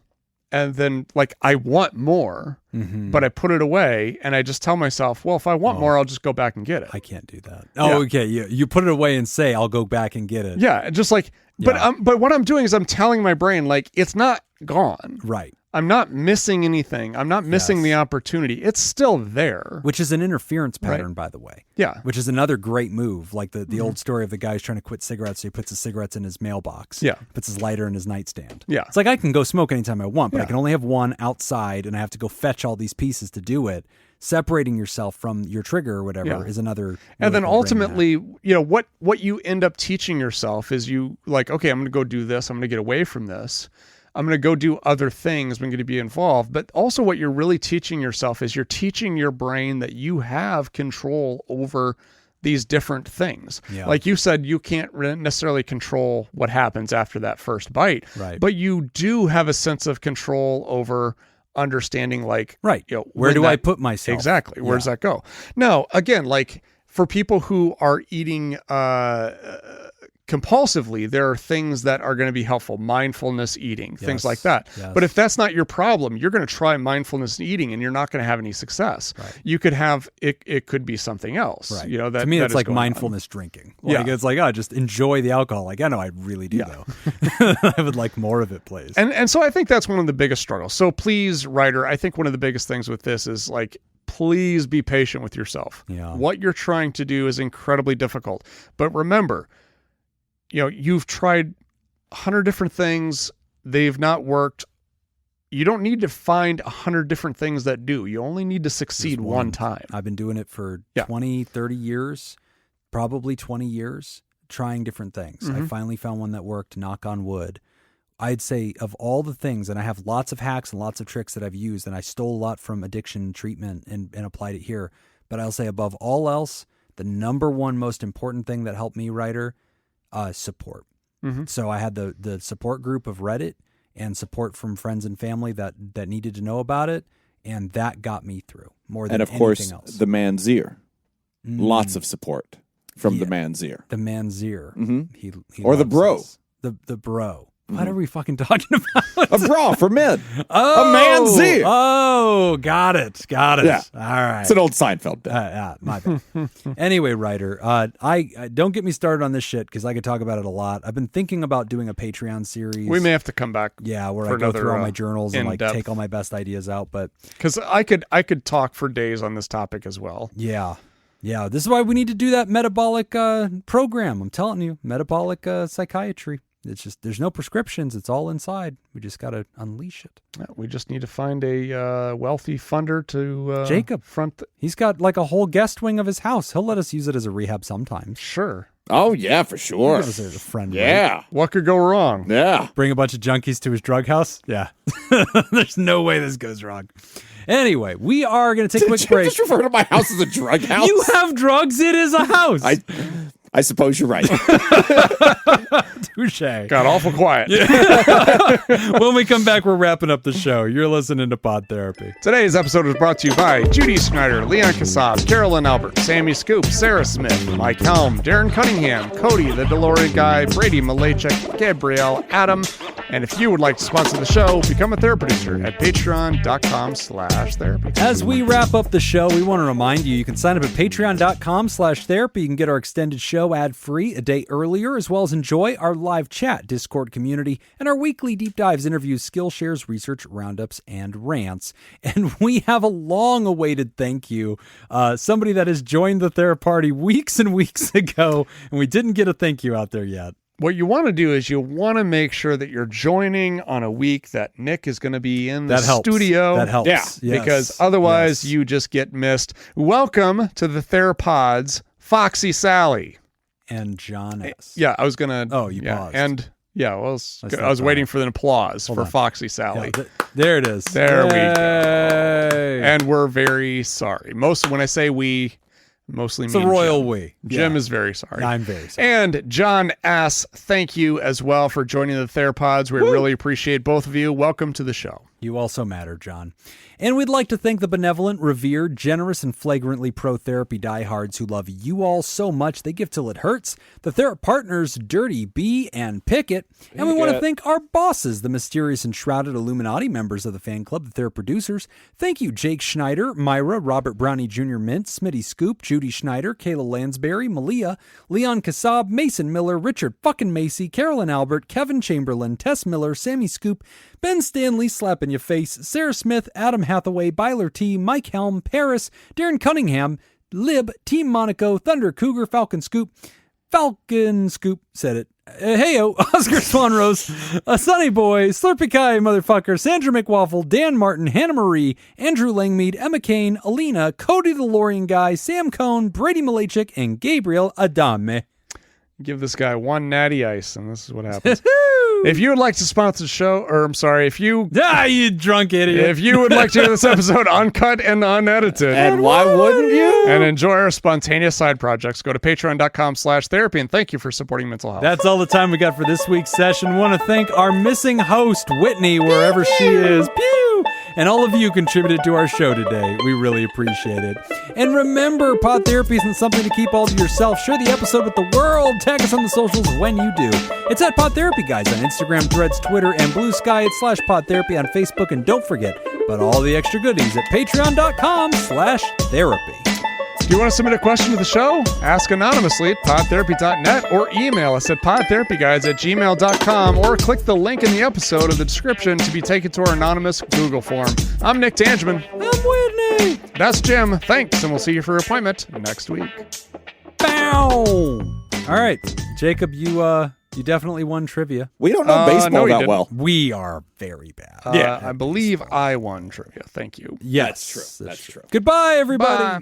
Speaker 2: And then like, I want more, but I put it away and I just tell myself, well, if I want more, I'll just go back and get it.
Speaker 1: I can't do that. Oh, okay. You put it away and say, I'll go back and get it.
Speaker 2: Yeah, just like, but what I'm doing is I'm telling my brain, like, it's not gone.
Speaker 1: Right.
Speaker 2: I'm not missing anything. I'm not missing the opportunity. It's still there.
Speaker 1: Which is an interference pattern, by the way.
Speaker 2: Yeah.
Speaker 1: Which is another great move. Like the old story of the guy who's trying to quit cigarettes, so he puts his cigarettes in his mailbox.
Speaker 2: Yeah.
Speaker 1: Puts his lighter in his nightstand.
Speaker 2: Yeah.
Speaker 1: It's like I can go smoke anytime I want, but I can only have one outside, and I have to go fetch all these pieces to do it. Separating yourself from your trigger or whatever is another.
Speaker 2: And then ultimately, what you end up teaching yourself is you like, okay, I'm going to go do this. I'm going to get away from this. I'm going to go do other things. I'm going to be involved. But also what you're really teaching yourself is you're teaching your brain that you have control over these different things. Yeah. Like you said, you can't necessarily control what happens after that first bite.
Speaker 1: Right.
Speaker 2: But you do have a sense of control over understanding, like,
Speaker 1: where do I put myself?
Speaker 2: Exactly. Where does that go? Now, again, like for people who are eating compulsively, there are things that are going to be helpful. Mindfulness eating, things like that.
Speaker 1: Yes.
Speaker 2: But if that's not your problem, you're going to try mindfulness eating and you're not going to have any success. Right. You could have, it could be something else.
Speaker 1: Right.
Speaker 2: That,
Speaker 1: to me, it's like mindfulness drinking. Like, it's like, just enjoy the alcohol. Like, I know I really do though. I would like more of it, please.
Speaker 2: And so I think that's one of the biggest struggles. So please, writer, I think one of the biggest things with this is like, please be patient with yourself.
Speaker 1: Yeah.
Speaker 2: What you're trying to do is incredibly difficult. But remember, you've tried 100 different things. They've not worked. You don't need to find 100 different things that do. You only need to succeed one time.
Speaker 1: I've been doing it for 20, 30 years, probably 20 years, trying different things. I finally found one that worked, knock on wood. I'd say of all the things, and I have lots of hacks and lots of tricks that I've used, and I stole a lot from addiction treatment and applied it here. But I'll say above all else, the number one most important thing that helped me, writer, support. So I had the support group of Reddit and support from friends and family that needed to know about it, and that got me through more than anything else.
Speaker 3: And of course, the man's ear. Lots of support from the man's ear.
Speaker 1: The man's ear. He
Speaker 3: or the bro.
Speaker 1: Us. The bro. What are we fucking talking about?
Speaker 3: A bra for men.
Speaker 1: Oh,
Speaker 3: a man's ear.
Speaker 1: Oh, got it.
Speaker 3: Yeah.
Speaker 1: All right.
Speaker 3: It's an old Seinfeld bit.
Speaker 1: My bad. Anyway, writer, I don't get me started on this shit because I could talk about it a lot. I've been thinking about doing a Patreon series.
Speaker 2: We may have to come back.
Speaker 1: Yeah, where I go through all my journals and like take all my best ideas out. But
Speaker 2: because I could talk for days on this topic as well.
Speaker 1: Yeah. This is why we need to do that metabolic program. I'm telling you, metabolic psychiatry. It's just, there's no prescriptions. It's all inside. We just got to unleash it.
Speaker 2: We just need to find a wealthy funder to
Speaker 1: Jacob.
Speaker 2: front.
Speaker 1: He's got like a whole guest wing of his house. He'll let us use it as a rehab sometimes.
Speaker 2: Sure.
Speaker 3: Oh, yeah, for sure.
Speaker 1: Give us a friend.
Speaker 3: Yeah.
Speaker 1: Right?
Speaker 2: What could go wrong?
Speaker 3: Yeah.
Speaker 1: Bring a bunch of junkies to his drug house? Yeah. There's no way this goes wrong. Anyway, we are going to take a quick break.
Speaker 3: Did you just refer to my house as a drug house?
Speaker 1: You have drugs. It is a house.
Speaker 3: I suppose you're right.
Speaker 1: Touche.
Speaker 2: Got awful quiet.
Speaker 1: When we come back, we're wrapping up the show. You're listening to Pod Therapy.
Speaker 2: Today's episode is brought to you by Judy Snyder, Leon Casab, Carolyn Albert, Sammy Scoop, Sarah Smith, Mike Helm, Darren Cunningham, Cody the DeLorean Guy, Brady Malachek, Gabrielle, Adam. And if you would like to sponsor the show, become a therapy producer at patreon.com/therapy.
Speaker 1: As we wrap up the show, we want to remind you can sign up at patreon.com/therapy. You can get our extended show ad-free a day earlier, as well as enjoy our live chat, Discord community, and our weekly deep dives, interviews, skill shares, research, roundups, and rants. And we have a long-awaited thank you. Somebody that has joined the Therapy Party weeks and weeks ago, and we didn't get a thank you out there yet.
Speaker 2: What you want to do is you want to make sure that you're joining on a week that Nick is going to be in the studio.
Speaker 1: That helps.
Speaker 2: Yeah,
Speaker 1: yes.
Speaker 2: Because otherwise you just get missed. Welcome to the Theropods, Foxy Sally.
Speaker 1: And John S.
Speaker 2: Yeah, I was going to...
Speaker 1: Oh, you paused.
Speaker 2: And... Yeah, I was waiting for the applause for Foxy Sally.
Speaker 1: Yeah, there it is.
Speaker 2: There we go. And we're very sorry. When I say we... Mostly
Speaker 1: it's
Speaker 2: me.
Speaker 1: It's a royal
Speaker 2: Jim.
Speaker 1: we.
Speaker 2: Jim is very sorry.
Speaker 1: I'm very sorry.
Speaker 2: And John S., thank you as well for joining the Theropods. We really appreciate both of you. Welcome to the show.
Speaker 1: You also matter, John. And we'd like to thank the benevolent, revered, generous, and flagrantly pro-therapy diehards who love you all so much they give till it hurts, the therapy partners Dirty B and Pickett. And we want to thank our bosses, the mysterious and shrouded Illuminati members of the fan club, the therapy producers. Thank you, Jake Schneider, Myra, Robert Brownie Jr. Mint, Smitty Scoop, Judy Schneider, Kayla Lansbury, Malia, Leon Kassab, Mason Miller, Richard fucking Macy, Carolyn Albert, Kevin Chamberlain, Tess Miller, Sammy Scoop, Ben Stanley, Slap in Your Face, Sarah Smith, Adam Hathaway, Byler T, Mike Helm, Paris, Darren Cunningham, Lib, Team Monaco, Thunder Cougar, Falcon Scoop, said it. Heyo, Oscar Swanrose, Sunny Boy, Slurpy Kai, motherfucker, Sandra McWaffle, Dan Martin, Hannah Marie, Andrew Langmead, Emma Kane, Alina, Cody the Lorian Guy, Sam Cohn, Brady Malachik, and Gabriel Adame.
Speaker 2: Give this guy one natty ice, and this is what happens. If you would like to sponsor the show,
Speaker 1: you drunk idiot.
Speaker 2: If you would like to hear this episode uncut and unedited.
Speaker 3: And why wouldn't you?
Speaker 2: And enjoy our spontaneous side projects, go to patreon.com/therapy, and thank you for supporting mental health.
Speaker 1: That's all the time we got for this week's session. Want to thank our missing host, Whitney, wherever she is. Pew! And all of you contributed to our show today. We really appreciate it. And remember, pod therapy isn't something to keep all to yourself. Share the episode with the world. Tag us on the socials when you do. It's at PodTherapyGuys on Instagram, Threads, Twitter, and Blue Sky. It's /PodTherapy on Facebook. And don't forget about all the extra goodies at patreon.com/therapy.
Speaker 2: If you want to submit a question to the show, ask anonymously at podtherapy.net or email us at podtherapyguys@gmail.com or click the link in the episode of the description to be taken to our anonymous Google form. I'm Nick Tangeman.
Speaker 1: I'm Whitney.
Speaker 2: That's Jim. Thanks, and we'll see you for your appointment next week.
Speaker 1: Bow! All right, Jacob, you definitely won trivia.
Speaker 3: We don't know baseball that well.
Speaker 1: We are very bad.
Speaker 2: I believe I won trivia. Thank you.
Speaker 1: Yes.
Speaker 3: That's true.
Speaker 1: Goodbye, everybody.
Speaker 2: Bye.